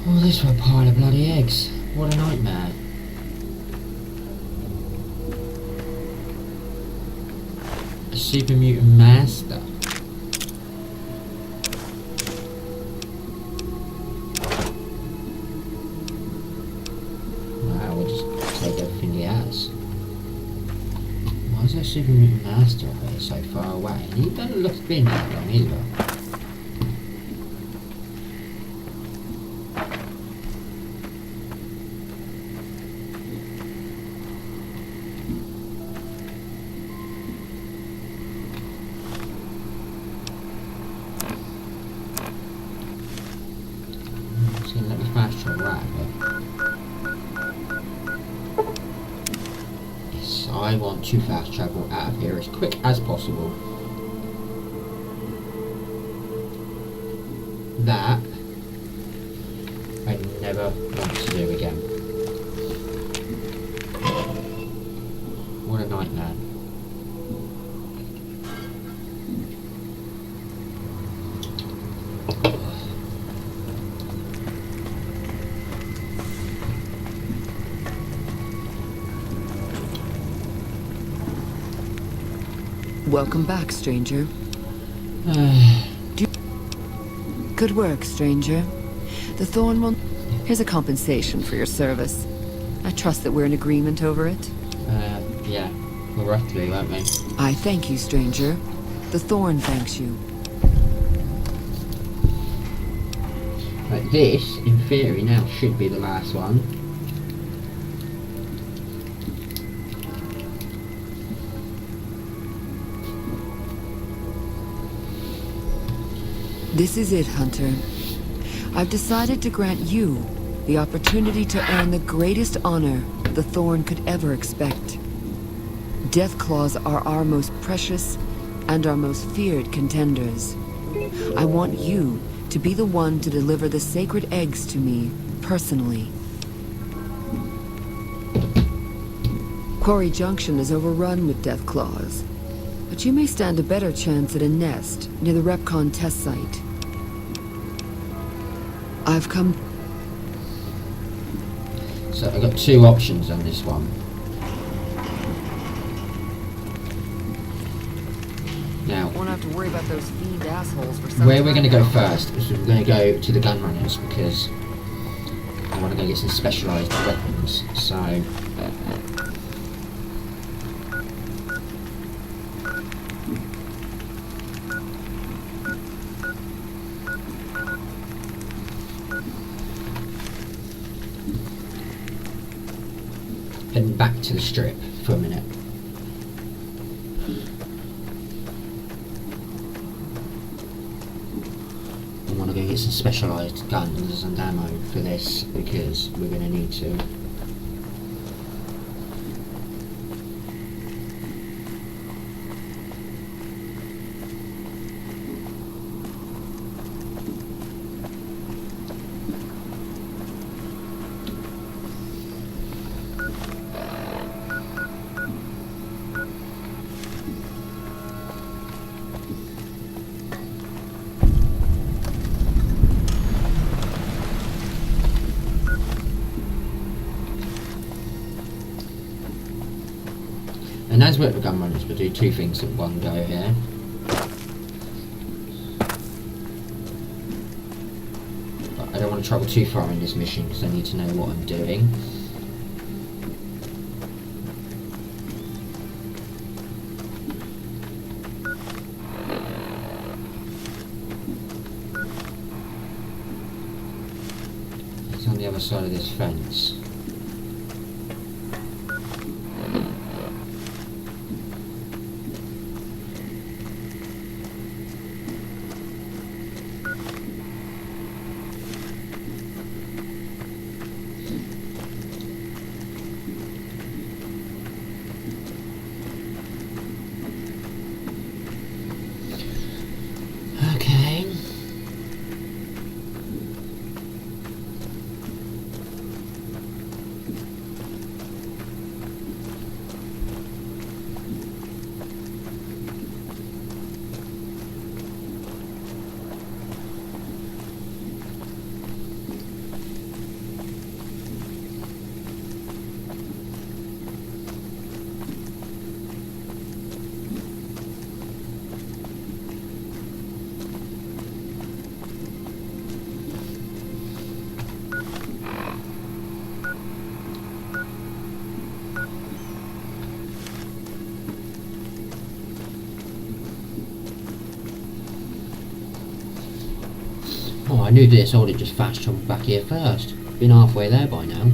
Oh, this for a pile of bloody eggs. What a nightmare. A super mutant master. now we'll just take everything he has. Why is there a Super Mutant Master up here so far away? And he doesn't look to be in that long either. Let me fast travel out of it. Yes, I want to fast travel out of here as quick as possible. That I never want to do again. What a nightmare. Welcome back, stranger. Good work, stranger. The Thorn will... Here's a compensation for your service. I trust that we're in agreement over it? Yeah. Well, roughly, won't we? I thank you, stranger. The Thorn thanks you. But this, in theory, now should be the last one. This is it, Hunter. I've decided to grant you the opportunity to earn the greatest honor the Thorn could ever expect. Deathclaws are our most precious and our most feared contenders. I want you to be the one to deliver the sacred eggs to me, personally. Quarry Junction is overrun with Deathclaws, but you may stand a better chance at a nest near the Repcon test site. I've come... So I've got two options on this one. Now, won't have to worry about those fiend assholes for some where we're going to go now. first is we're going to go to the gun runners because I want to go get some specialised weapons. So... heading back to the strip for a minute. I want to go get some specialised guns and ammo for this because we're going to need to. And as we're at the gun runners, we'll do two things at one go here. But I don't want to travel too far in this mission because I need to know what I'm doing. It's on the other side of this fence. Okay. I knew this, I would have just fast jumped back here first. Been halfway there by now.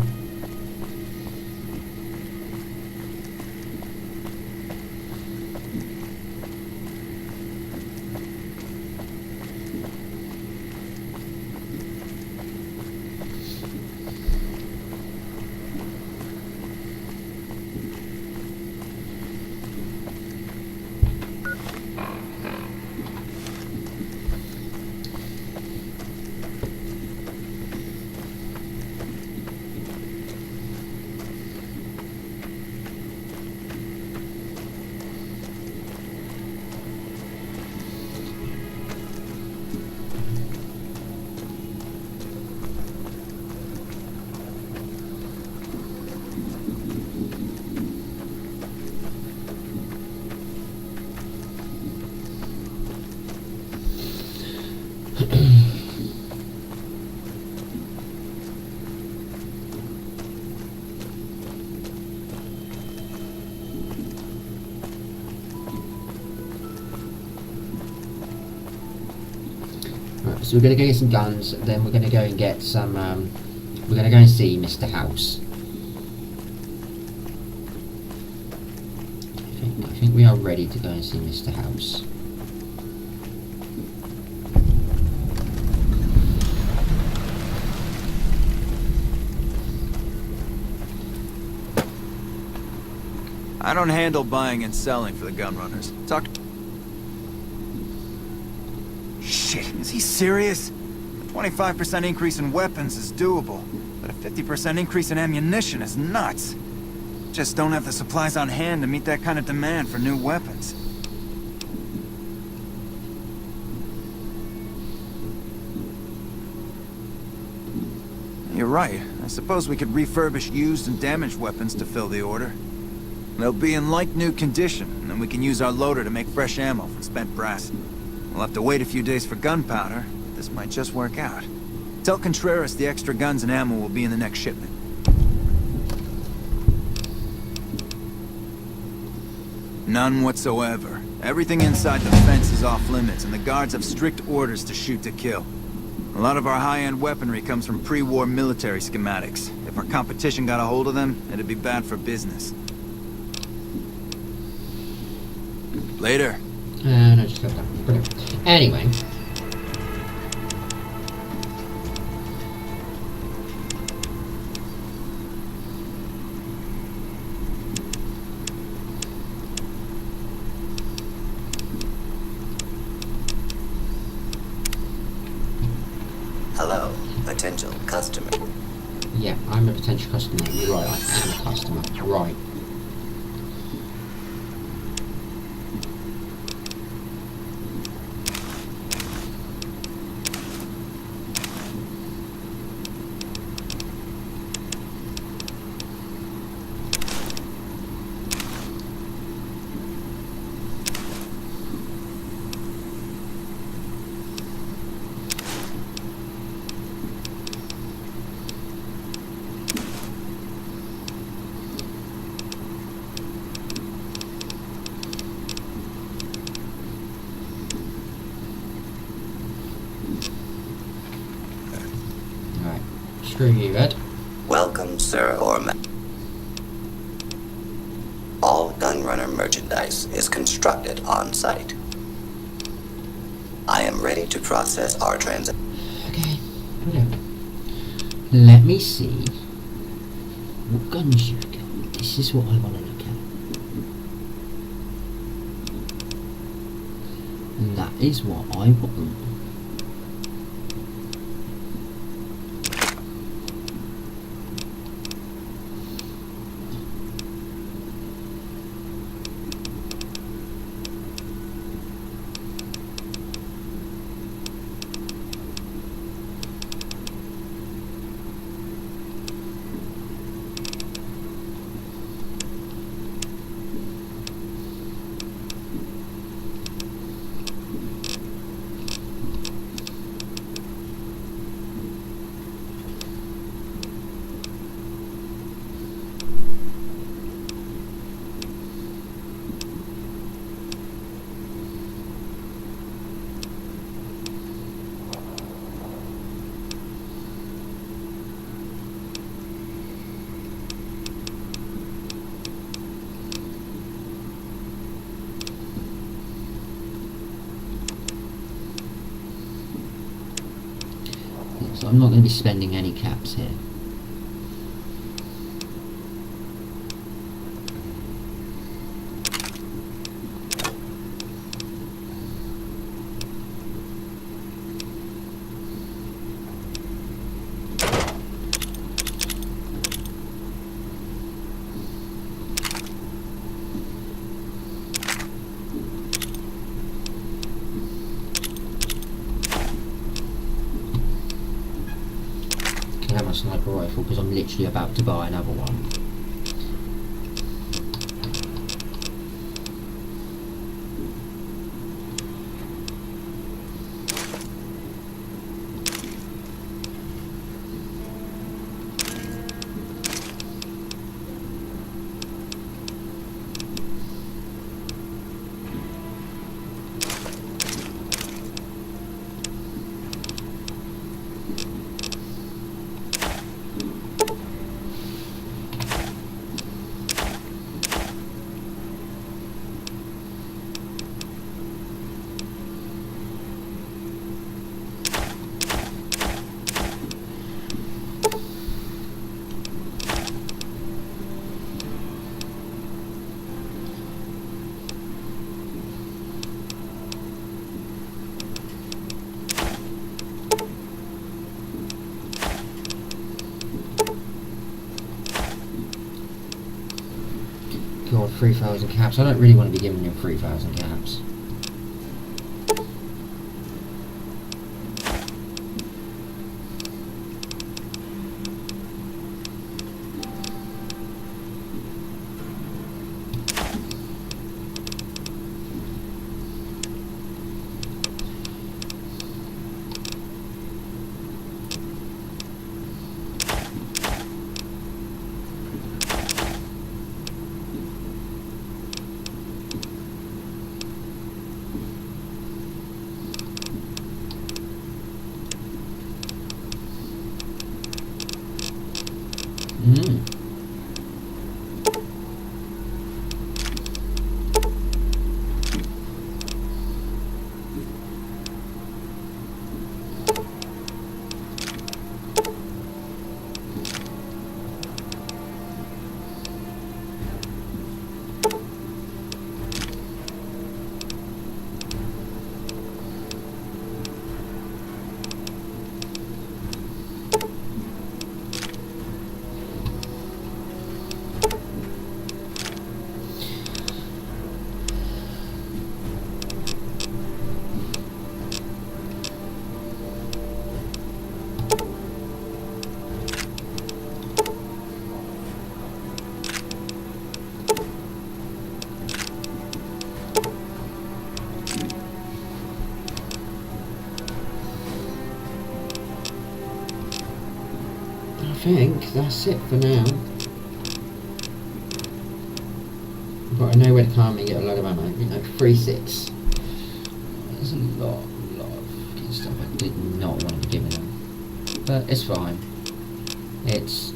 So we're going to go get some guns, then we're going to go and get some, we're going to go and see Mr. House. I think we are ready to go and see Mr. House. I don't handle buying and selling for the gun runners. Talk. Shit, is he serious? A 25% increase in weapons is doable, but a 50% increase in ammunition is nuts. Just don't have the supplies on hand to meet that kind of demand for new weapons. You're right. I suppose we could refurbish used and damaged weapons to fill the order. They'll be in like-new condition, and then we can use our loader to make fresh ammo from spent brass. We'll have to wait a few days for gunpowder, but this might just work out. Tell Contreras the extra guns and ammo will be in the next shipment. None whatsoever. Everything inside the fence is off limits, and the guards have strict orders to shoot to kill. A lot of our high-end weaponry comes from pre-war military schematics. If our competition got a hold of them, it'd be bad for business. Later. No, just got that. Brilliant. Anyway. Hello, potential customer. Yeah, I'm a potential customer. You're right, I am a customer. Right. Screw you, Ed. Welcome, sir or ma'am. All gunrunner merchandise is constructed on site. I am ready to process our transaction. Okay, brilliant. Let me see what guns you've got. This is what I want to look at. That is what I want. I'm not going to be spending any caps here. Have my sniper rifle because I'm literally about to buy another one. God, 3,000 caps. I don't really want to be giving him 3,000 caps. I think that's it for now. But I know where to come and get a load of ammo. You know, 3.6. There's a lot of fucking stuff I did not want to be giving them. But it's fine. It's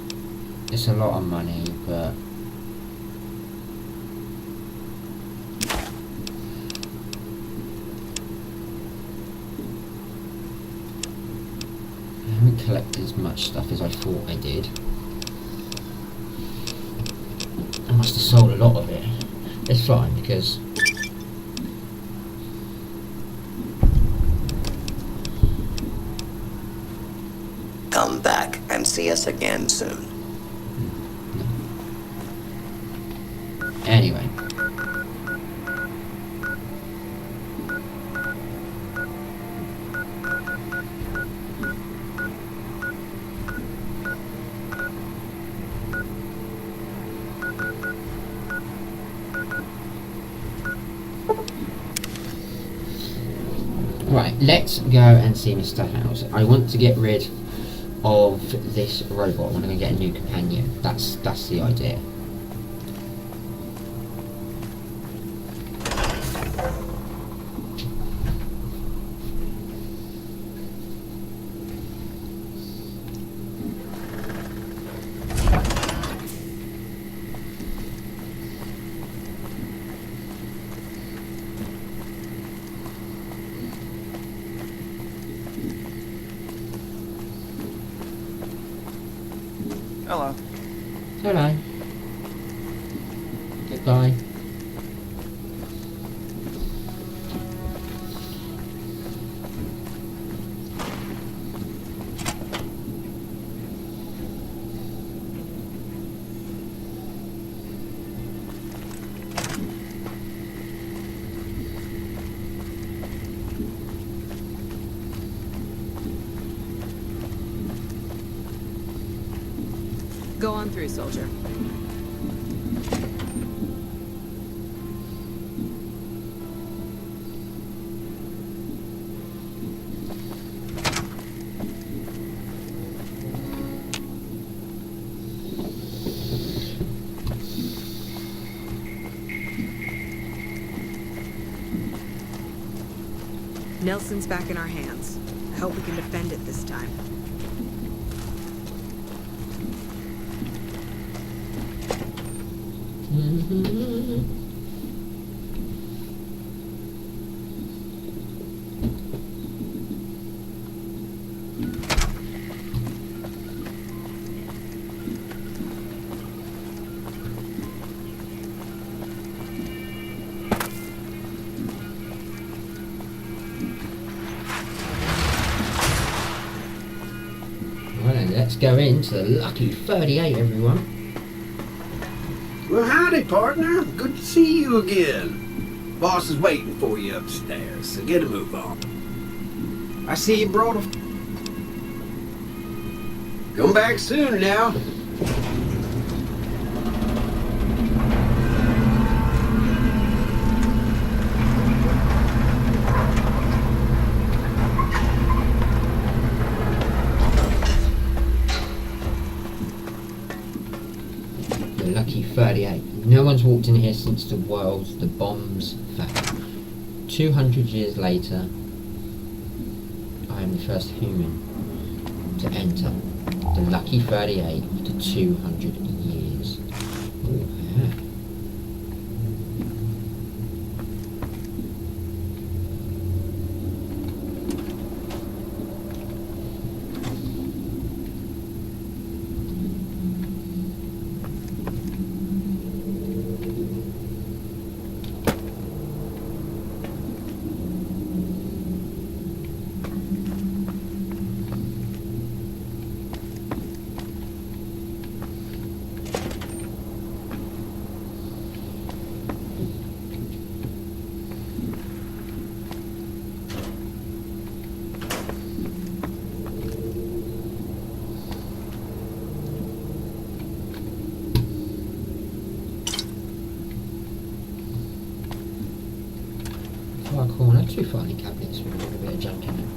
a lot of money, but I haven't collected as much stuff as I thought I did. I must have sold a lot of it. It's fine because Come back and see us again soon. anyway. Right, let's go and see Mr. House. I want to get rid of this robot. I want to get a new companion. That's the idea. Hello. Hello. Goodbye. Go on through, soldier. Nelson's back in our hands. I hope we can defend it this time. Let's go into the lucky 38, everyone. Well, howdy, partner. Good to see you again. Boss is waiting for you upstairs, so get a move on. I see you brought a... Come back soon now. Lucky 38. No one's walked in here since the bombs fell. 200 years later, I am the first human to enter the lucky 38 after 200 years. Ooh, yeah. Far corner, 2 filing cabinets with a little bit of junk in it.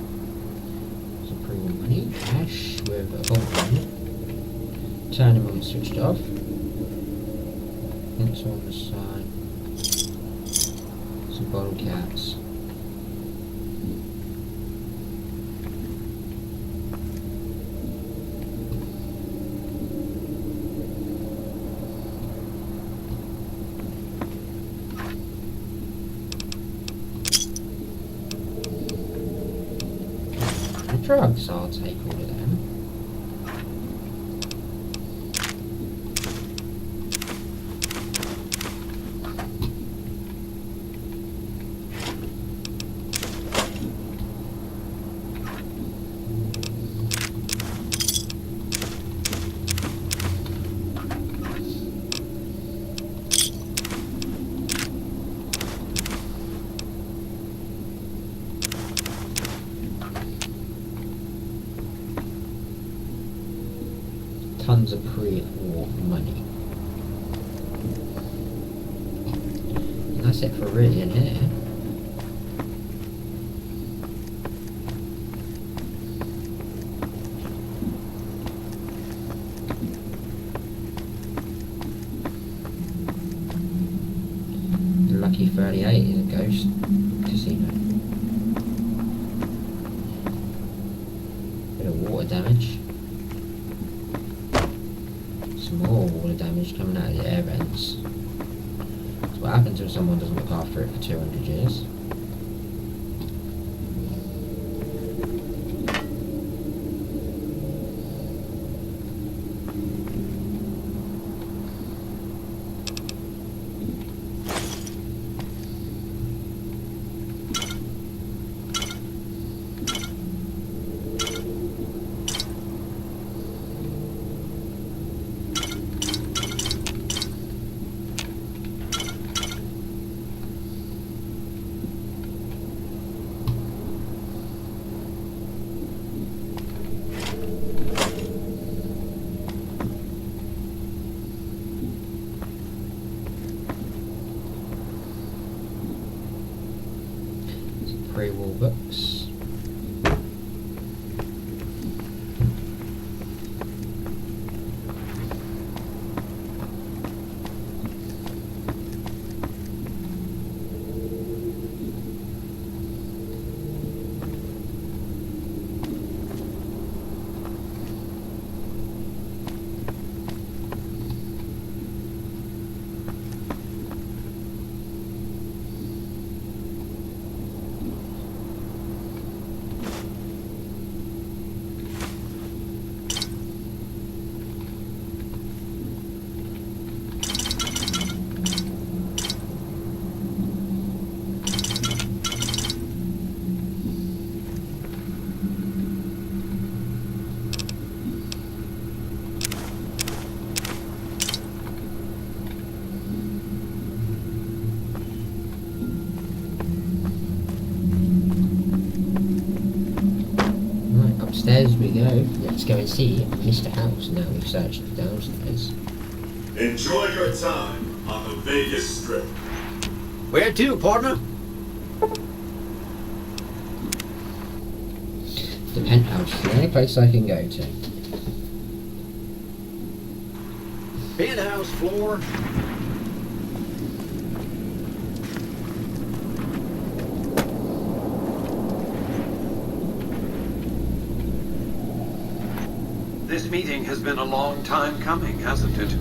Some premium money, cash with a bolt on it. Turning on switched off. Pencil on the side. Some bottle caps. Drugs, I'll take all of them. Tons of pre-war money. And that's it for really in here. The lucky 38 is a ghost casino. Bit of water damage. Some more water damage coming out of the air vents. That's what happens when someone doesn't look after it for 200 years. pre-war books. Upstairs we go. Let's go and see Mr. House now we've searched downstairs. Enjoy your time on the Vegas Strip. Where to, partner? The penthouse is the only place I can go to. Penthouse floor. This meeting has been a long time coming, hasn't it?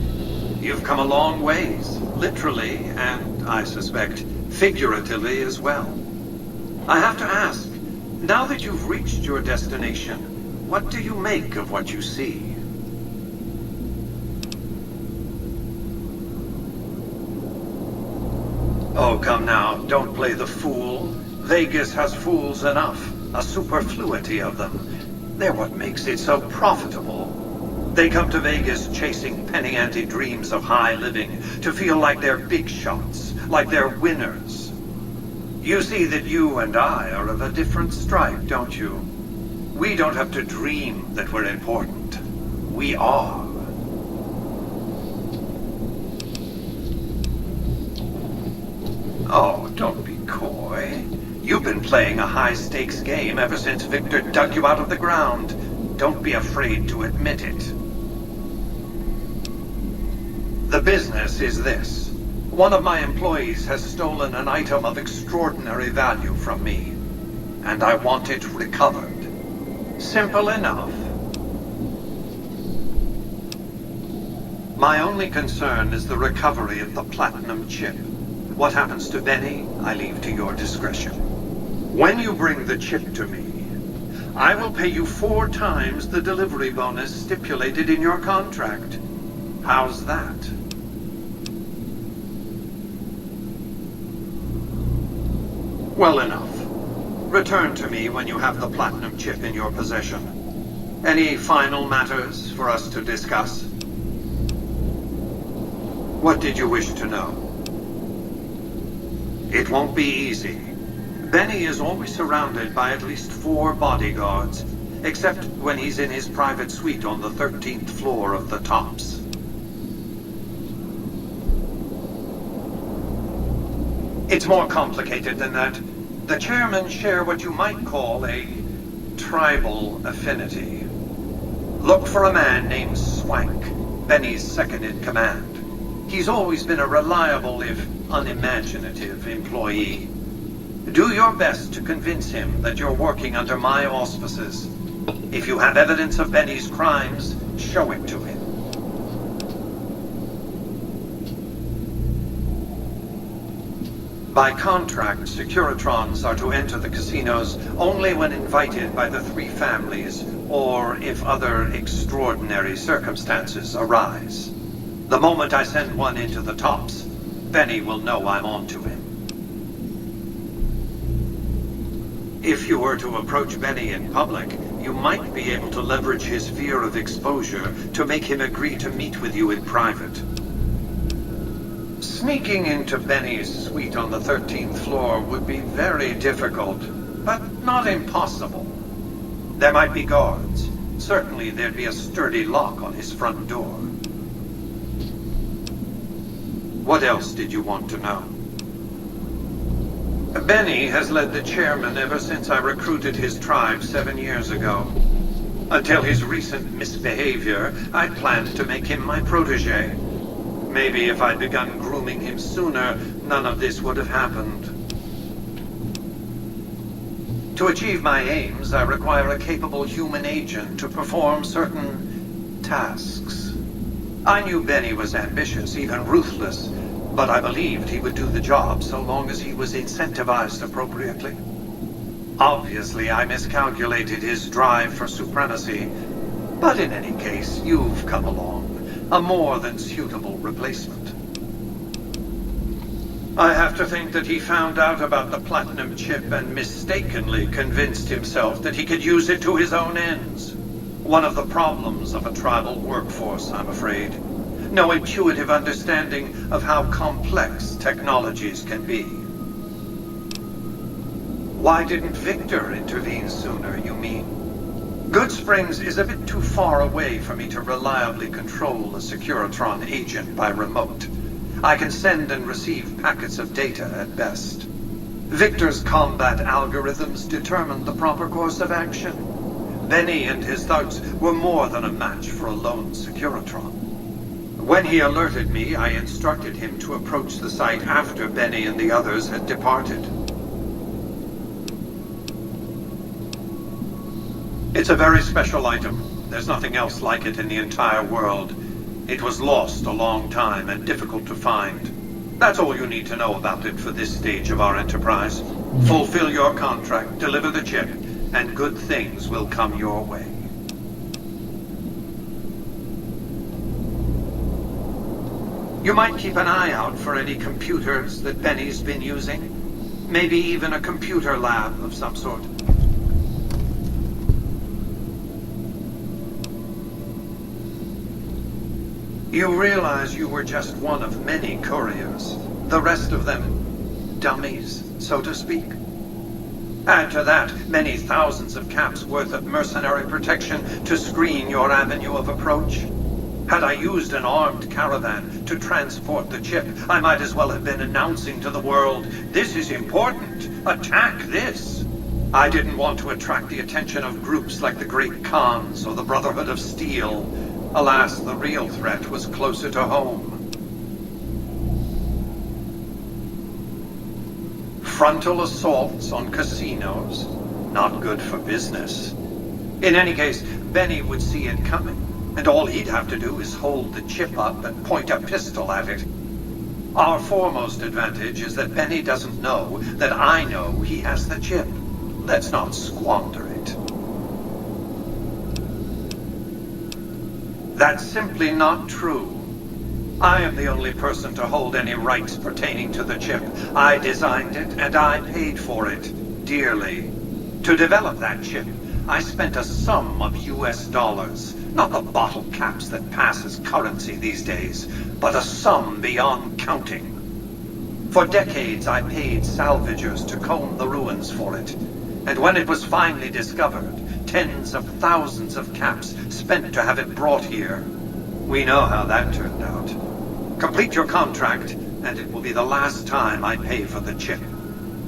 You've come a long ways, literally, and I suspect figuratively as well. I have to ask, now that you've reached your destination, what do you make of what you see? Oh, come now, don't play the fool. Vegas has fools enough, a superfluity of them. They're what makes it so profitable. They come to Vegas chasing penny-ante dreams of high living, to feel like they're big shots, like they're winners. You see that you and I are of a different stripe, don't you? We don't have to dream that we're important. We are. Oh, don't be coy. You've been playing a high-stakes game ever since Victor dug you out of the ground. Don't be afraid to admit it. The business is this. One of my employees has stolen an item of extraordinary value from me, and I want it recovered. Simple enough. My only concern is the recovery of the platinum chip. What happens to Benny, I leave to your discretion. When you bring the chip to me, I will pay you 4 times the delivery bonus stipulated in your contract. How's that? Well enough. Return to me when you have the platinum chip in your possession. Any final matters for us to discuss? What did you wish to know? It won't be easy. Benny is always surrounded by at least 4 bodyguards, except when he's in his private suite on the 13th floor of the Tops. It's more complicated than that. The chairmen share what you might call a tribal affinity. Look for a man named Swank, Benny's second in command. He's always been a reliable, if unimaginative, employee. Do your best to convince him that you're working under my auspices. If you have evidence of Benny's crimes, show it to him. By contract, Securitrons are to enter the casinos only when invited by the 3 families, or if other extraordinary circumstances arise. The moment I send one into the Tops, Benny will know I'm on to him. If you were to approach Benny in public, you might be able to leverage his fear of exposure to make him agree to meet with you in private. Sneaking into Benny's suite on the 13th floor would be very difficult, but not impossible. There might be guards. Certainly there'd be a sturdy lock on his front door. What else did you want to know? Benny has led the chairman ever since I recruited his tribe 7 years ago. Until his recent misbehavior, I planned to make him my protege. Maybe if I'd begun grooming him sooner, none of this would have happened. To achieve my aims, I require a capable human agent to perform certain tasks. I knew Benny was ambitious, even ruthless, but I believed he would do the job so long as he was incentivized appropriately. Obviously, I miscalculated his drive for supremacy, but in any case, you've come along, a more than suitable replacement. I have to think that he found out about the platinum chip and mistakenly convinced himself that he could use it to his own ends. One of the problems of a tribal workforce, I'm afraid. No intuitive understanding of how complex technologies can be. Why didn't Victor intervene sooner, you mean? Goodsprings is a bit too far away for me to reliably control a Securitron agent by remote. I can send and receive packets of data at best. Victor's combat algorithms determined the proper course of action. Benny and his thugs were more than a match for a lone Securitron. When he alerted me, I instructed him to approach the site after Benny and the others had departed. It's a very special item. There's nothing else like it in the entire world. It was lost a long time and difficult to find. That's all you need to know about it for this stage of our enterprise. Fulfill your contract, deliver the chip, and good things will come your way. You might keep an eye out for any computers that Benny's been using. Maybe even a computer lab of some sort. You realize you were just one of many couriers. The rest of them, dummies, so to speak. Add to that many thousands of caps worth of mercenary protection to screen your avenue of approach. Had I used an armed caravan to transport the chip, I might as well have been announcing to the world, "This is important. Attack this." I didn't want to attract the attention of groups like the Great Khans or the Brotherhood of Steel. Alas, the real threat was closer to home. Frontal assaults on casinos, not good for business. In any case, Benny would see it coming, and all he'd have to do is hold the chip up and point a pistol at it. Our foremost advantage is that Benny doesn't know that I know he has the chip. Let's not squander it. That's simply not true. I am the only person to hold any rights pertaining to the chip. I designed it, and I paid for it, dearly. To develop that chip, I spent a sum of US dollars. Not the bottle caps that pass as currency these days, but a sum beyond counting. For decades, I paid salvagers to comb the ruins for it. And when it was finally discovered, tens of thousands of caps spent to have it brought here. We know how that turned out. Complete your contract, and it will be the last time I pay for the chip.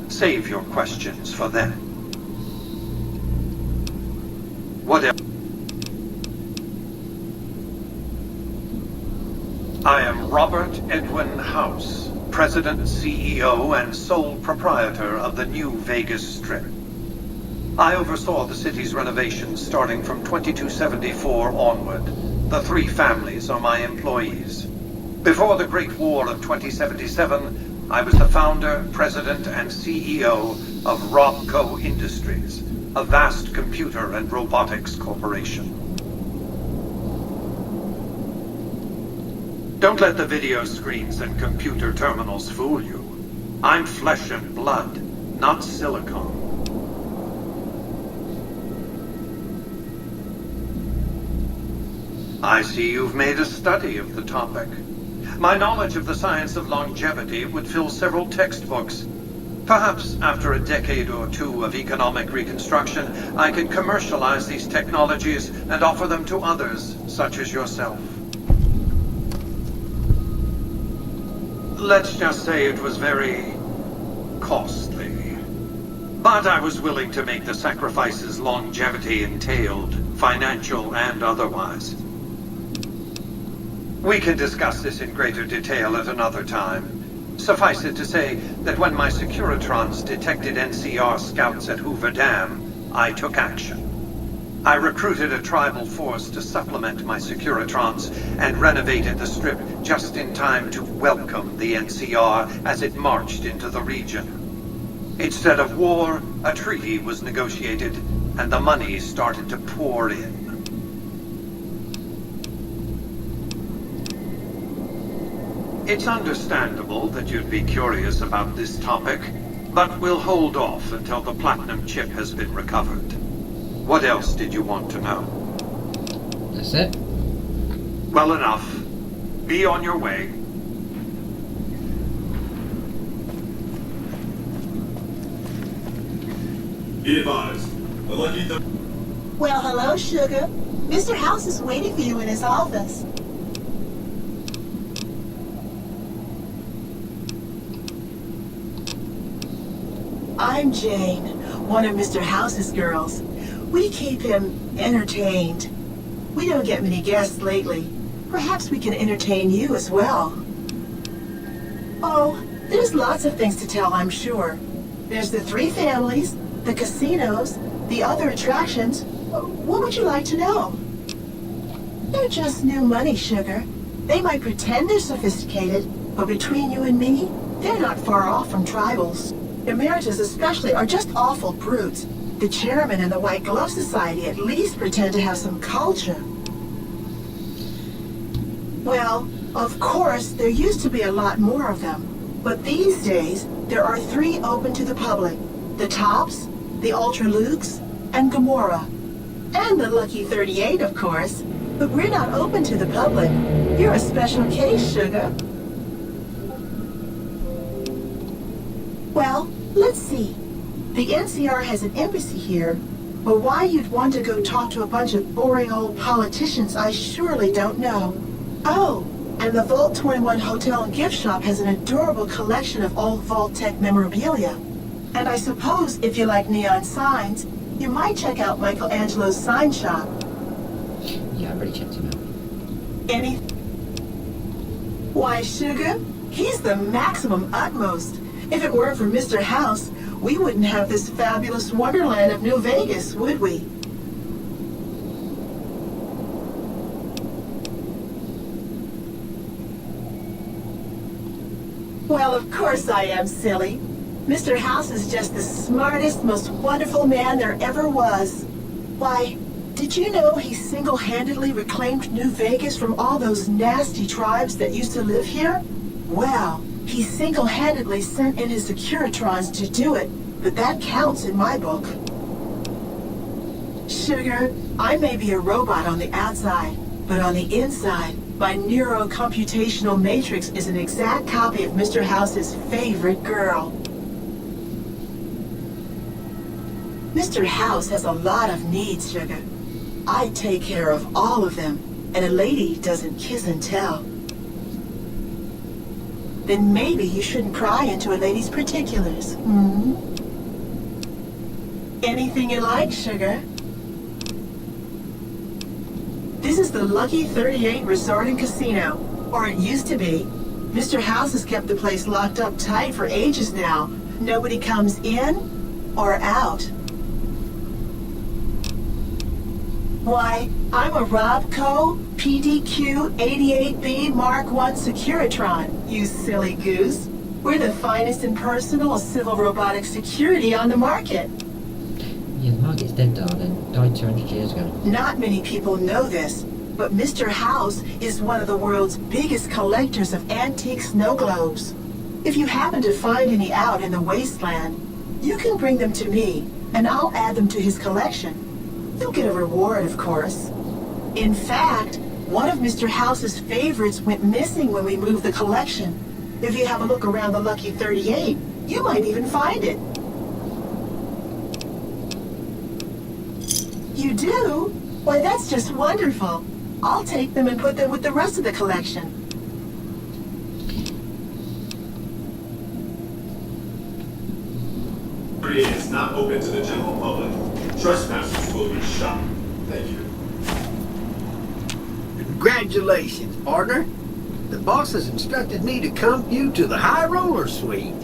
Save your questions for then. What else? I am Robert Edwin House, President, CEO, and sole proprietor of the New Vegas Strip. I oversaw the city's renovations starting from 2274 onward. The 3 families are my employees. Before the Great War of 2077, I was the founder, president, and CEO of Robco Industries, a vast computer and robotics corporation. Don't let the video screens and computer terminals fool you. I'm flesh and blood, not silicone. I see you've made a study of the topic. My knowledge of the science of longevity would fill several textbooks. Perhaps after a decade or 2 of economic reconstruction, I could commercialize these technologies and offer them to others, such as yourself. Let's just say it was very costly. But I was willing to make the sacrifices longevity entailed, financial and otherwise. We can discuss this in greater detail at another time. Suffice it to say that when my Securitrons detected NCR scouts at Hoover Dam, I took action. I recruited a tribal force to supplement my Securitrons and renovated the strip just in time to welcome the NCR as it marched into the region. Instead of war, a treaty was negotiated, and the money started to pour in. It's understandable that you'd be curious about this topic, but we'll hold off until the platinum chip has been recovered. What else did you want to know? That's it. Well enough. Be on your way. Be advised. The lucky Well, hello, Sugar. Mr. House is waiting for you in his office. I'm Jane, one of Mr. House's girls. We keep him entertained. We don't get many guests lately. Perhaps we can entertain you as well. Oh, there's lots of things to tell, I'm sure. There's the 3 families, the casinos, the other attractions. What would you like to know? They're just new money, Sugar. They might pretend they're sophisticated, but between you and me, they're not far off from tribals. Emeritus especially are just awful brutes. The chairman and the White Glove Society at least pretend to have some culture. Well, of course, there used to be a lot more of them. But these days, there are 3 open to the public. The Tops, the Ultra Lukes, and Gamora. And the Lucky 38, of course. But we're not open to the public. You're a special case, Sugar. Well, let's see. The NCR has an embassy here, but why you'd want to go talk to a bunch of boring old politicians, I surely don't know. Oh, and the Vault 21 Hotel and Gift Shop has an adorable collection of old Vault-Tec memorabilia. And I suppose if you like neon signs, you might check out Michelangelo's sign shop. Yeah, I already checked him out. Any? Why, Sugar, he's the maximum utmost. If it weren't for Mr. House, we wouldn't have this fabulous wonderland of New Vegas, would we? Well, of course I am, silly. Mr. House is just the smartest, most wonderful man there ever was. Why, did you know he single-handedly reclaimed New Vegas from all those nasty tribes that used to live here? Well, he single-handedly sent in his Securitrons to do it, but that counts in my book. Sugar, I may be a robot on the outside, but on the inside, my neurocomputational matrix is an exact copy of Mr. House's favorite girl. Mr. House has a lot of needs, Sugar. I take care of all of them, and a lady doesn't kiss and tell. Then maybe you shouldn't pry into a lady's particulars, hmm? Anything you like, Sugar. This is the Lucky 38 Resort and Casino, or it used to be. Mr. House has kept the place locked up tight for ages now. Nobody comes in or out. Why, I'm a Robco PDQ 88B Mark I Securitron, you silly goose. We're the finest in personal civil robotic security on the market. Yeah, the market's dead, darling. Died 200 years ago. Not many people know this, but Mr. House is one of the world's biggest collectors of antique snow globes. If you happen to find any out in the wasteland, you can bring them to me, and I'll add them to his collection. You'll get a reward, of course. In fact, one of Mr. House's favorites went missing when we moved the collection. If you have a look around the Lucky 38, you might even find it. You do? Why, that's just wonderful. I'll take them and put them with the rest of the collection. property is not open to the general public. Trespassers will be shot. Thank you. Congratulations, partner. The boss has instructed me to come you to the High Roller Suite.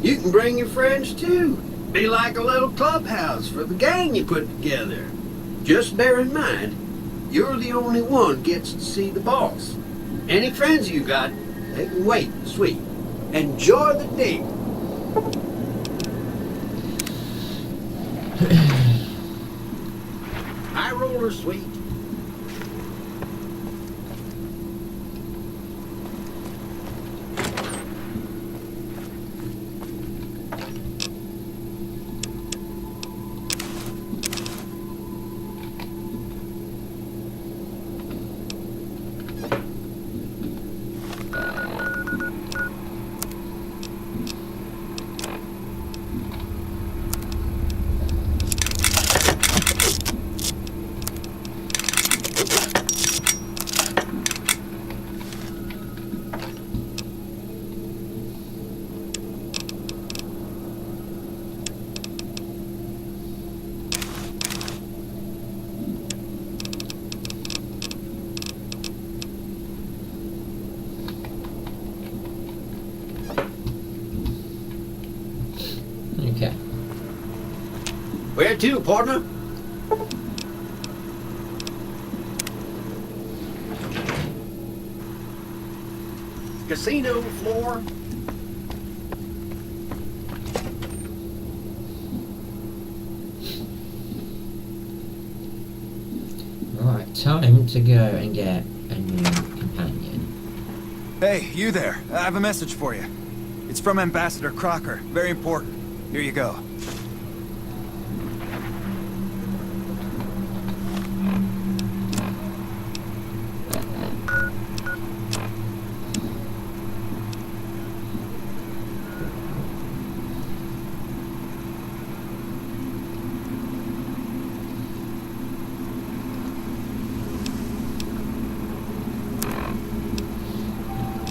You can bring your friends too. Be like a little clubhouse for the gang you put together. Just bear in mind, you're the only one gets to see the boss. Any friends you got, they can wait in the suite. Enjoy the day. High Roller Suite. Okay. Where to, partner? Casino floor. Right, time to go and get a new companion. Hey, you there. I have a message for you. It's from Ambassador Crocker. Very important. Here you go.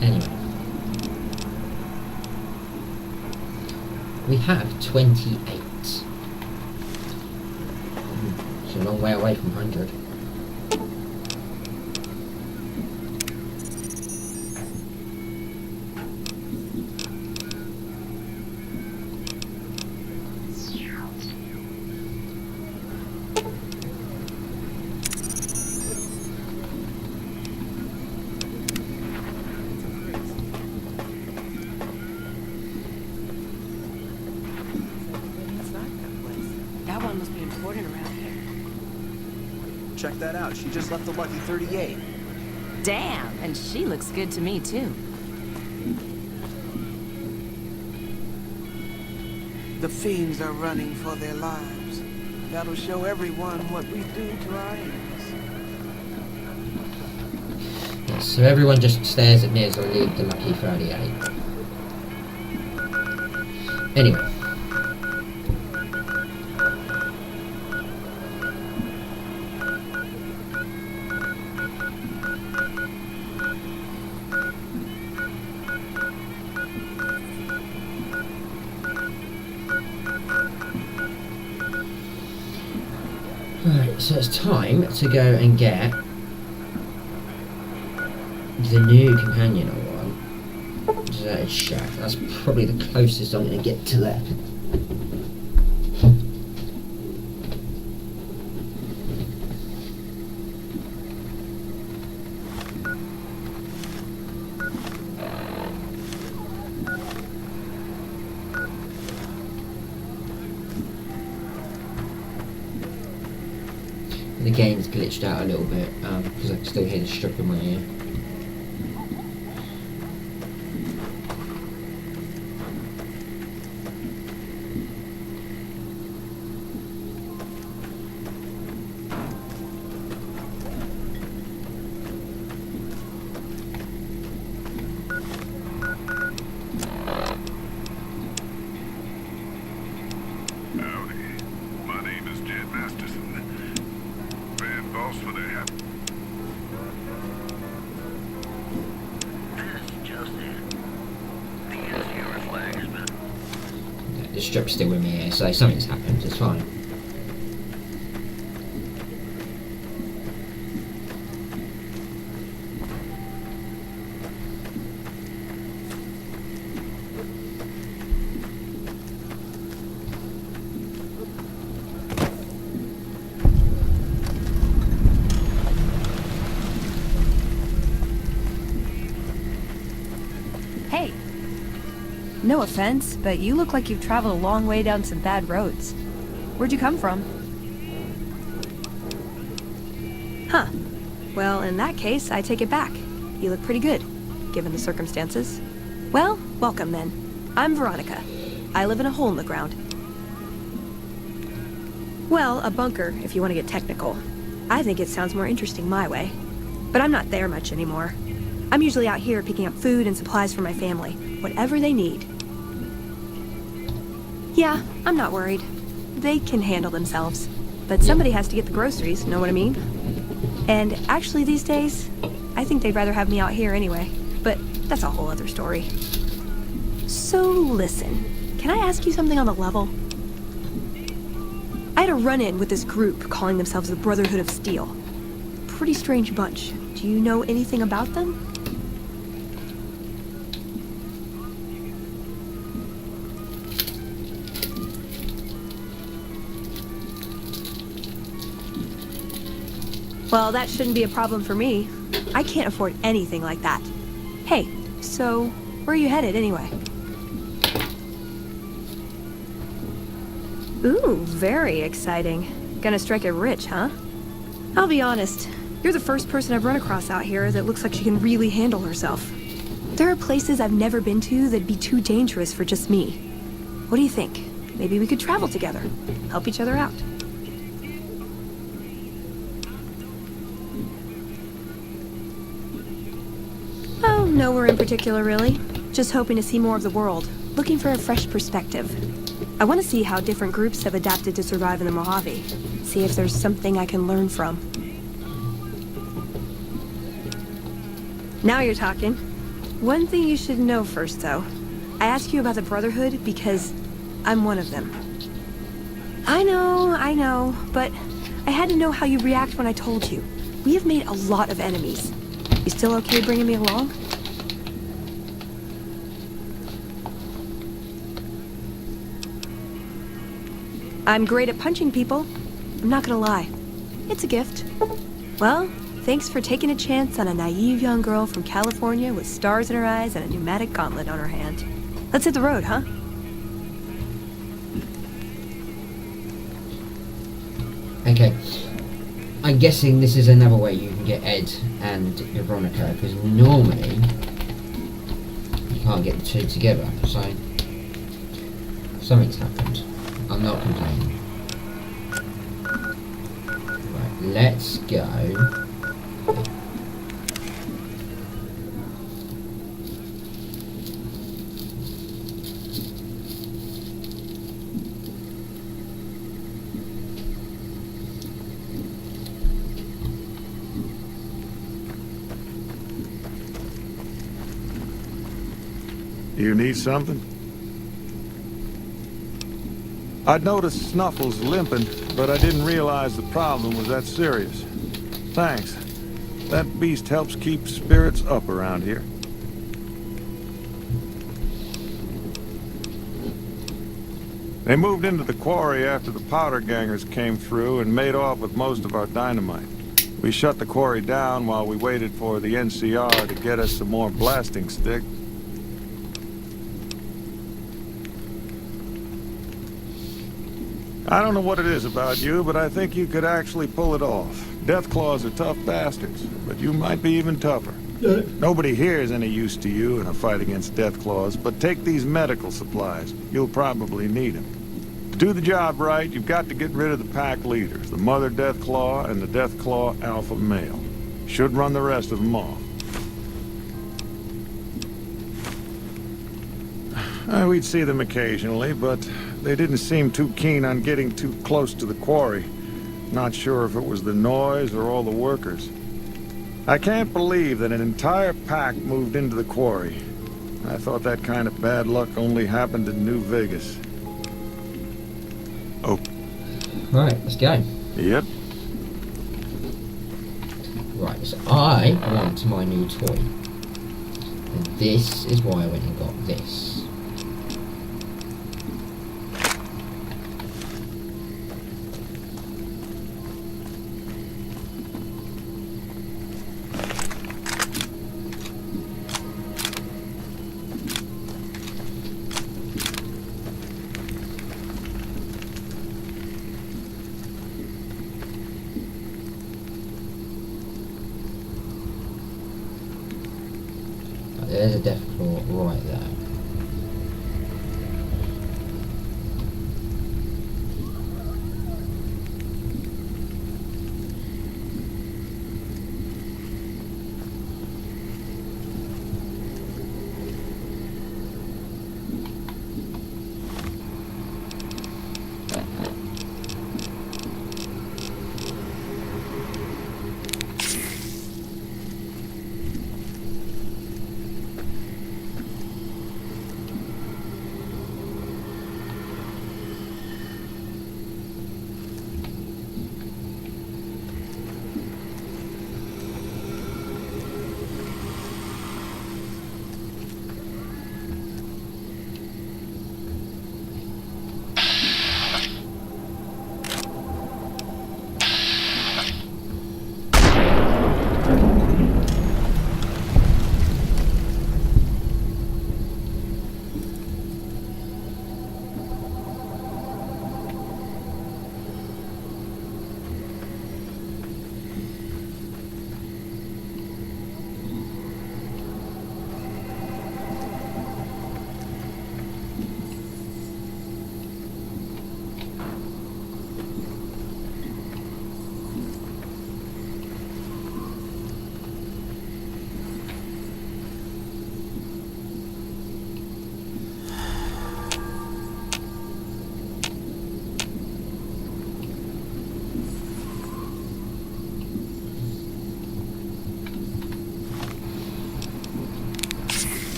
Anyway. We have 28. It's a long way away from 100. That one must be important around here. Check that out. She just left the Lucky 38. Damn, and she looks good to me too. The fiends are running for their lives. That'll show everyone what we do to our enemies. Yes, so everyone just stares at me as I leave the Lucky 38. Anyway. Right, so it's time to go and get the new companion I want. Deserted shack. That's probably the closest I'm going to get to that. The game's glitched out a little bit because I can still hear the strip in my ear. the strip's still with me here, so something's happened, it's fine. Hey. No offense, but you look like you've traveled a long way down some bad roads. Where'd you come from? Huh. Well, in that case, I take it back. You look pretty good, given the circumstances. Well, welcome then. I'm Veronica. I live in a hole in the ground. Well, a bunker, if you want to get technical. I think it sounds more interesting my way. But I'm not there much anymore. I'm usually out here picking up food and supplies for my family. Whatever they need. Yeah, I'm not worried. They can handle themselves. But somebody has to get the groceries, know what I mean? And actually these days, I think they'd rather have me out here anyway. But that's a whole other story. So listen, can I ask you something on the level? I had a run-in with this group calling themselves the Brotherhood of Steel. Pretty strange bunch. Do you know anything about them? Well, that shouldn't be a problem for me. I can't afford anything like that. Hey, so where are you headed anyway? Ooh, very exciting. Gonna strike it rich, huh? I'll be honest, you're the first person I've run across out here that looks like she can really handle herself. There are places I've never been to that'd be too dangerous for just me. What do you think? Maybe we could travel together, help each other out. Oh, nowhere in particular, really. Just hoping to see more of the world, looking for a fresh perspective. I want to see how different groups have adapted to survive in the Mojave. See if there's something I can learn from. Now you're talking. One thing you should know first, though. I ask you about the Brotherhood because I'm one of them. I know, but I had to know how you'd react when I told you. We have made a lot of enemies. You still okay bringing me along? I'm great at punching people. I'm not gonna lie. It's a gift. Well, thanks for taking a chance on a naive young girl from California with stars in her eyes and a pneumatic gauntlet on her hand. Let's hit the road, huh? Okay. I'm guessing this is another way you can get Ed and Veronica, because normally you can't get the two together, so something's happened. I'm not complaining. Right, let's go. You need something? I'd noticed Snuffles limping, but I didn't realize the problem was that serious. Thanks. That beast helps keep spirits up around here. They moved into the quarry after the powder gangers came through and made off with most of our dynamite. We shut the quarry down while we waited for the NCR to get us some more blasting stick. I don't know what it is about you, but I think you could actually pull it off. Deathclaws are tough bastards, but you might be even tougher. Nobody here is any use to you in a fight against Deathclaws, but take these medical supplies. You'll probably need them. To do the job right, you've got to get rid of the pack leaders, the Mother Deathclaw and the Deathclaw Alpha Male. Should run the rest of them off. We'd see them occasionally, but they didn't seem too keen on getting too close to the quarry. Not sure if it was the noise or all the workers. I can't believe that an entire pack moved into the quarry. I thought that kind of bad luck only happened in New Vegas. Right, let's go. Yep. Right, so I want my new toy. And this is why I went and got this. There's a death claw right there.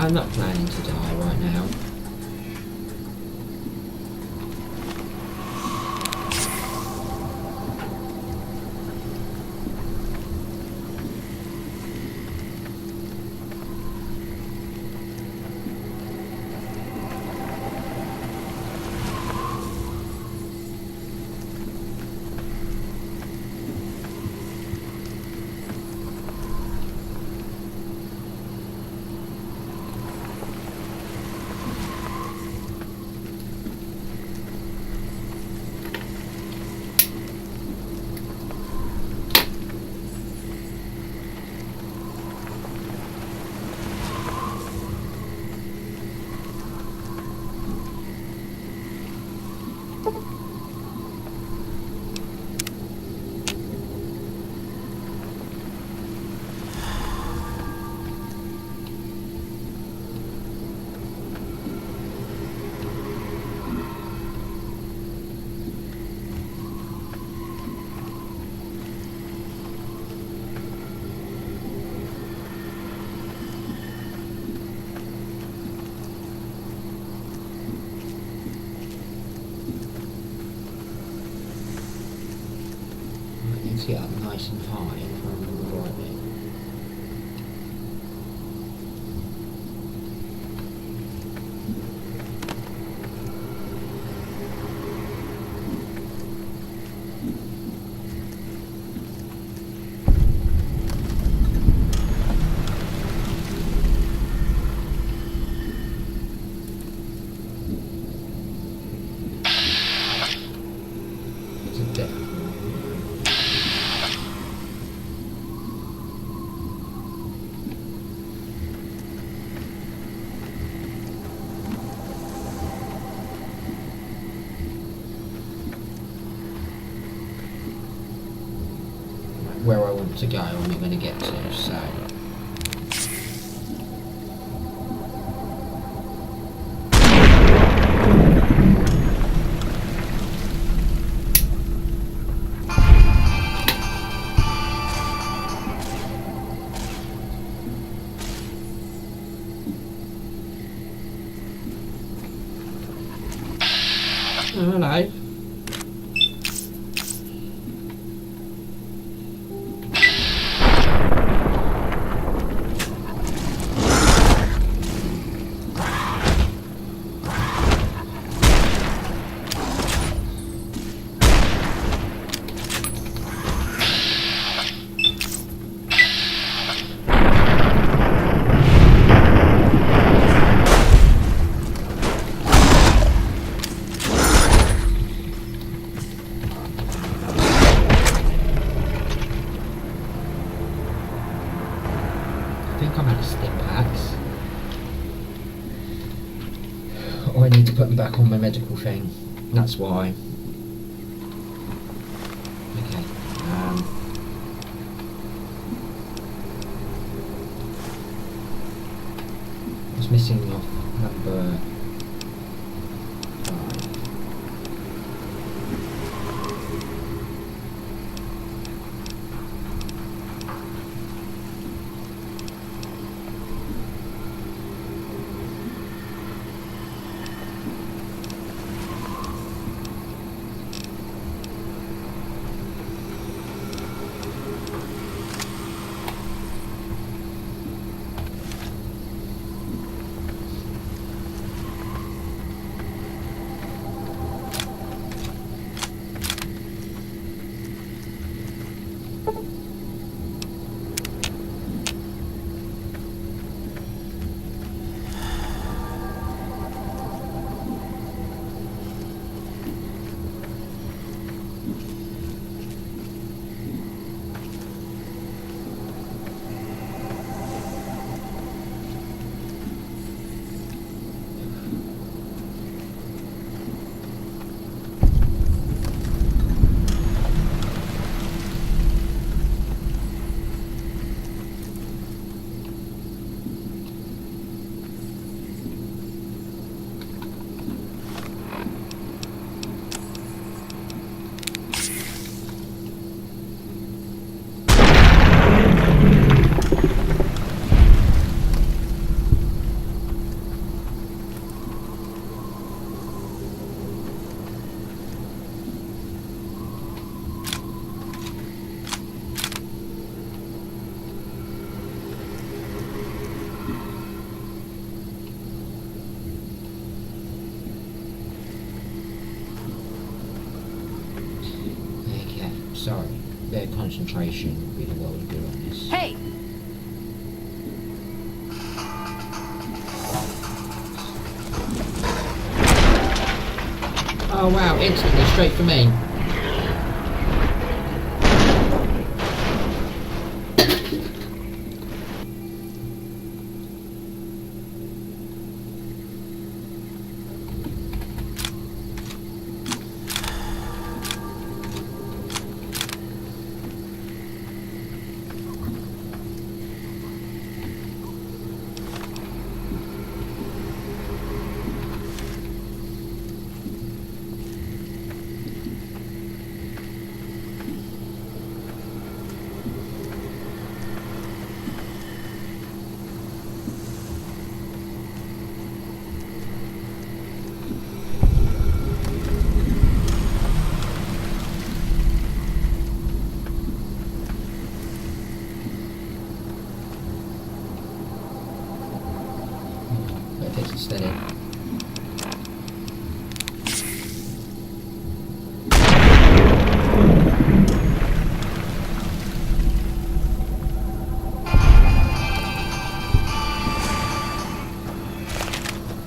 I'm not planning to die right now. need to get up nice and high if I remember rightly. Where I want to go, I'm not going to get to, so... Oh, hello. I think I'm out of stim packs. Or I need to put them back on my medical thing. That's why. Okay. What's missing off number 5? Sorry, their concentration would be the world of good on this. Hey! Oh wow, instantly straight for me. and steady.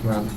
Run.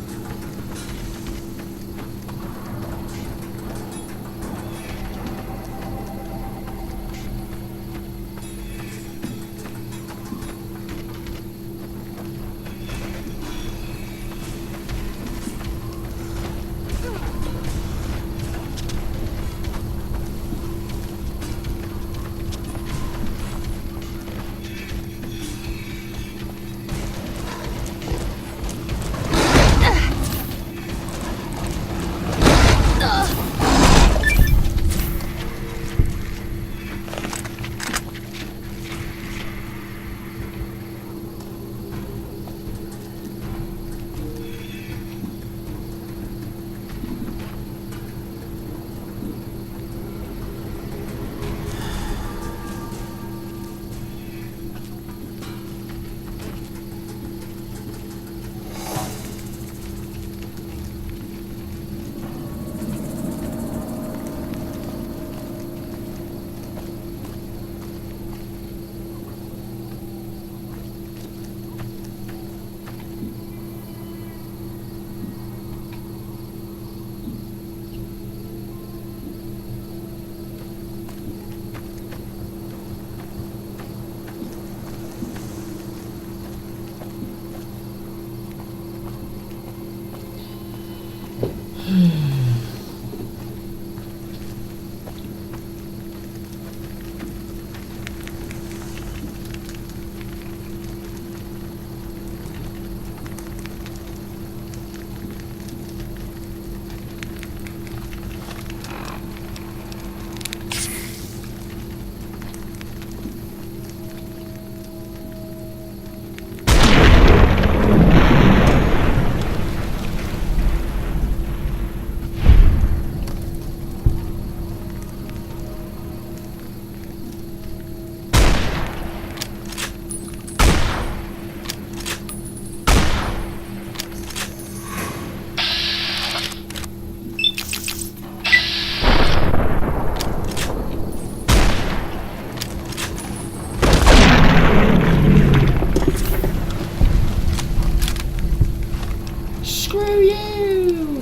Screw you!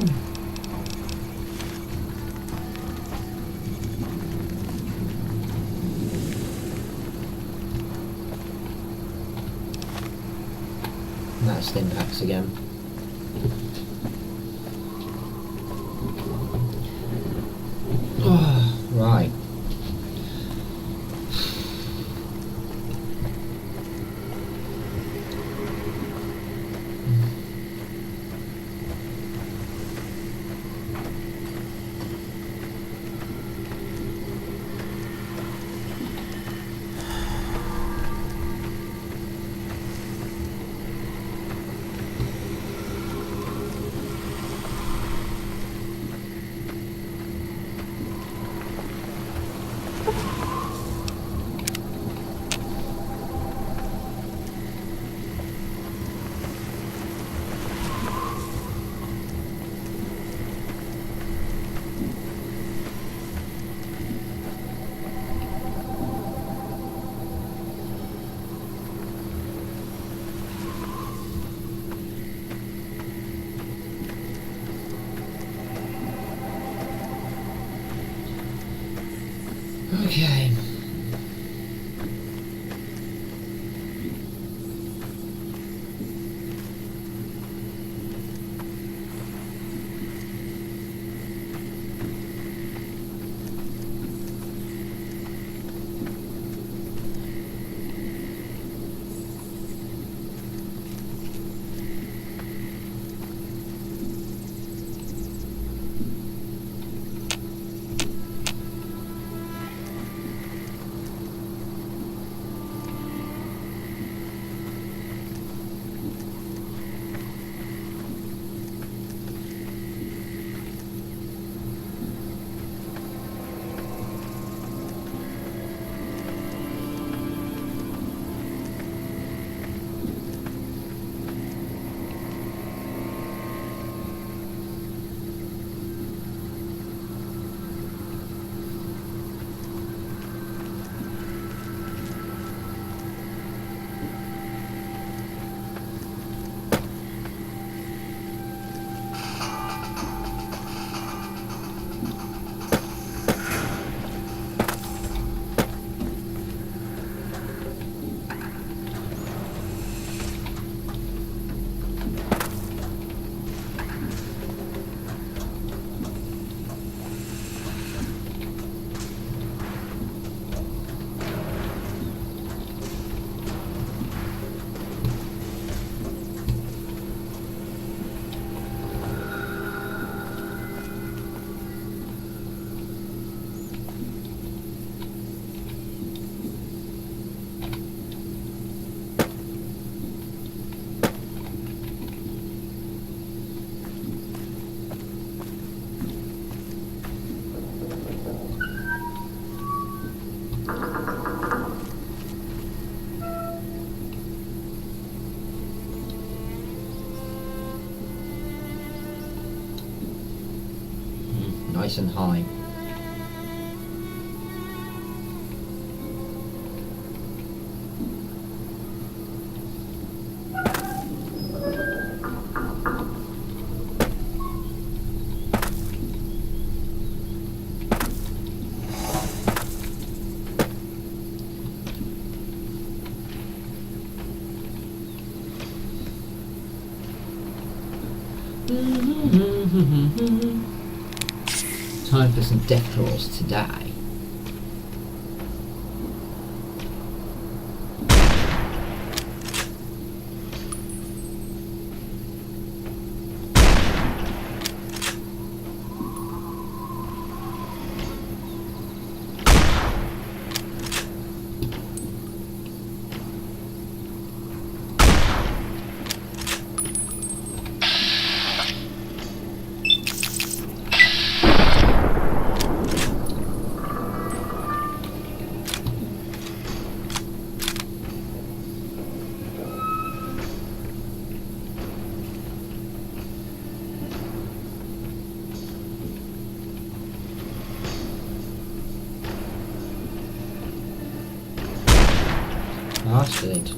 And that's the impacts again. Right. Okay. nice and high. Time for some death claws to die. Bastard.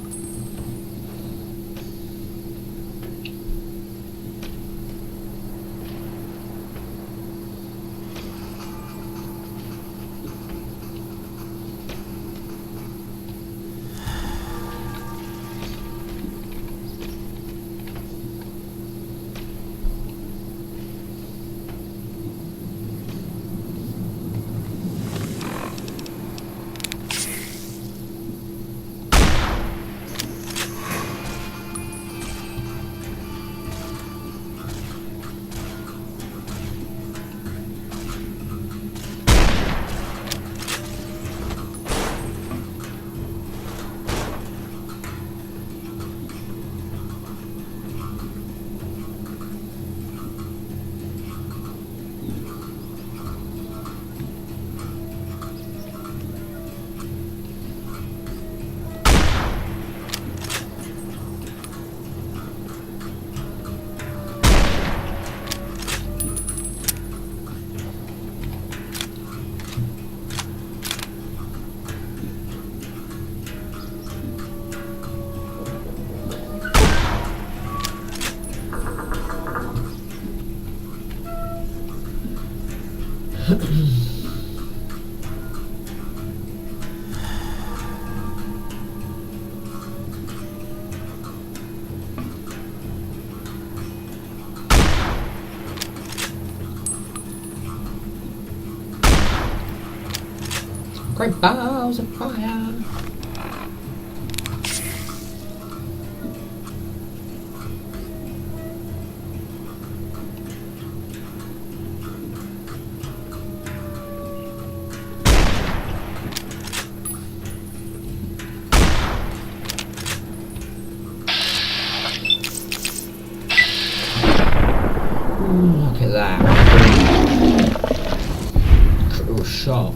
Great balls of fire. Look at that. Cool shot.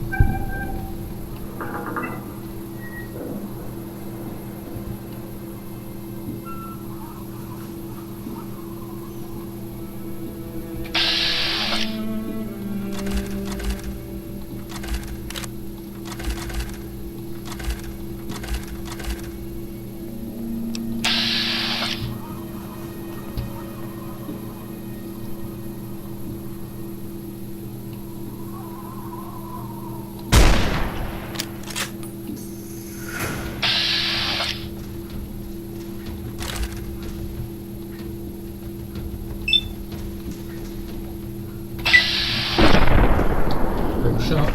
Shot.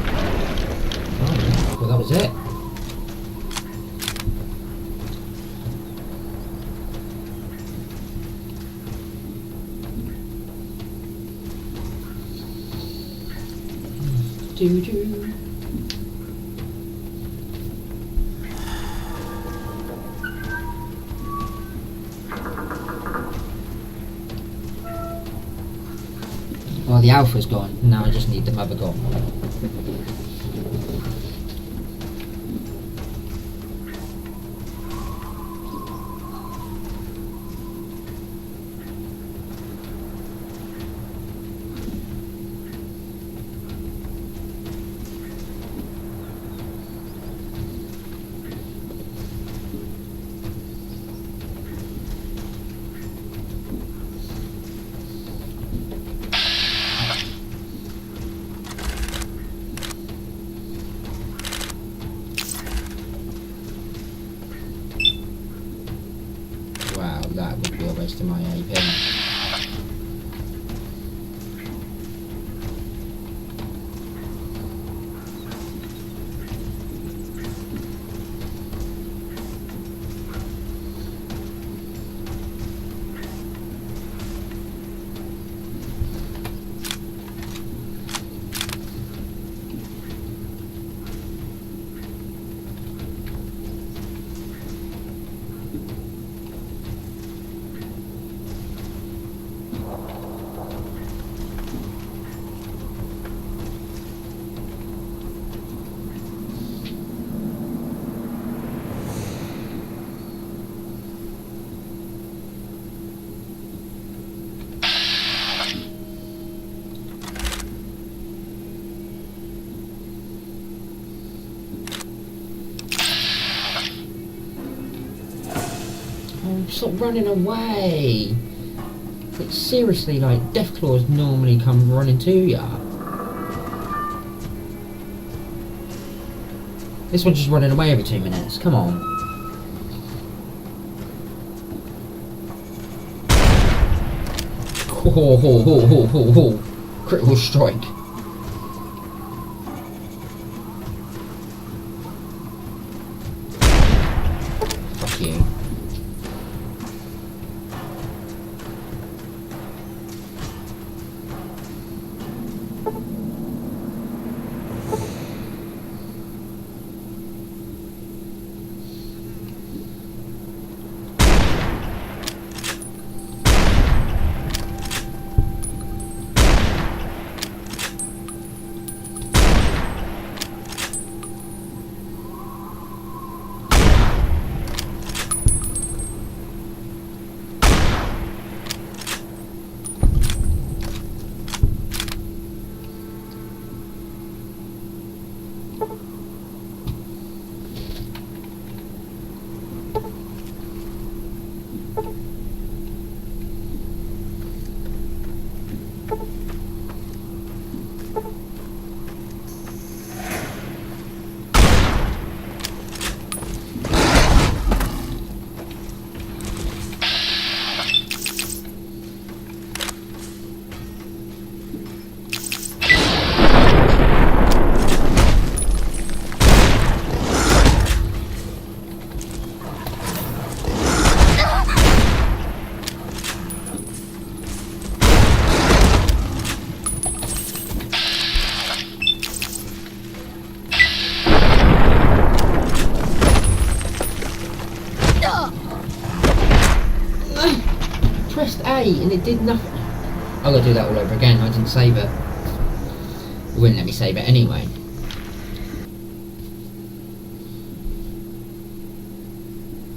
Oh, well, that was it. Doo-doo. Well, the alpha's gone. Now I just need the mother gone. that would be a waste of my AP. Stop running away! But seriously, like, Deathclaws normally come running to ya. This one's just running away every 2 minutes, come on. Ho ho ho ho ho ho! Critical strike. Fuck you. Pressed A and it did nothing. I've got to do that all over again. I didn't save it. It wouldn't let me save it anyway.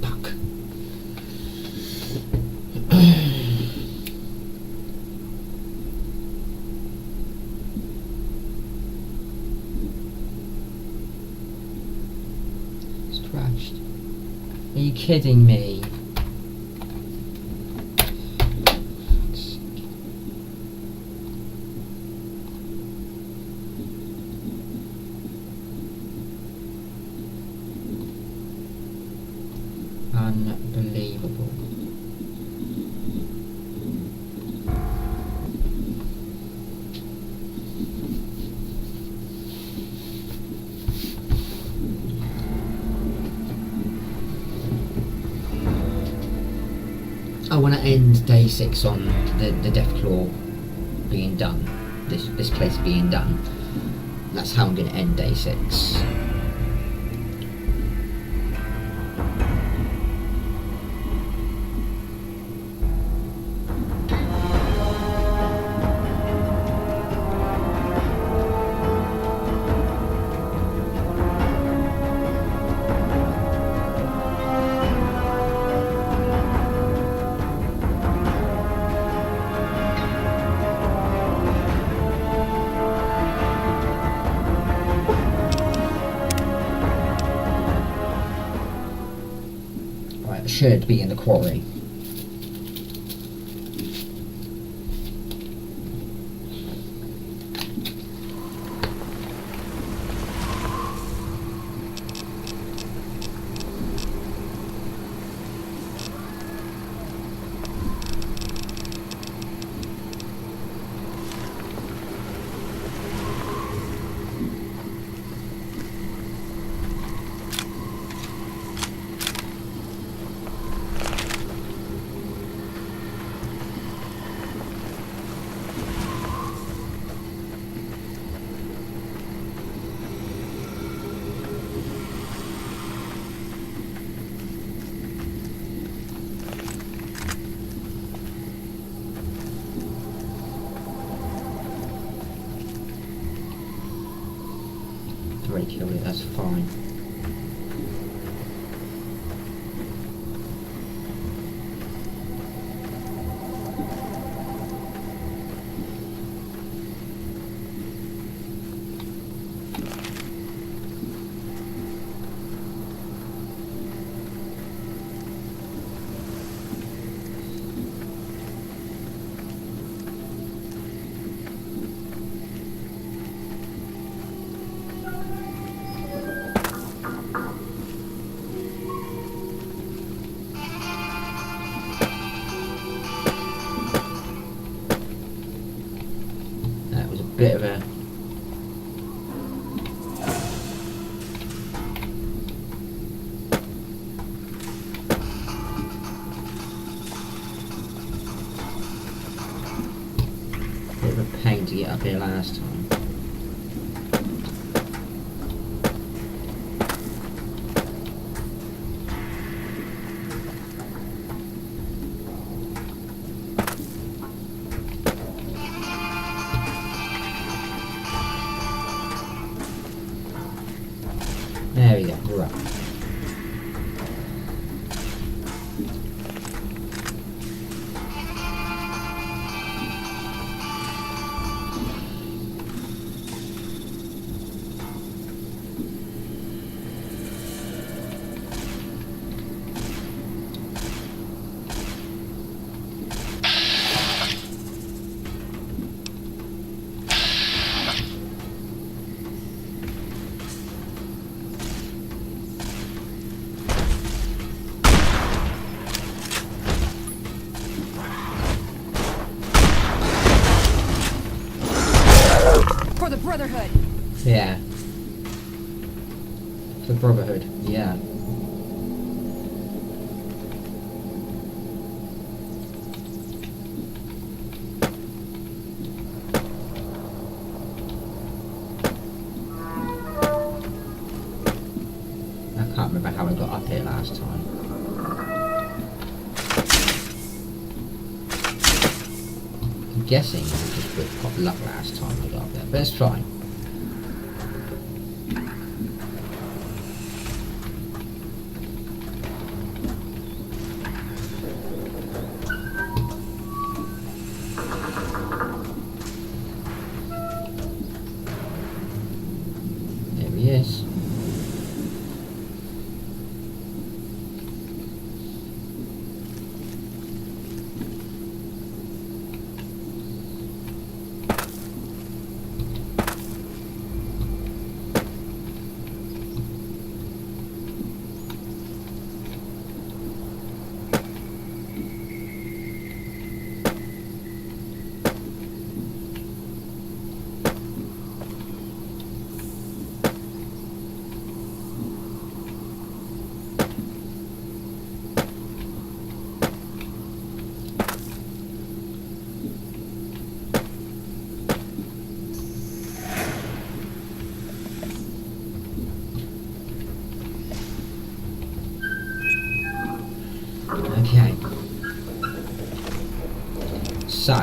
Fuck. It's crashed. Are you kidding me? Unbelievable. I want to end day 6 on the Deathclaw being done. This place being done. That's how I'm going to end day 6. Should be in the quarry. killed it, that's fine. Bit of a pain to get up here last time. There we go, we're up. For the Brotherhood. Yeah. The Brotherhood, yeah. I can't remember how I got up here last time. I'm guessing I just with pop luck last time I got up there, but it's fine. There he is. Okay. So.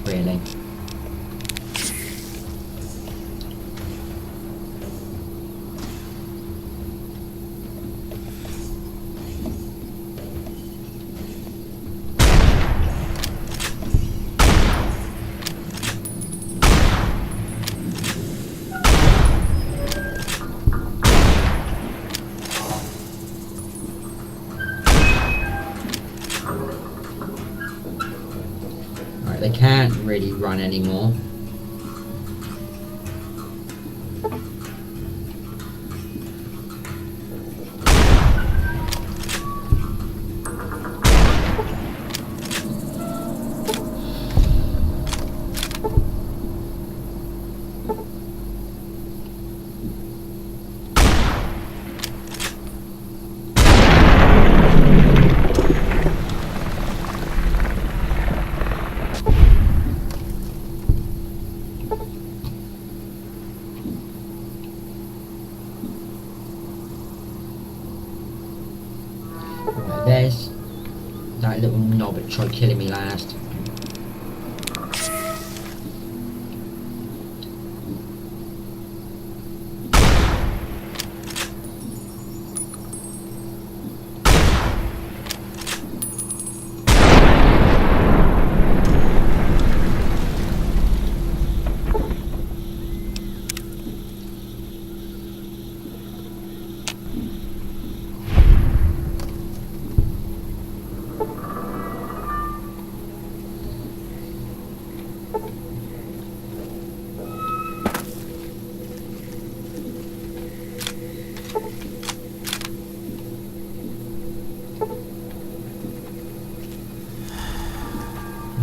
Really? They can't really run anymore. Try killing me last.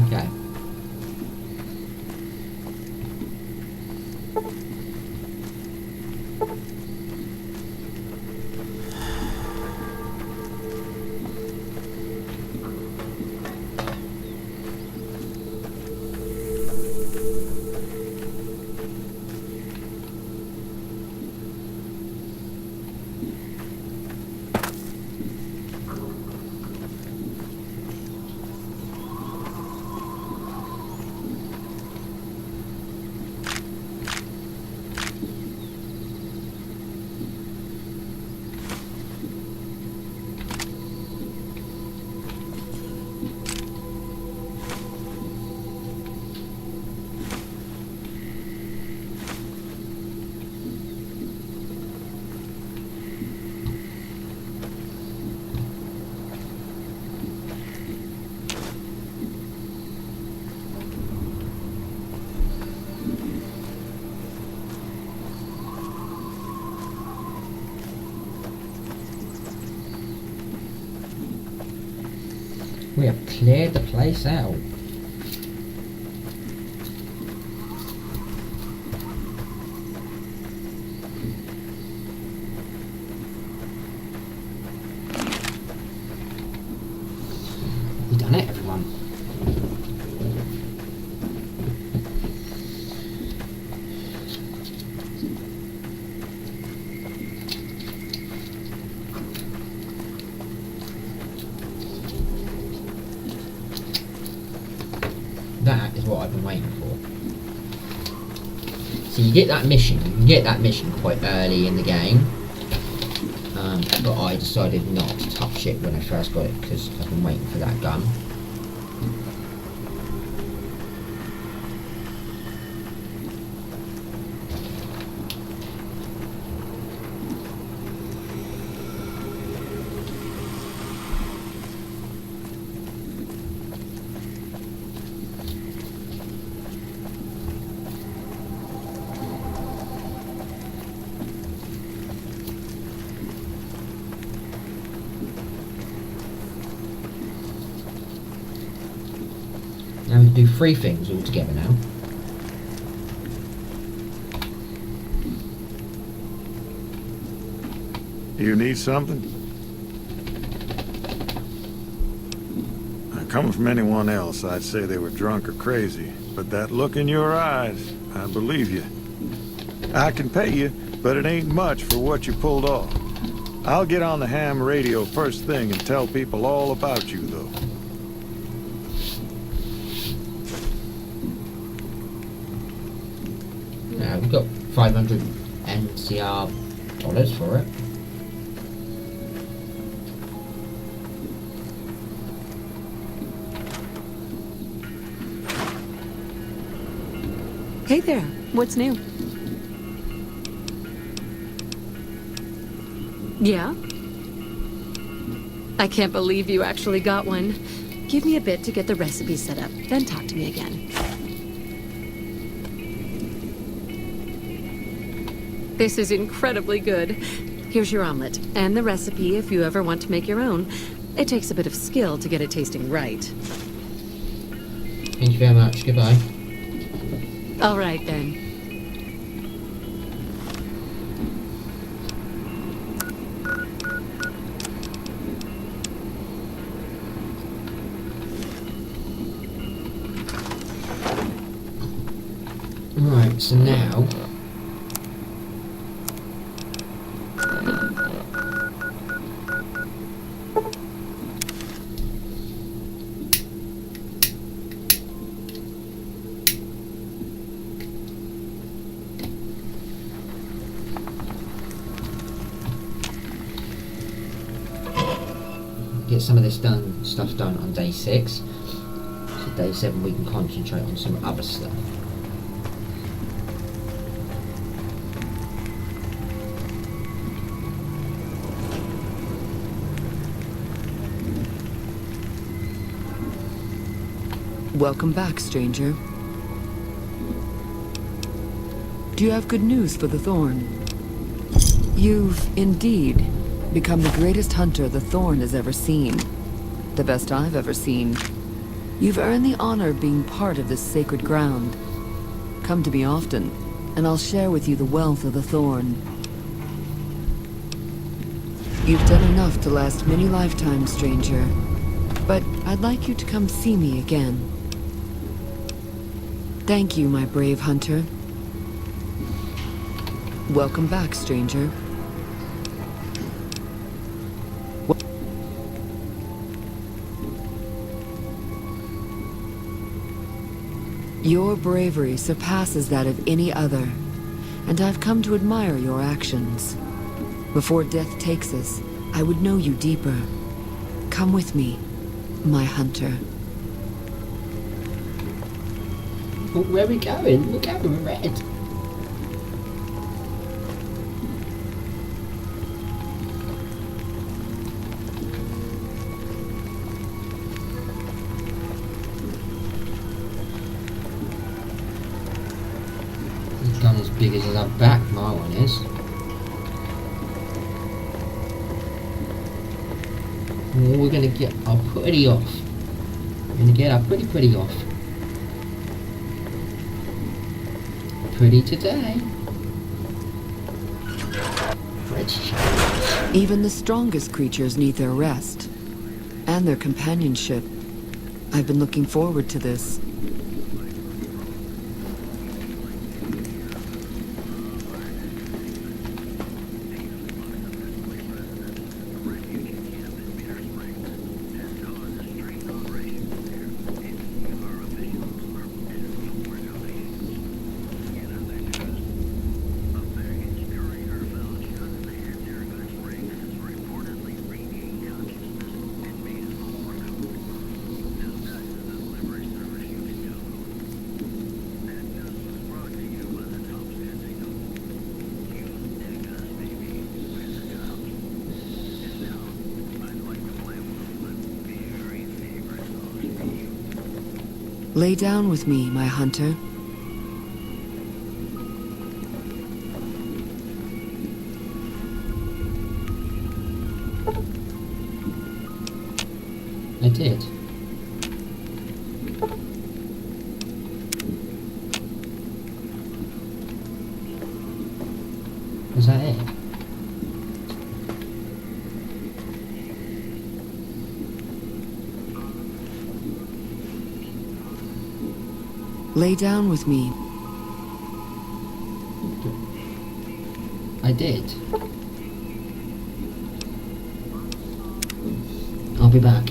Okay. We have cleared the place out. We've done it, everyone. That is what I've been waiting for. So you get that mission. You can get that mission quite early in the game. But I decided not to touch it when I first got it because I've been waiting for that gun. Now we do 3 things all together now. You need something? Coming from anyone else, I'd say they were drunk or crazy. But that look in your eyes, I believe you. I can pay you, but it ain't much for what you pulled off. I'll get on the ham radio first thing and tell people all about you, though. Now we've got 500 NCR dollars for it. Hey there, what's new? Yeah? I can't believe you actually got one. Give me a bit to get the recipe set up, then talk to me again. This is incredibly good. Here's your omelet, and the recipe if you ever want to make your own. It takes a bit of skill to get it tasting right. Thank you very much. Goodbye. All right, then. Right, so now... get some of this stuff done on day 6. So day 7 we can concentrate on some other stuff. Welcome back, stranger. Do you have good news for the Thorn? You've, indeed, become the greatest hunter the Thorn has ever seen. The best I've ever seen. You've earned the honor of being part of this sacred ground. Come to me often, and I'll share with you the wealth of the Thorn. You've done enough to last many lifetimes, stranger. But I'd like you to come see me again. Thank you, my brave hunter. Welcome back, stranger. Your bravery surpasses that of any other, and I've come to admire your actions. Before death takes us, I would know you deeper. Come with me, my hunter. Where are we going? Look out, we're red. It's not as big as our back, my one is. Oh, we're gonna get our pretty off. We're gonna get our pretty off. Pretty today. Even the strongest creatures need their rest and their companionship. I've been looking forward to this. Lay down with me, my hunter. I did. Was that it? Lay down with me. I did. I'll be back.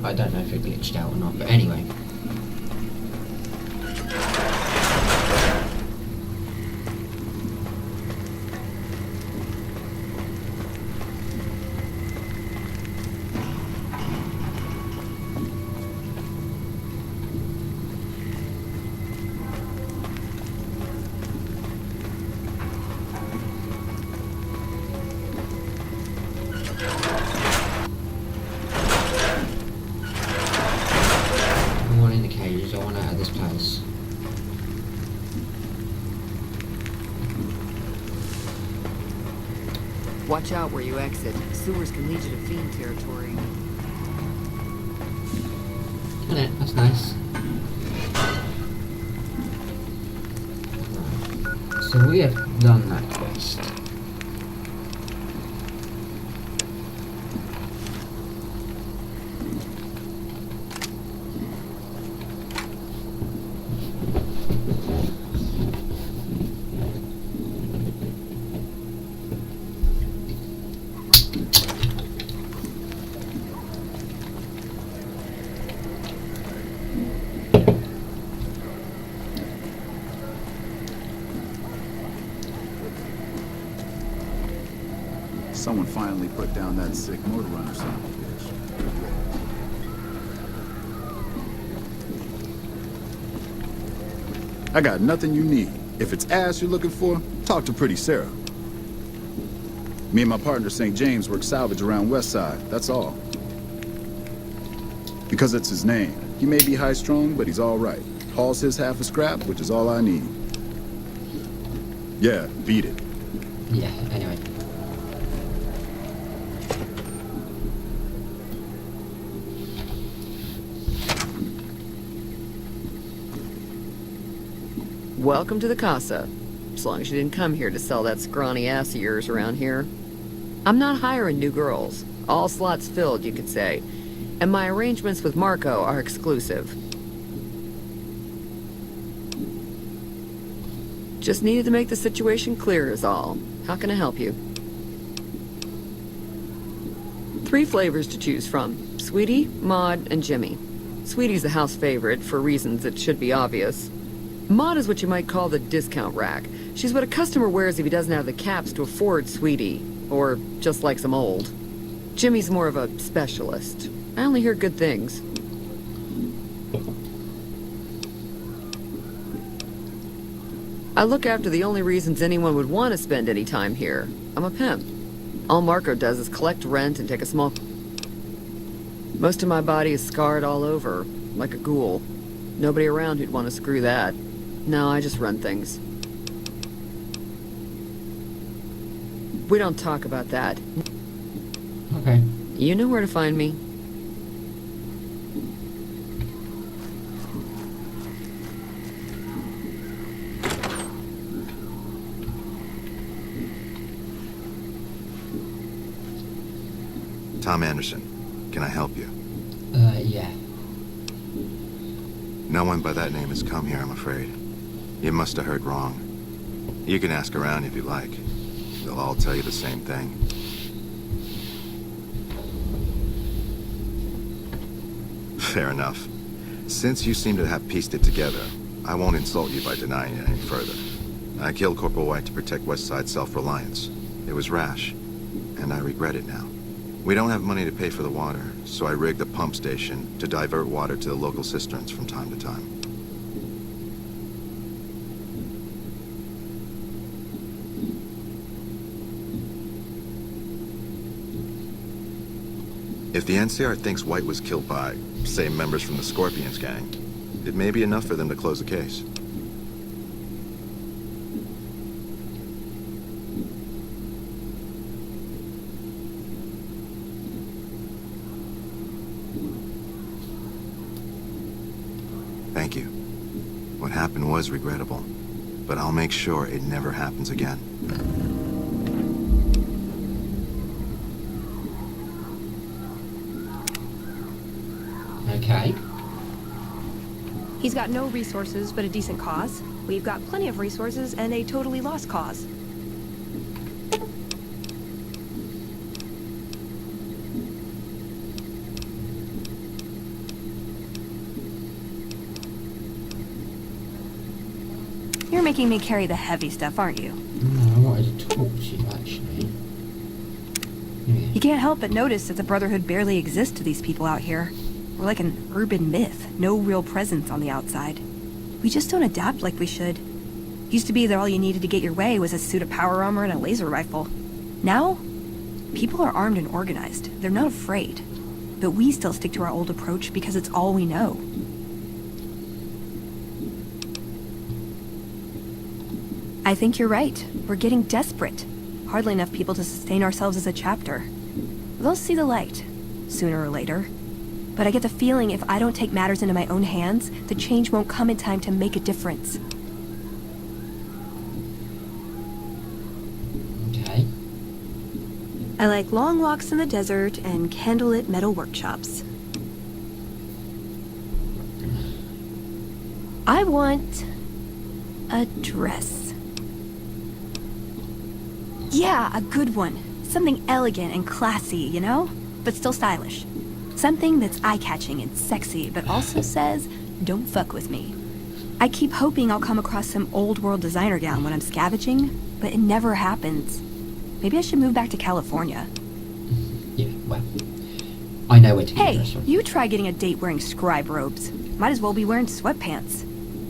I don't know if it glitched out or not, but anyway. as I want out of this place. Watch out where you exit. Sewers can lead you to fiend territory. Yeah, that's nice. Right. So we have done that quest. Someone finally put down that sick motor runner son of a bitch. I got nothing you need. If it's ass you're looking for, talk to Pretty Sarah. Me and my partner St. James work salvage around West Side, that's all. Because it's his name. He may be high-strung, but he's all right. Hauls his half a scrap, which is all I need. Yeah, beat it. Yeah, anyway. Welcome to the Casa. As long as you didn't come here to sell that scrawny ass of yours around here. I'm not hiring new girls. All slots filled, you could say. And my arrangements with Marco are exclusive. Just needed to make the situation clear is all. How can I help you? 3 flavors to choose from. Sweetie, Maud, and Jimmy. Sweetie's a house favorite, for reasons that should be obvious. Maud is what you might call the discount rack. She's what a customer wears if he doesn't have the caps to afford Sweetie, or just likes them old. Jimmy's more of a specialist. I only hear good things. I look after the only reasons anyone would want to spend any time here. I'm a pimp. All Marco does is collect rent and take a small... Most of my body is scarred all over, like a ghoul. Nobody around who'd want to screw that. No, I just run things. We don't talk about that. Okay. You know where to find me. Tom Anderson, can I help you? Yeah. No one by that name has come here, I'm afraid. You must have heard wrong. You can ask around if you like. They'll all tell you the same thing. Fair enough. Since you seem to have pieced it together, I won't insult you by denying it any further. I killed Corporal White to protect West Side self-reliance. It was rash, and I regret it now. We don't have money to pay for the water, so I rigged a pump station to divert water to the local cisterns from time to time. If the NCR thinks White was killed by, say, members from the Scorpions gang, it may be enough for them to close the case. Thank you. What happened was regrettable, but I'll make sure it never happens again. Okay. He's got no resources but a decent cause. We've got plenty of resources and a totally lost cause. You're making me carry the heavy stuff, aren't you? No, I wanted to talk to you, actually. Yeah. You can't help but notice that the Brotherhood barely exists to these people out here. We're like an urban myth, no real presence on the outside. We just don't adapt like we should. Used to be that all you needed to get your way was a suit of power armor and a laser rifle. Now, people are armed and organized. They're not afraid. But we still stick to our old approach because it's all we know. I think you're right. We're getting desperate. Hardly enough people to sustain ourselves as a chapter. They'll see the light, sooner or later. But I get the feeling if I don't take matters into my own hands, the change won't come in time to make a difference. Okay. I like long walks in the desert and candlelit metal workshops. I want a dress. Yeah, a good one. Something elegant and classy, you know? But still stylish. Something that's eye-catching and sexy, but also says, don't fuck with me. I keep hoping I'll come across some old-world designer gown when I'm scavenging, but it never happens. Maybe I should move back to California. Yeah, well, I know where to get Hey, dressed from. you try getting a date wearing scribe robes. Might as well be wearing sweatpants.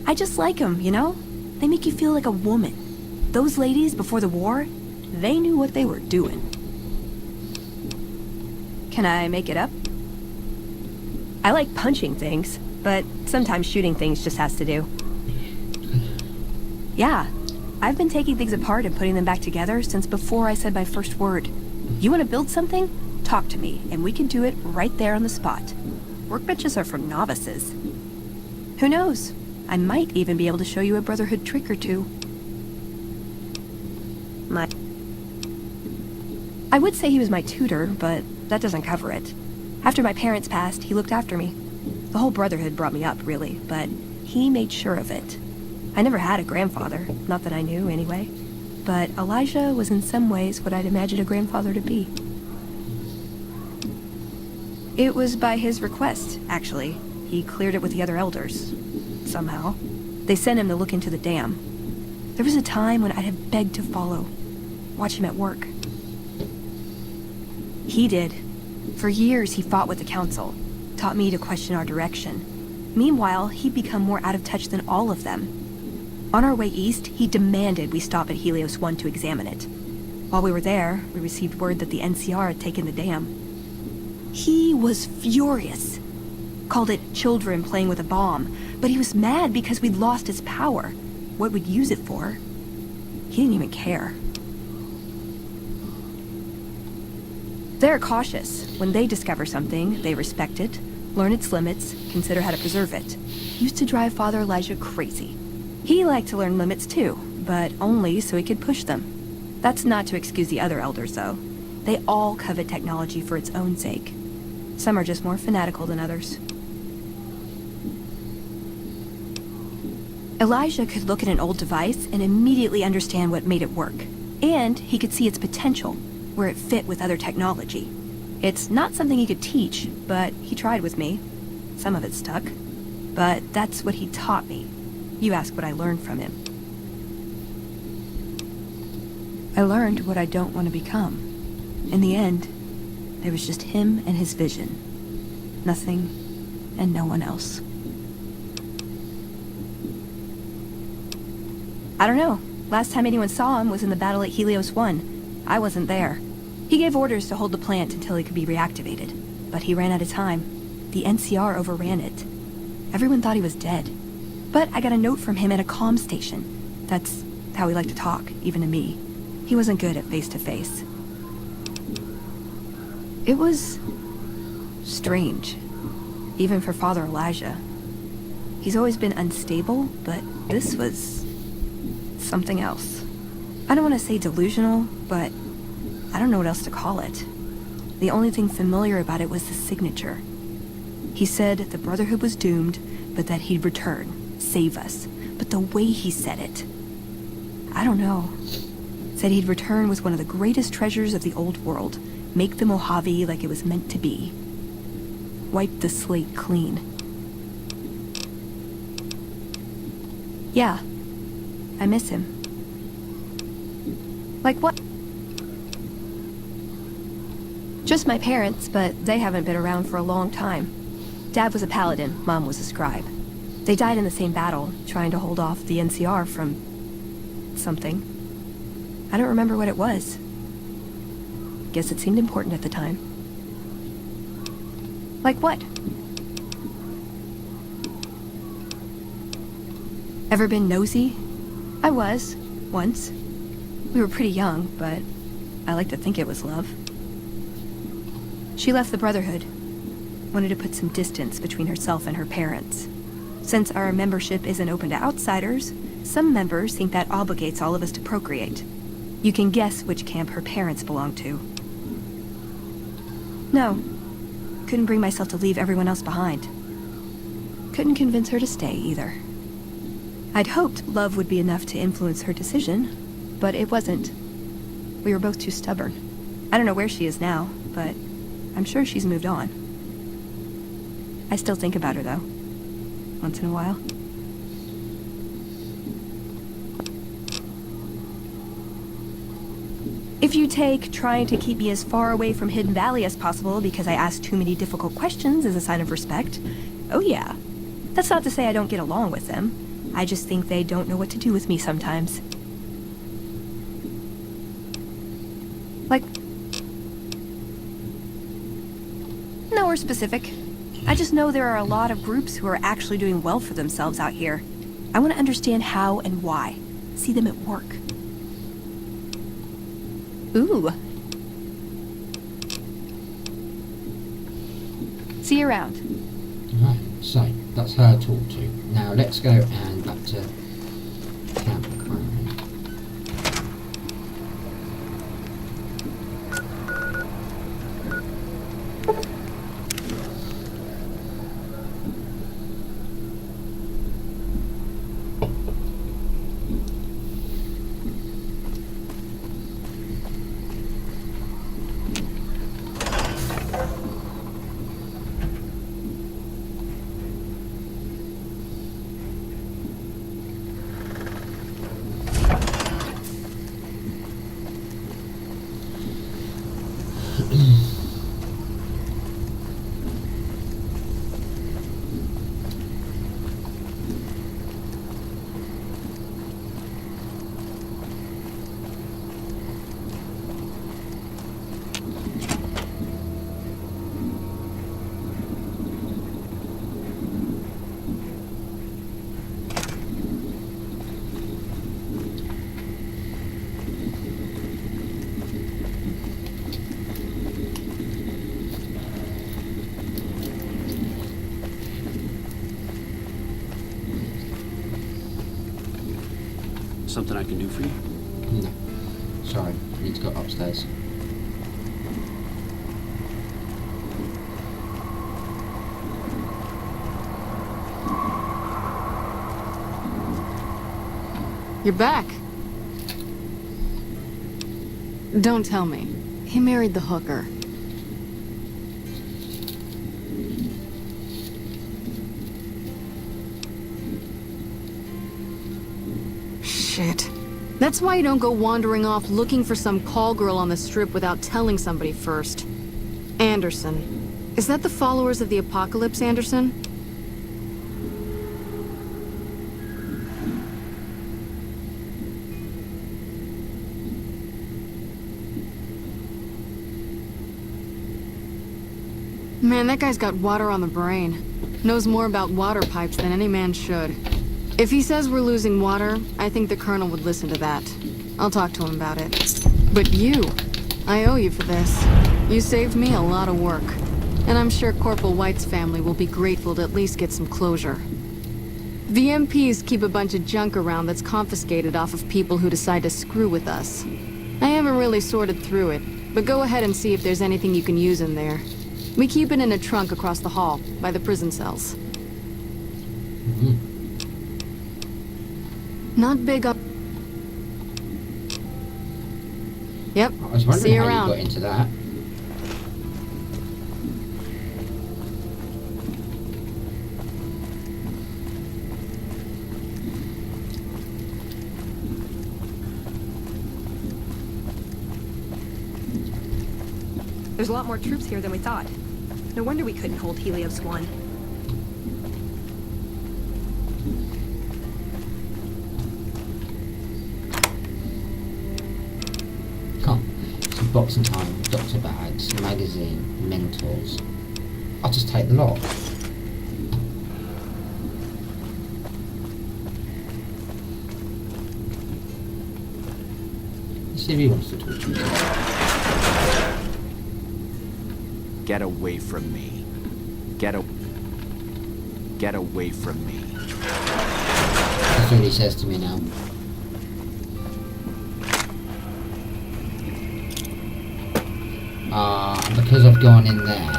I just like them, you know? They make you feel like a woman. Those ladies before the war, they knew what they were doing. Can I make it up? I like punching things, but sometimes shooting things just has to do. Yeah, I've been taking things apart and putting them back together since before I said my first word. You want to build something? Talk to me, and we can do it right there on the spot. Workbenches are for novices. Who knows? I might even be able to show you a Brotherhood trick or two. I would say he was my tutor, but that doesn't cover it. After my parents passed, he looked after me. The whole Brotherhood brought me up, really, but he made sure of it. I never had a grandfather, not that I knew anyway. But Elijah was in some ways what I'd imagined a grandfather to be. It was by his request, actually. He cleared it with the other elders. Somehow. They sent him to look into the dam. There was a time when I'd have begged to follow. Watch him at work. He did. For years, he fought with the council. Taught me to question our direction. Meanwhile, he'd become more out of touch than all of them. On our way east, he demanded we stop at Helios 1 to examine it. While we were there, we received word that the NCR had taken the dam. He was furious. Called it children playing with a bomb, but he was mad because we'd lost his power. What we'd use it for. He didn't even care. They're cautious. When they discover something, they respect it, learn its limits, consider how to preserve it. Used to drive Father Elijah crazy. He liked to learn limits too, but only so he could push them. That's not to excuse the other elders, though. They all covet technology for its own sake. Some are just more fanatical than others. Elijah could look at an old device and immediately understand what made it work. And he could see its potential, where it fit with other technology. It's not something he could teach, but he tried with me. Some of it stuck. But that's what he taught me. You ask what I learned from him. I learned what I don't want to become. In the end, there was just him and his vision. Nothing and no one else. I don't know. Last time anyone saw him was in the battle at Helios 1. I wasn't there. He gave orders to hold the plant until it could be reactivated. But he ran out of time. The NCR overran it. Everyone thought he was dead. But I got a note from him at a comm station. That's how he liked to talk, even to me. He wasn't good at face-to-face. It was strange, even for Father Elijah. He's always been unstable, but this was something else. I don't want to say delusional, but I don't know what else to call it. The only thing familiar about it was the signature. He said the Brotherhood was doomed, but that he'd return, save us. But the way he said it, I don't know. Said he'd return with one of the greatest treasures of the old world, make the Mojave like it was meant to be. Wipe the slate clean. Yeah, I miss him. Like what? Just my parents, but they haven't been around for a long time. Dad was a paladin, Mom was a scribe. They died in the same battle, trying to hold off the NCR from something. I don't remember what it was. Guess it seemed important at the time. Like what? Ever been nosy? I was. once. We were pretty young, but I like to think it was love. She left the Brotherhood. Wanted to put some distance between herself and her parents. Since our membership isn't open to outsiders, some members think that obligates all of us to procreate. You can guess which camp her parents belong to. No. Couldn't bring myself to leave everyone else behind. Couldn't convince her to stay, either. I'd hoped love would be enough to influence her decision, but it wasn't. We were both too stubborn. I don't know where she is now, but I'm sure she's moved on. I still think about her, though. Once in a while. If you take trying to keep me as far away from Hidden Valley as possible because I ask too many difficult questions as a sign of respect, oh yeah. That's not to say I don't get along with them. I just think they don't know what to do with me sometimes. Like... nowhere specific. I just know there are a lot of groups who are actually doing well for themselves out here. I want to understand how and why. See them at work. Ooh. See you around. Right, so that's her talk to. Now let's go and back to Camp Crane. Something I can do for you? No. Sorry, I need to go upstairs. You're back. Don't tell me. He married the hooker. Shit. That's why you don't go wandering off looking for some call girl on the strip without telling somebody first. Anderson. Is that the followers of the apocalypse, Anderson? Man, that guy's got water on the brain. Knows more about water pipes than any man should. If he says we're losing water, I think the Colonel would listen to that. I'll talk to him about it. But you, I owe you for this. You saved me a lot of work. And I'm sure Corporal White's family will be grateful to at least get some closure. The MPs keep a bunch of junk around that's confiscated off of people who decide to screw with us. I haven't really sorted through it, but go ahead and see if there's anything you can use in there. We keep it in a trunk across the hall, by the prison cells. Not big on... Yep, I was wondering see you how around. you got into that. There's a lot more troops here than we thought. No wonder we couldn't hold Helios 1. Some boxing time, doctor bags, magazine, mentors. I'll just take the lot. see if he wants to talk to me. Get away from me. Get away from me. That's what he says to me now. Because I've gone in there.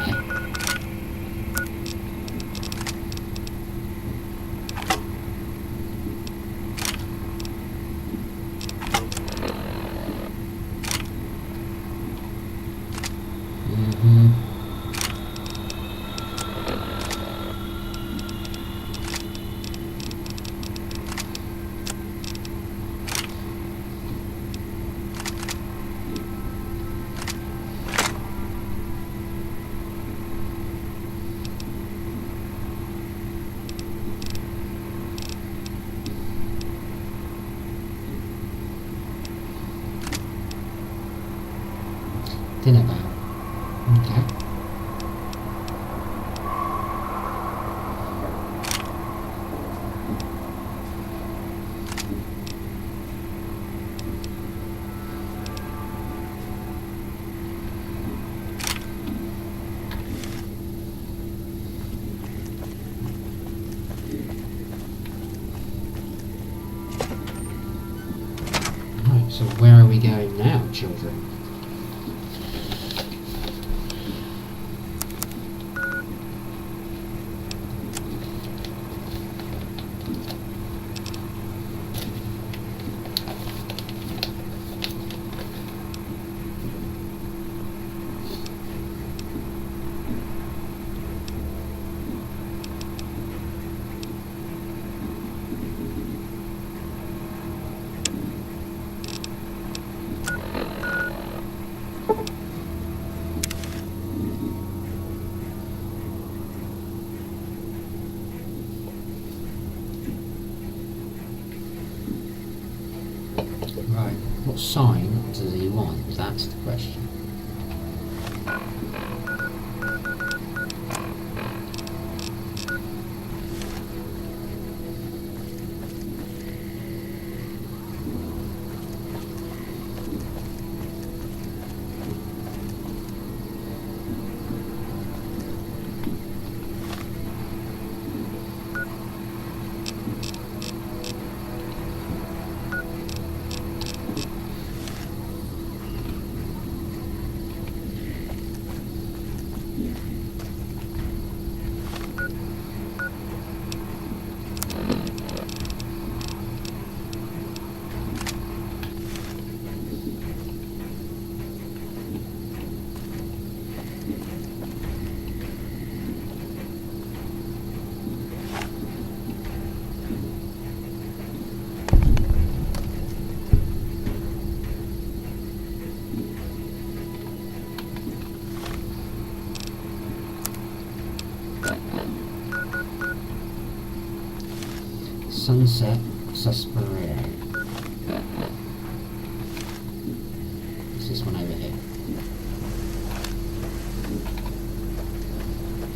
Dinner bell. Okay. Right, so where are we going now, children? Right, what sign does he want? That's the question. Sunset Sarsaparilla. It's this one over here.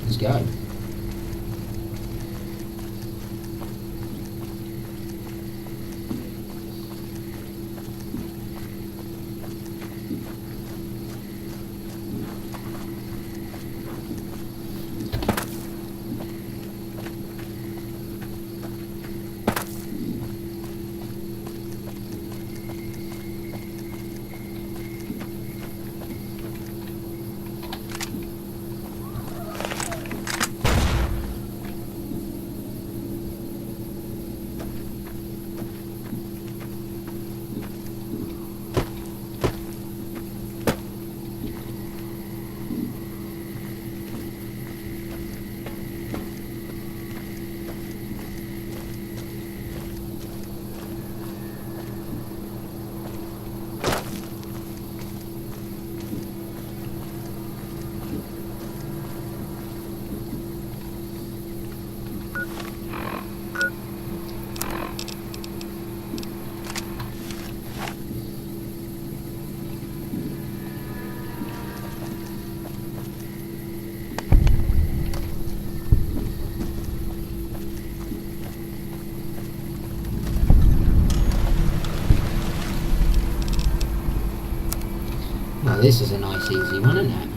Let's go. This is a nice easy one, isn't it?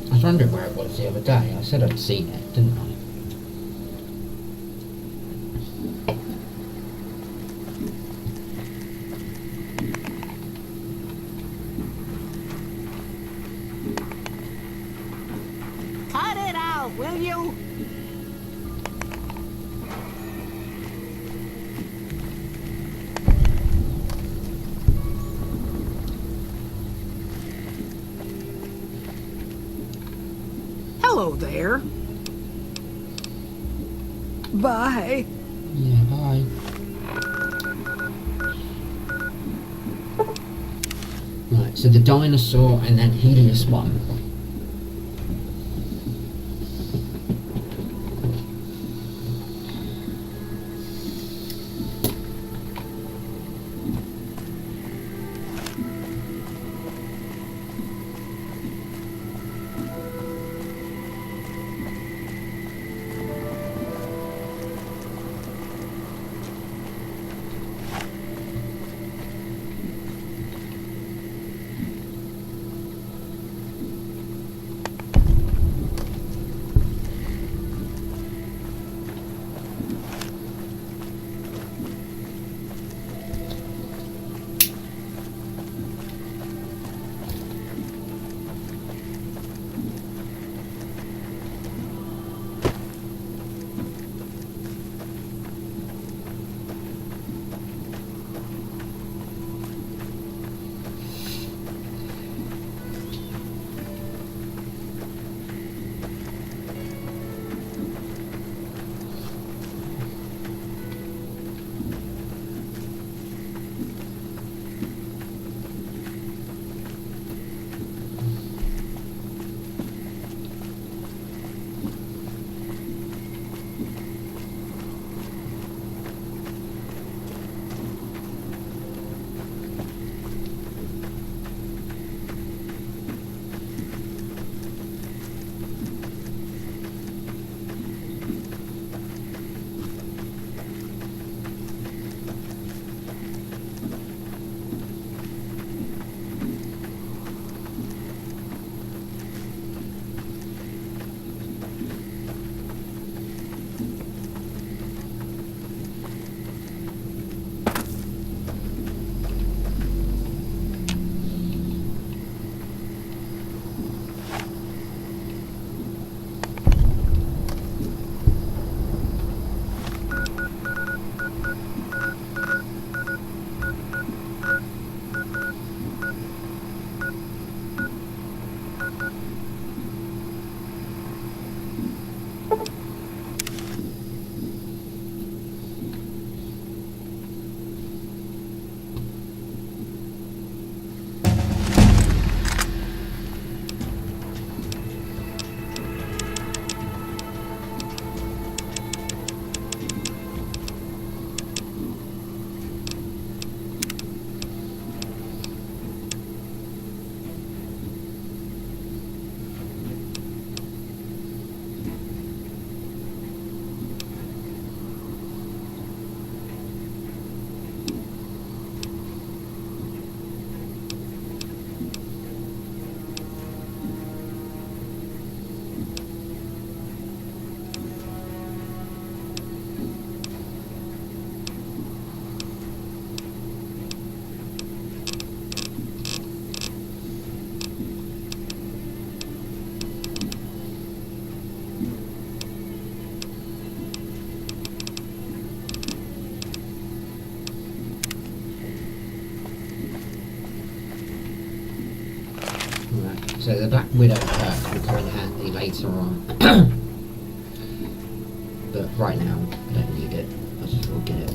I was wondering where it was the other day. I said I'd seen it, didn't I? Cut it out, will you? Hello there. Bye. Yeah, bye. Right, so the dinosaur and then Helios 1. So the Black Widow perk will come in handy later on. But right now, I don't need it. I just will get it.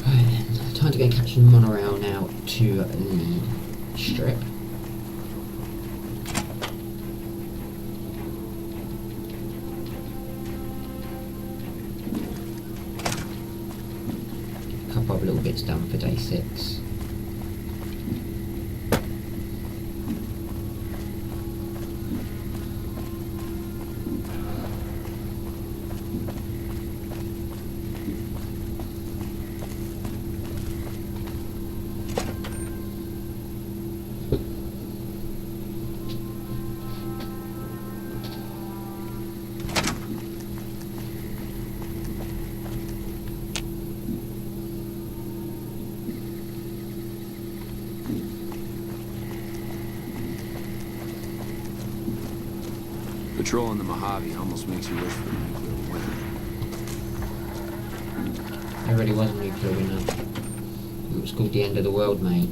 Right, time to go catch the monorail now to the strip. couple of little bits done for day 6. Patrolling the Mojave almost makes you wish for a nuclear winter. There really was a nuclear winter. It was called the end of the world, mate.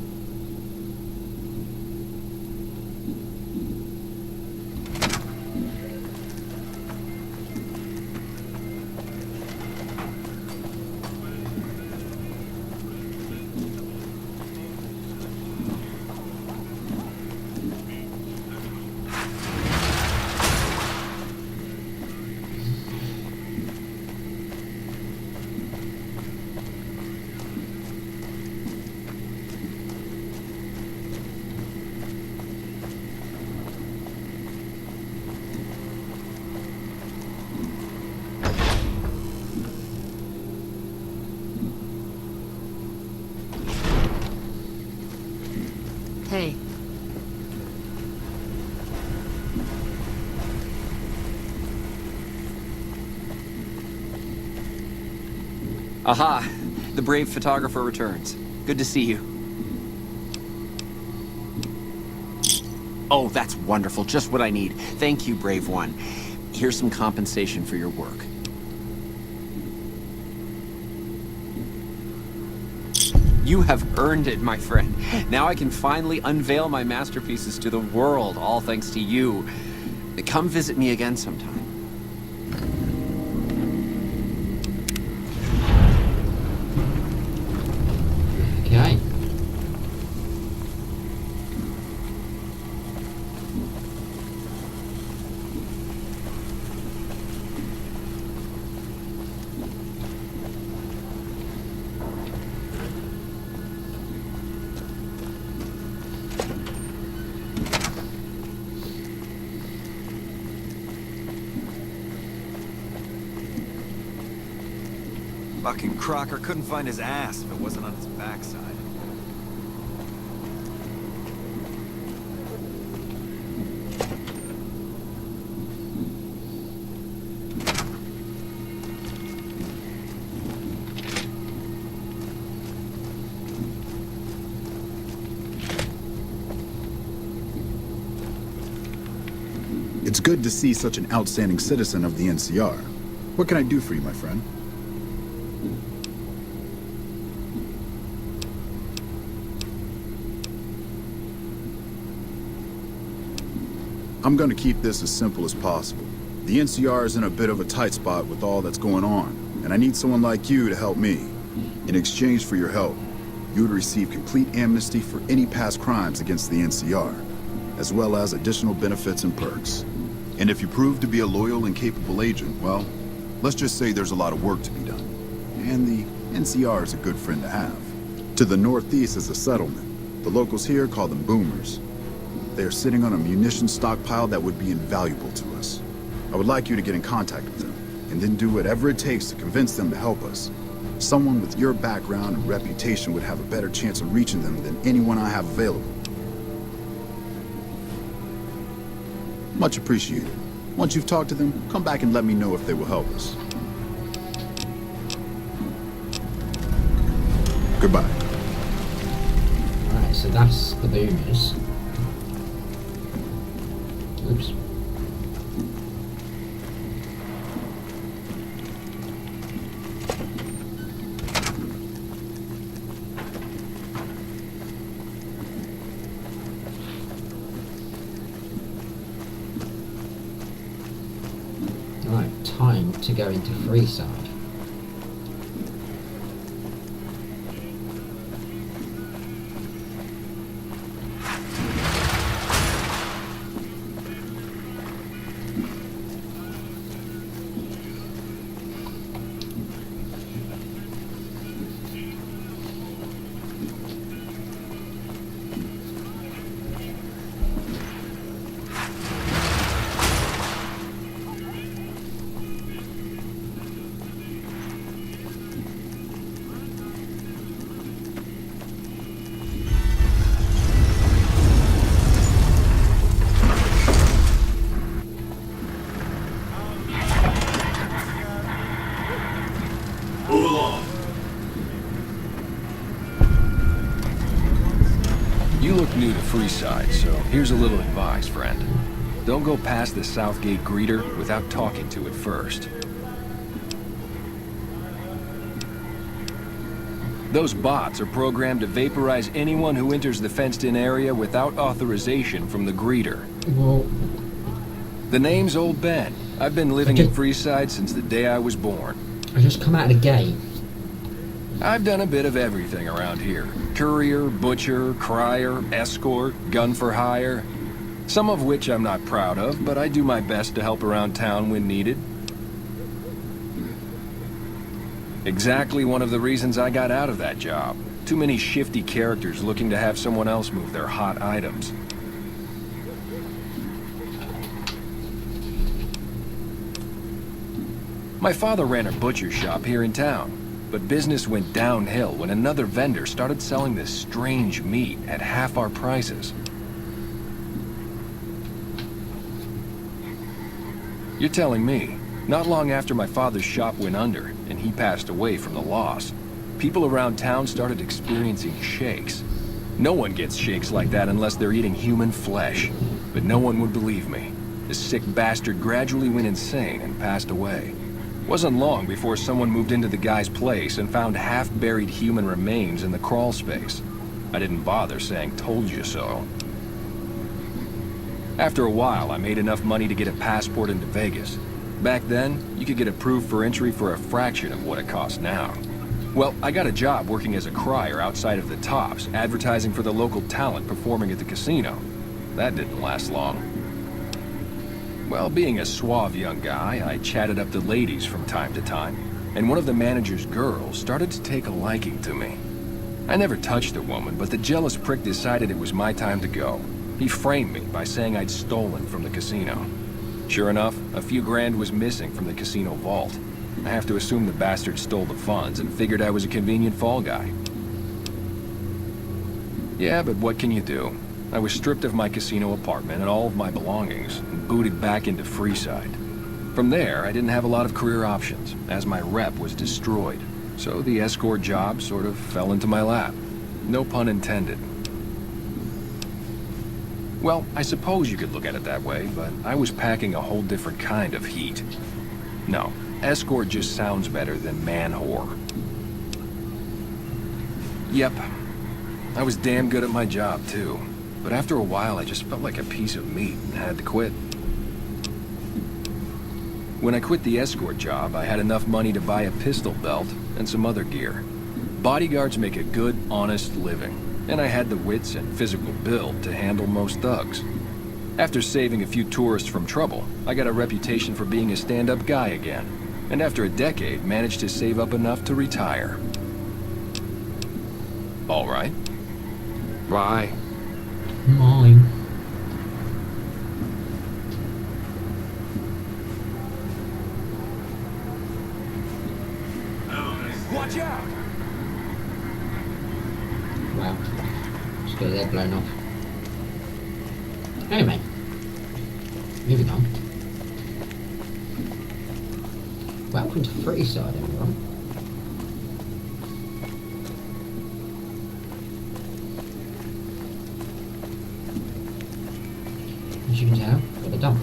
Hey. Aha! The brave photographer returns. Good to see you. Oh, that's wonderful. Just what I need. Thank you, brave one. Here's some compensation for your work. You have earned it, my friend. Now I can finally unveil my masterpieces to the world, all thanks to you. Come visit me again sometime. Okay. Fucking Crocker couldn't find his ass if it wasn't on his backside. It's good to see such an outstanding citizen of the NCR. What can I do for you, my friend? I'm going to keep this as simple as possible. The NCR is in a bit of a tight spot with all that's going on, and I need someone like you to help me. In exchange for your help, you would receive complete amnesty for any past crimes against the NCR, as well as additional benefits and perks. And if you prove to be a loyal and capable agent, well, let's just say there's a lot of work to be done. And the NCR is a good friend to have. To the northeast is a settlement. The locals here call them boomers. They are sitting on a munitions stockpile that would be invaluable to us. I would like you to get in contact with them, and then do whatever it takes to convince them to help us. Someone with your background and reputation would have a better chance of reaching them than anyone I have available. Much appreciated. Once you've talked to them, come back and let me know if they will help us. Goodbye. Alright, so that's the boomers. Oops. Right, time to go into Freeside. Move along. You look new to Freeside, so here's a little advice, friend. Don't go past the Southgate greeter without talking to it first. Those bots are programmed to vaporize anyone who enters the fenced-in area without authorization from the greeter. Well, the name's Old Ben. I've been living in Freeside since the day I was born. I just come out of the gate. I've done a bit of everything around here. Courier, butcher, crier, escort, gun for hire. Some of which I'm not proud of, but I do my best to help around town when needed. Exactly one of the reasons I got out of that job. Too many shifty characters looking to have someone else move their hot items. My father ran a butcher shop here in town, but business went downhill when another vendor started selling this strange meat at half our prices. You're telling me, not long after my father's shop went under and he passed away from the loss, people around town started experiencing shakes. No one gets shakes like that unless they're eating human flesh, but no one would believe me. The sick bastard gradually went insane and passed away. Wasn't long before someone moved into the guy's place and found half-buried human remains in the crawl space. I didn't bother saying "told you so." After a while, I made enough money to get a passport into Vegas. Back then, you could get approved for entry for a fraction of what it costs now. Well, I got a job working as a crier outside of the Tops, advertising for the local talent performing at the casino. That didn't last long. Well, being a suave young guy, I chatted up the ladies from time to time, and one of the manager's girls started to take a liking to me. I never touched the woman, but the jealous prick decided it was my time to go. He framed me by saying I'd stolen from the casino. Sure enough, a few grand was missing from the casino vault. I have to assume the bastard stole the funds and figured I was a convenient fall guy. Yeah, but what can you do? I was stripped of my casino apartment and all of my belongings and booted back into Freeside. From there, I didn't have a lot of career options, as my rep was destroyed. So the escort job sort of fell into my lap. No pun intended. Well, I suppose you could look at it that way, but I was packing a whole different kind of heat. No, escort just sounds better than man-whore. Yep, I was damn good at my job, too. But after a while, I just felt like a piece of meat and had to quit. When I quit the escort job, I had enough money to buy a pistol belt and some other gear. Bodyguards make a good, honest living. And I had the wits and physical build to handle most thugs. After saving a few tourists from trouble, I got a reputation for being a stand-up guy again, and after a decade, managed to save up enough to retire. All right. Bye. Mine. Watch out! Wow. Just got that blown off. Anyway. Moving on. Welcome to Freeside, everyone. As you can tell, got a dump.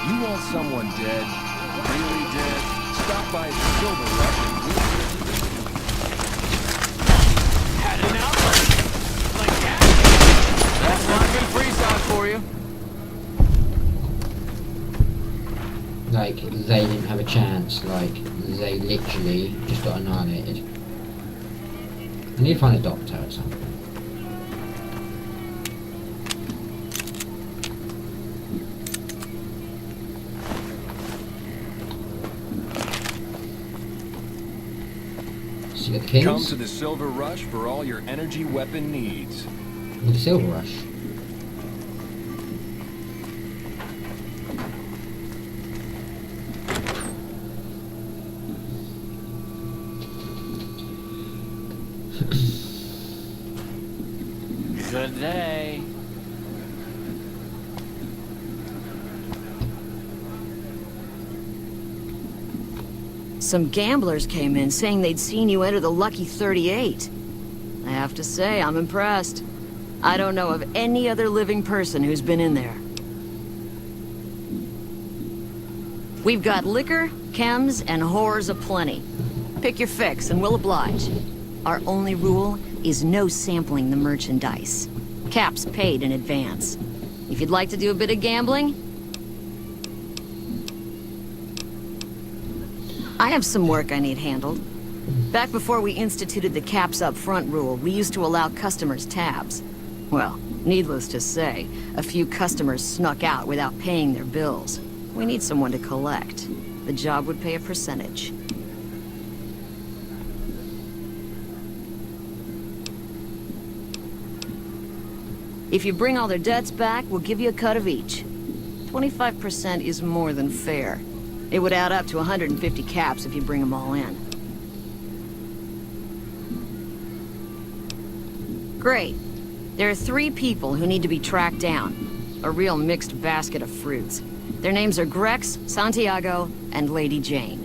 You want someone dead? Really dead? Stop by the Silver Rush and Had enough? Like that? That's not good Freeside for you. Like, they didn't have a chance, like, they literally just got annihilated. I need to find a doctor at some point. So you got the kings? Come to the Silver Rush for all your energy weapon needs. The Silver Rush. Good day. Some gamblers came in saying they'd seen you enter the Lucky 38. I have to say, I'm impressed. I don't know of any other living person who's been in there. We've got liquor, chems, and whores aplenty. Pick your fix and we'll oblige. Our only rule is no sampling the merchandise. Caps paid in advance. If you'd like to do a bit of gambling, I have some work I need handled. Back before we instituted the caps up front rule, we used to allow customers tabs. Well, needless to say, a few customers snuck out without paying their bills. We need someone to collect. The job would pay a percentage. If you bring all their debts back, we'll give you a cut of each. 25% is more than fair. It would add up to 150 caps if you bring them all in. Great. There are 3 people who need to be tracked down. A real mixed basket of fruits. Their names are Grex, Santiago, and Lady Jane.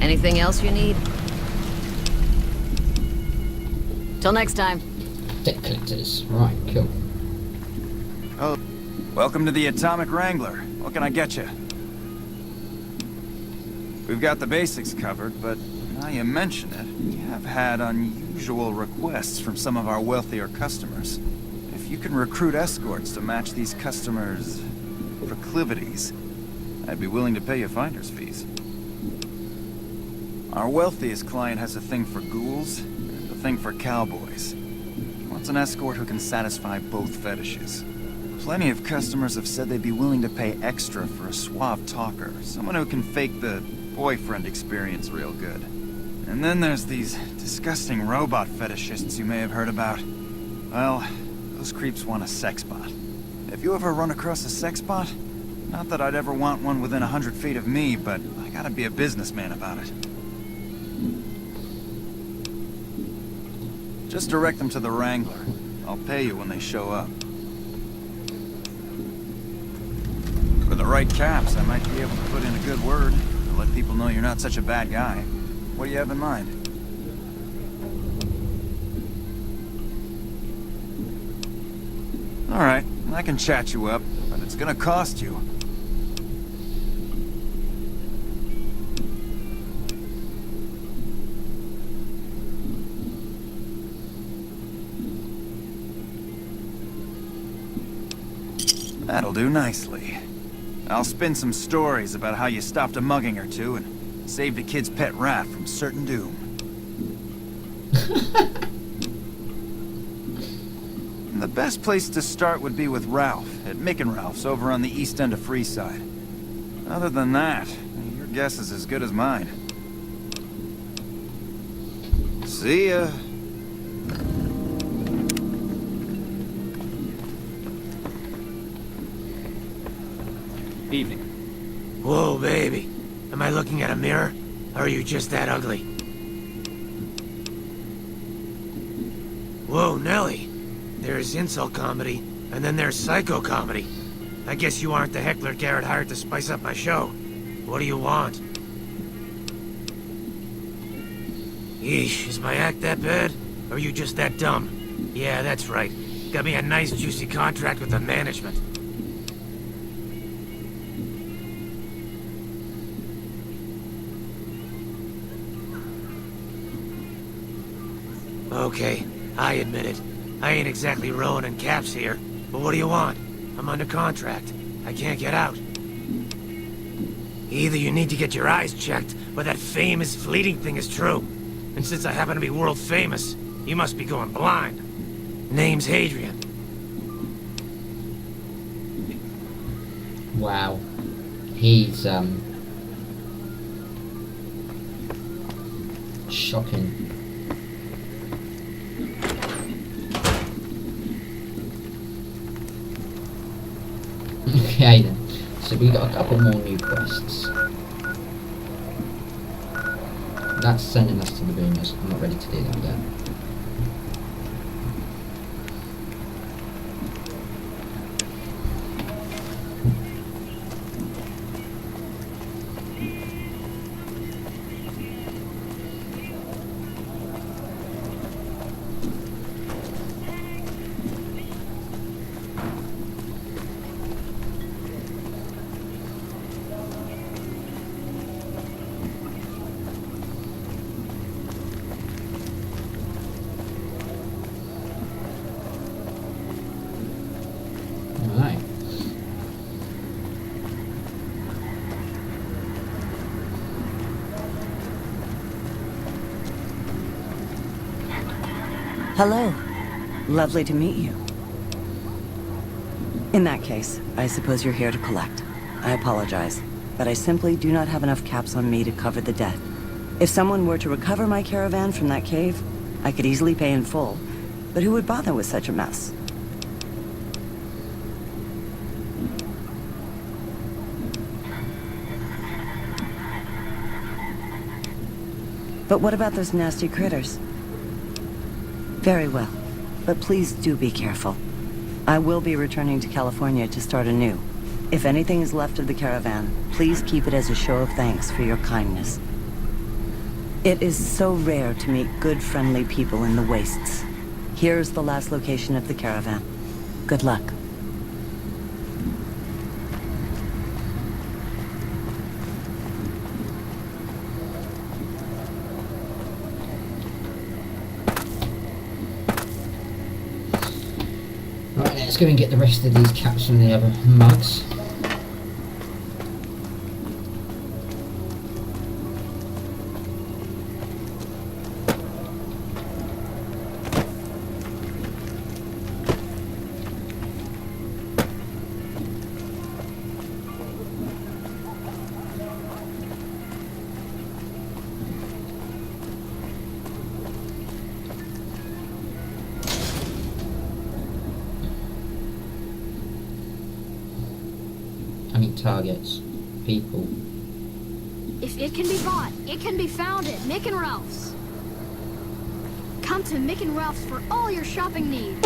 Anything else you need? Till next time. Debt collectors. Right, cool. Oh, welcome to the Atomic Wrangler. What can I get you? We've got the basics covered, but now you mention it, we have had unusual requests from some of our wealthier customers. If you can recruit escorts to match these customers' proclivities, I'd be willing to pay you finder's fees. Our wealthiest client has a thing for ghouls and a thing for cowboys. He wants an escort who can satisfy both fetishes. Plenty of customers have said they'd be willing to pay extra for a suave talker, someone who can fake the boyfriend experience real good. And then there's these disgusting robot fetishists you may have heard about. Well, those creeps want a sex bot. If you ever run across a sex bot, not that I'd ever want one within 100 feet of me, but I gotta be a businessman about it. Just direct them to the Wrangler. I'll pay you when they show up. For the right caps, I might be able to put in a good word to let people know you're not such a bad guy. What do you have in mind? All right, I can chat you up, but it's gonna cost you. That'll do nicely. I'll spin some stories about how you stopped a mugging or two and saved a kid's pet rat from certain doom. The best place to start would be with Ralph, at Mick and Ralph's over on the east end of Freeside. Other than that, your guess is as good as mine. See ya. Evening. Whoa, baby. Am I looking at a mirror? Or are you just that ugly? Whoa, Nelly. There's insult comedy, and then there's psycho comedy. I guess you aren't the heckler Garrett hired to spice up my show. What do you want? Yeesh, is my act that bad? Or are you just that dumb? Yeah, that's right. Got me a nice juicy contract with the management. Okay, I admit it. I ain't exactly rowing in caps here, but what do you want? I'm under contract. I can't get out. Either you need to get your eyes checked, or that famous fleeting thing is true. And since I happen to be world famous, you must be going blind. Name's Hadrian. Wow. He's, shocking. Okay then, so we got a couple more new quests. That's sending us to the boomers. I'm not ready to do that yet. Alright. Hello. Lovely to meet you. In that case, I suppose you're here to collect. I apologize, but I simply do not have enough caps on me to cover the debt. If someone were to recover my caravan from that cave, I could easily pay in full, but who would bother with such a mess? But what about those nasty critters? Very well, but please do be careful. I will be returning to California to start anew. If anything is left of the caravan, please keep it as a show of thanks for your kindness. It is so rare to meet good, friendly people in the wastes. Here's the last location of the caravan. Good luck. Right, let's go and get the rest of these caps from the other mugs. Targets, people. If it can be bought, it can be found at Mick and Ralph's. Come to Mick and Ralph's for all your shopping needs.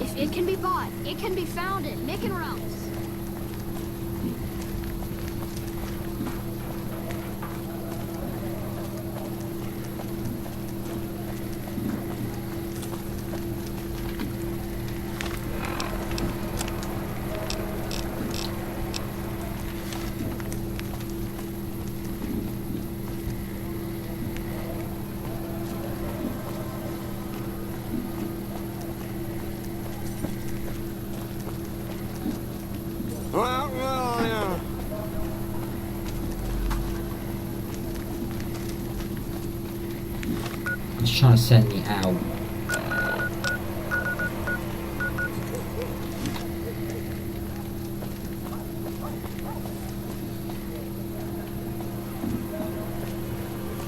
If it can be bought, it can be found at Mick and Ralph's. Just trying to send me out.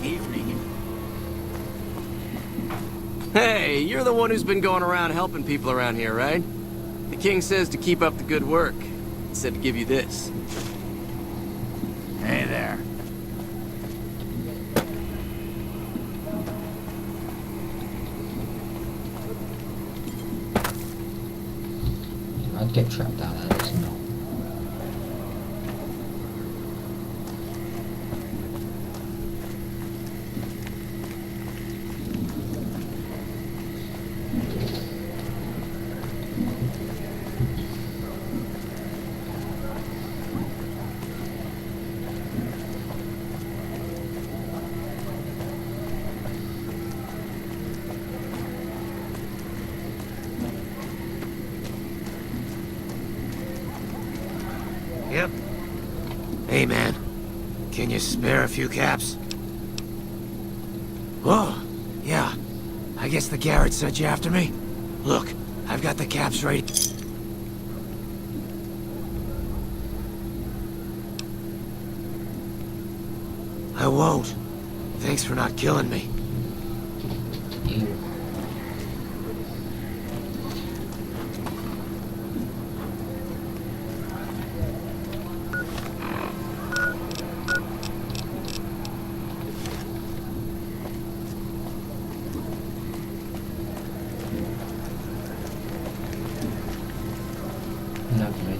Evening. Hey, you're the one who's been going around helping people around here, right? The king says to keep up the good work. He said to give you this. Hey there. I'd get trapped out there, it's not. Yep. Hey, man. Can you spare a few caps? Oh, yeah. I guess the Garrett sent you after me? Look, I've got the caps ready. I won't. Thanks for not killing me. Lovely.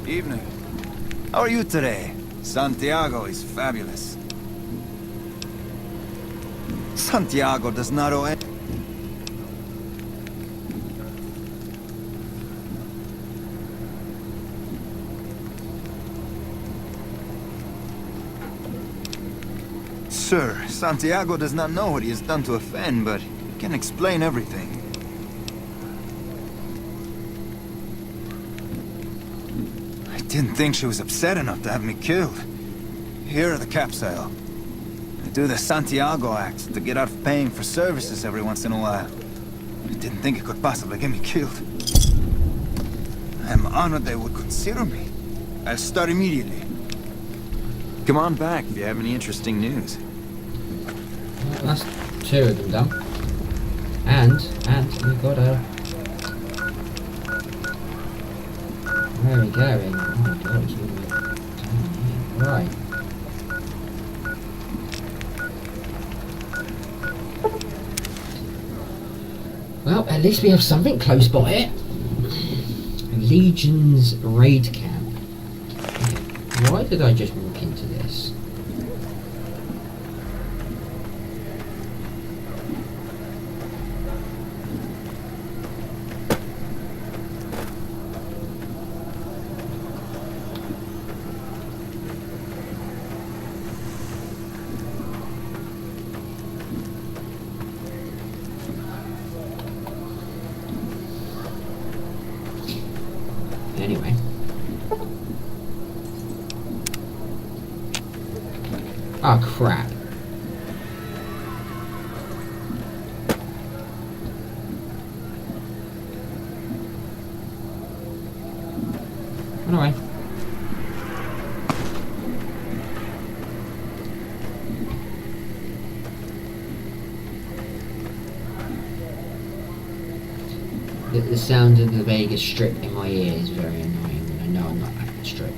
Evening. How are you today? Santiago is fabulous. Santiago does not owe any... Sir, Santiago does not know what he has done to offend, but he can explain everything. I didn't think she was upset enough to have me killed. Here are the capsule. I do the Santiago act to get out of paying for services every once in a while. I didn't think it could possibly get me killed. I am honored they would consider me. I'll start immediately. Come on back if you have any interesting news. Well, that's 2 of them done. And we've got a... Where are we going? Oh my god, it's all the way down here. Right. Well, at least we have something close by it. Legion's raid camp. Why did I just walk into this? Anyway. Oh crap. Run away. The sound of the Vegas Strip in my ear is very annoying when I know I'm not at the Strip.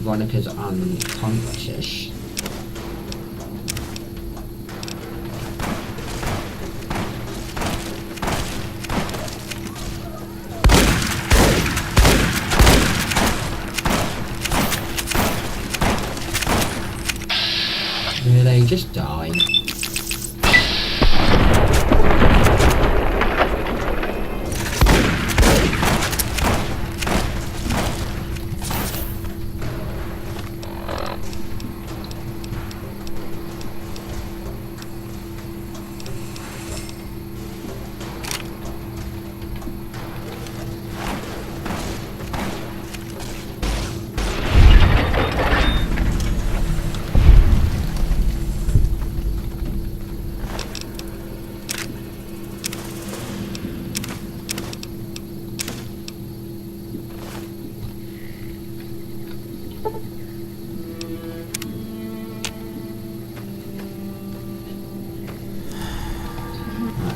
Veronica's unconscious. Really? Just die.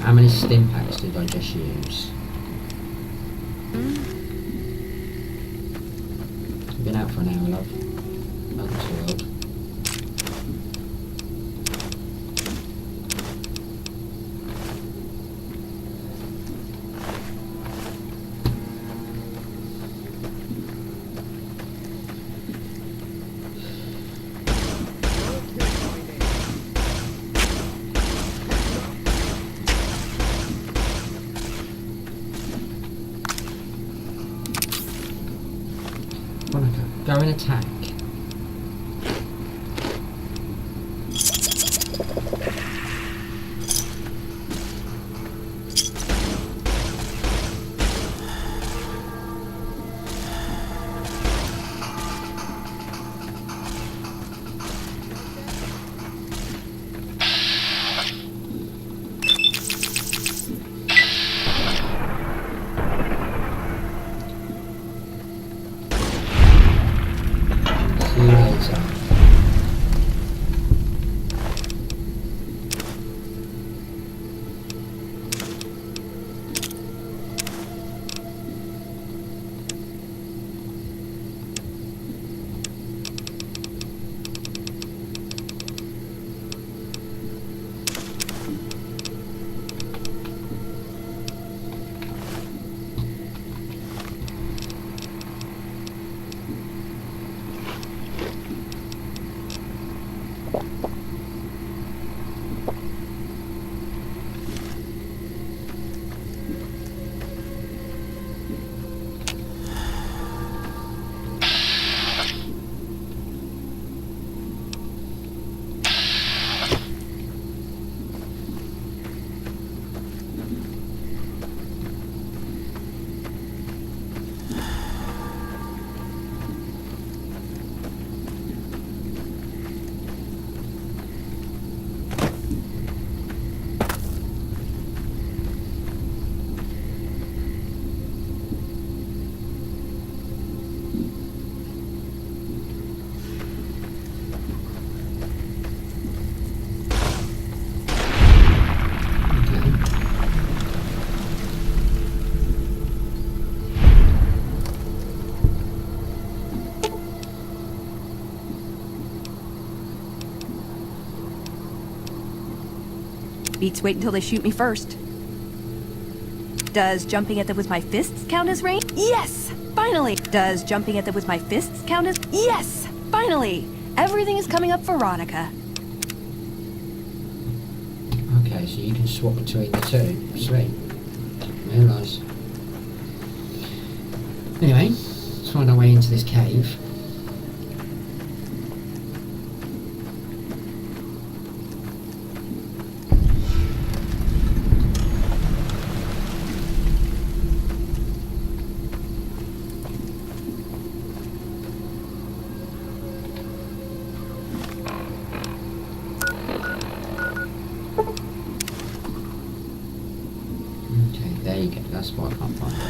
How many stim packs did I just use? I've been out for an hour, love. Welcome to the world. Veronica, go and attack. See you later. Beats wait until they shoot me first. Does jumping at them with my fists count as range? Yes! Finally! Does jumping at them with my fists count as... Yes! Finally! Everything is coming up for Veronica. Okay, so you can swap between the two. Sweet. Very nice. Anyway, let's find our way into this cave. Okay, there you go. That's why I can't find it.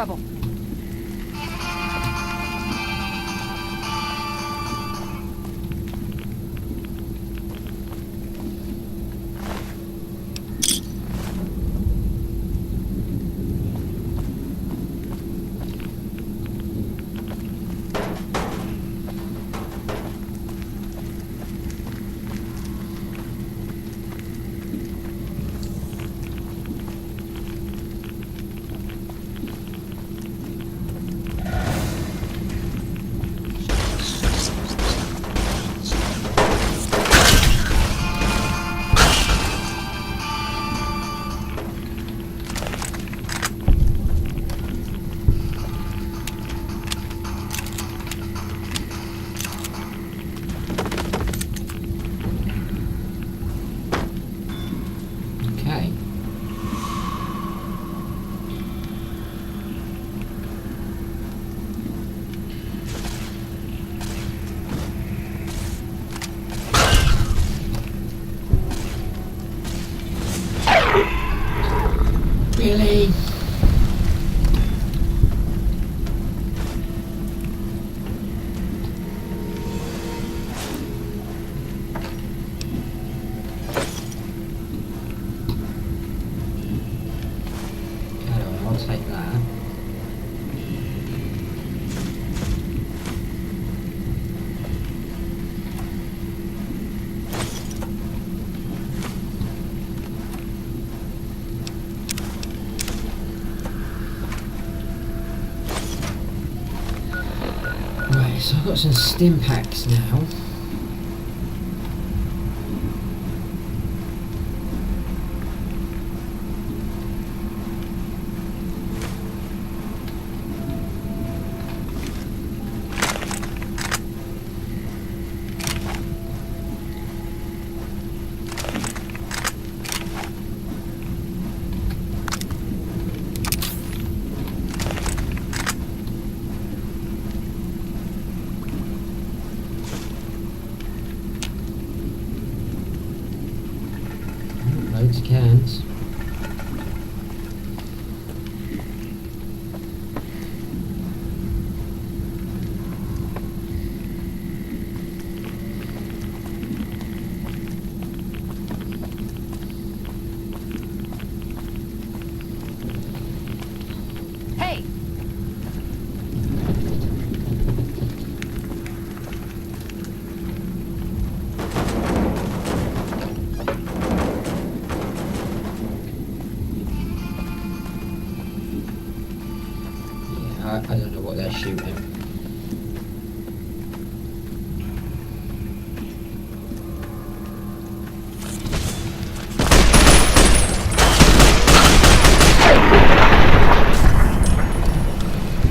trouble. Okay. Really? I'll take that. Right, so I've got some stim packs now. Loads of cans. Hey! I don't know what they're shooting.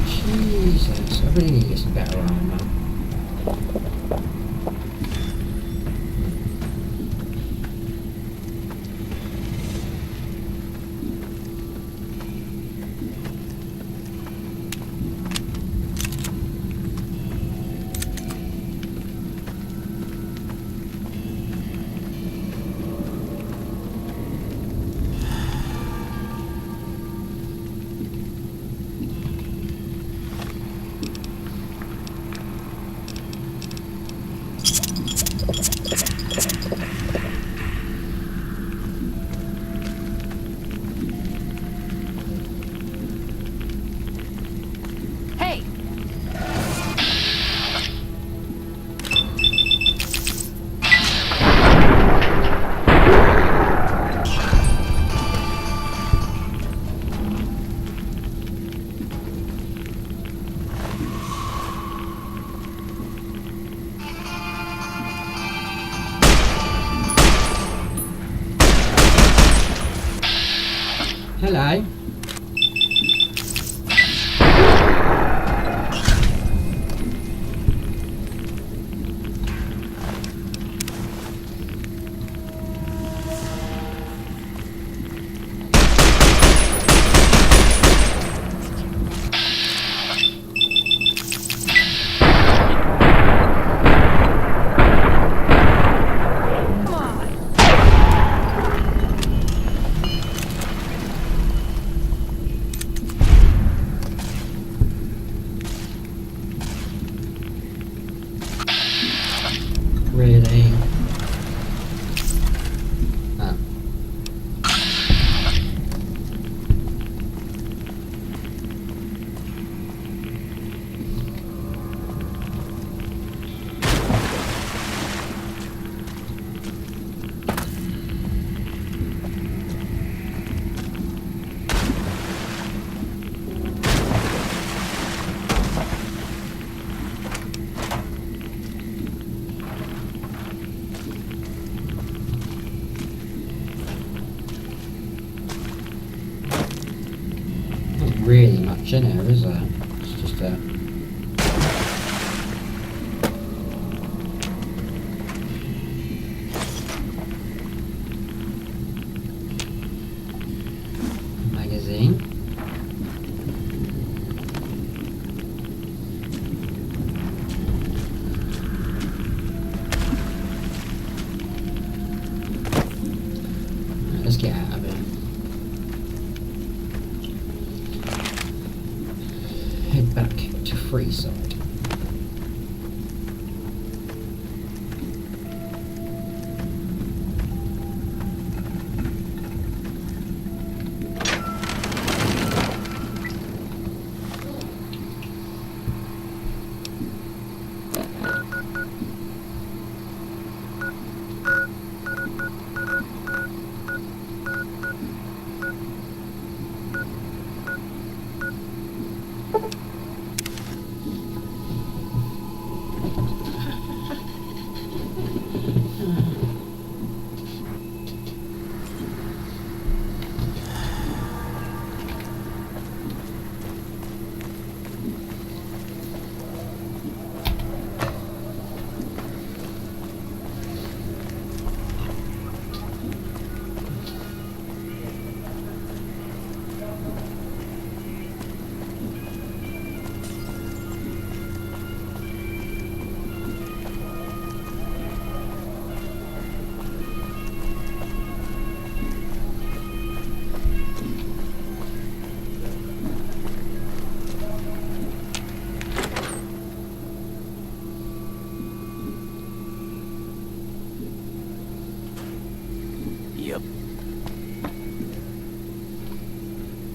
Jesus, I really need to get some better armor. Hey! Hello. really much in here, is there? It's just magazine. Let's get out of here. Head back to Freeside.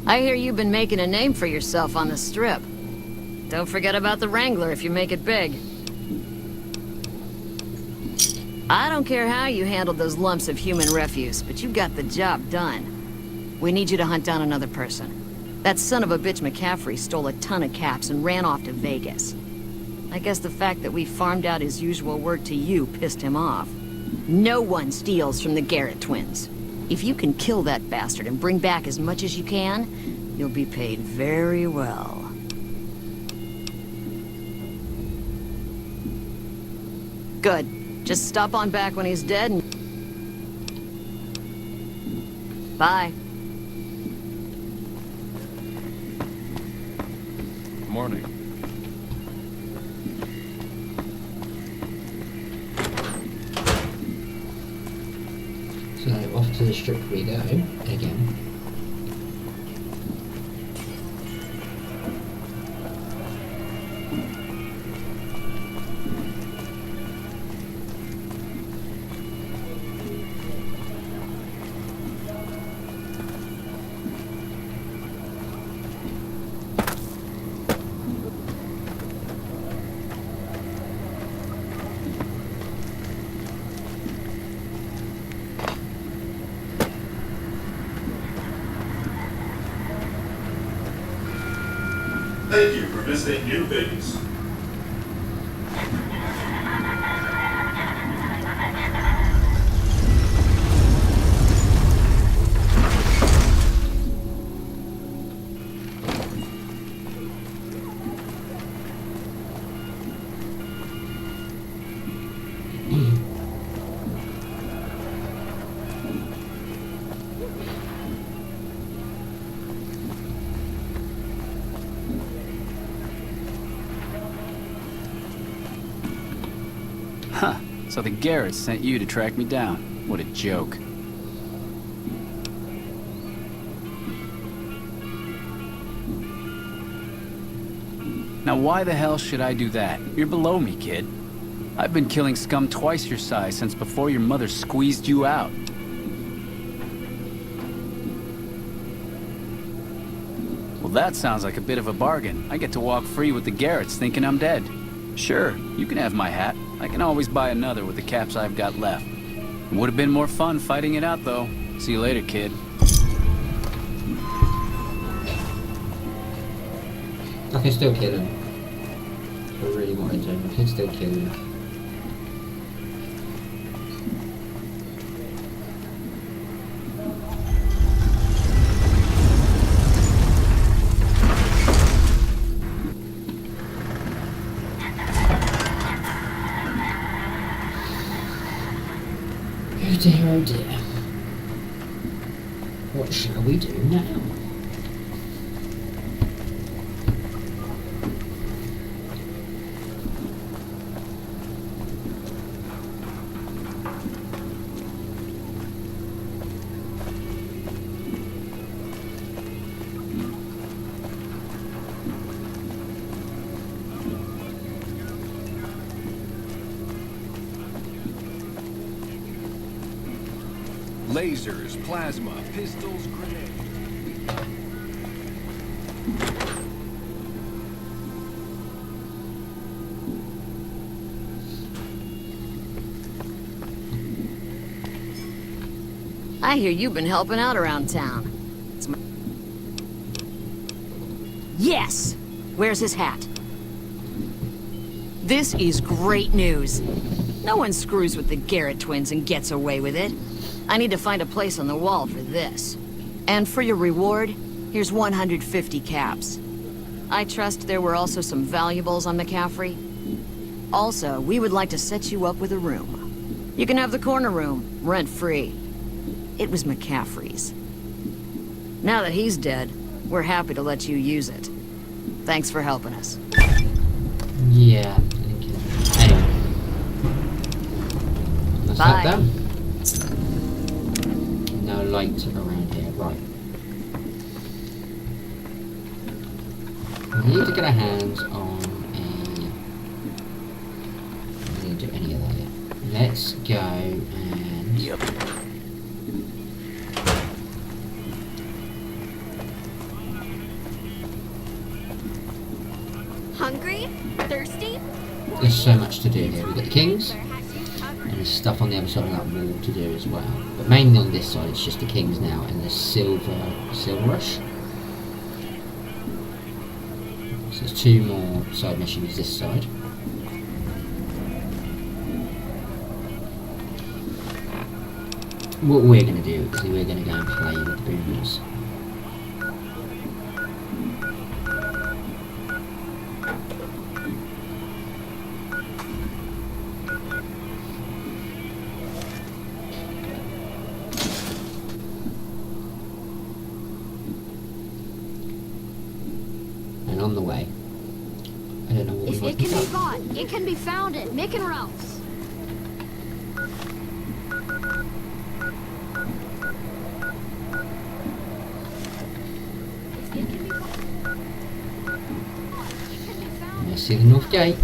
I hear you've been making a name for yourself on the Strip. Don't forget about the Wrangler if you make it big. I don't care how you handled those lumps of human refuse, but you got the job done. We need you to hunt down another person. That son of a bitch McCaffrey stole a ton of caps and ran off to Vegas. I guess the fact that we farmed out his usual work to you pissed him off. No one steals from the Garrett twins. If you can kill that bastard and bring back as much as you can, you'll be paid very well. Good. Just stop on back when he's dead and... Bye. Morning. So off to the Strip we go again. Thank you for visiting New Vegas. Huh. So the Garretts sent you to track me down. What a joke. Now why the hell should I do that? You're below me, kid. I've been killing scum twice your size since before your mother squeezed you out. Well, that sounds like a bit of a bargain. I get to walk free with the Garretts thinking I'm dead. Sure, you can have my hat. I can always buy another with the caps I've got left. It would have been more fun fighting it out, though. See you later, kid. I can still kill him. If I really wanted to, I can still kill him. what shall we do now? Lasers, plasma, pistols, grenades. I hear you've been helping out around town. Yes! Where's his hat? This is great news. No one screws with the Garrett twins and gets away with it. I need to find a place on the wall for this. And for your reward, here's 150 caps. I trust there were also some valuables on McCaffrey. Also, we would like to set you up with a room. You can have the corner room, rent-free. It was McCaffrey's. Now that he's dead, we're happy to let you use it. Thanks for helping us. Yeah, thank you. Anyway. That's that done. No light around here, right. We need to get our hands on we didn't do any of that yet. Let's go and... Yep. Hungry? Thirsty? There's so much to do here. We've got the kings, and there's stuff on the other side of that wall to do as well. But mainly on this side, it's just the kings now, and the silver rush. So there's 2 more side missions this side. What we're going to do is we're going to go and play with the boomers. And on the way, I don't know what we If want it to can be do. bought, it can be found at Mick and Ralph's. Let's see the north gate.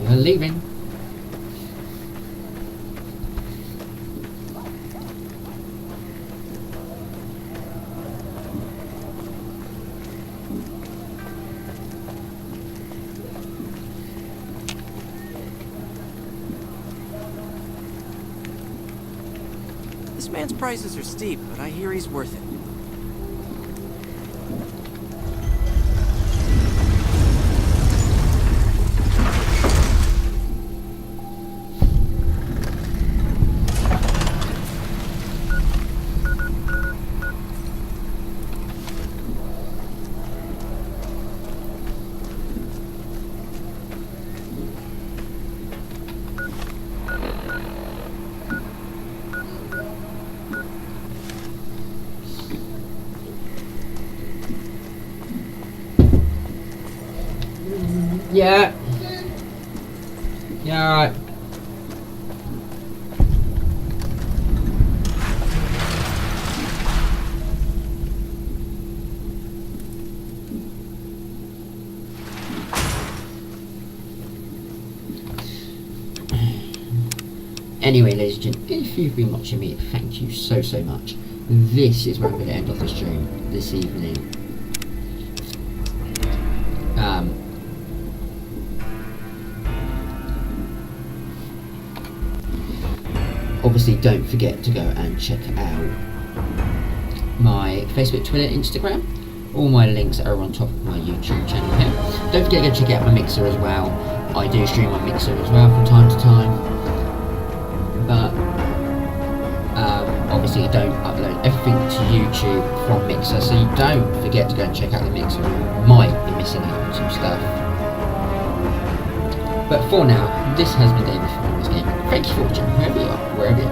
We're leaving. This man's prices are steep, but I hear he's worth it. Yeah. Yeah, alright. Anyway, ladies and gentlemen, if you've been watching me, thank you so much. This is where I'm going to end off the stream this evening. Obviously, don't forget to go and check out my Facebook, Twitter, Instagram. All my links are on top of my YouTube channel here. Don't forget to go check out my Mixer as well. I do stream on Mixer as well from time to time. But obviously, I don't upload everything to YouTube from Mixer, so you don't forget to go and check out the Mixer. You might be missing out on some stuff. But for now, this has been David from Lawless Gaming. Thank you for watching, wherever you are, wherever you are.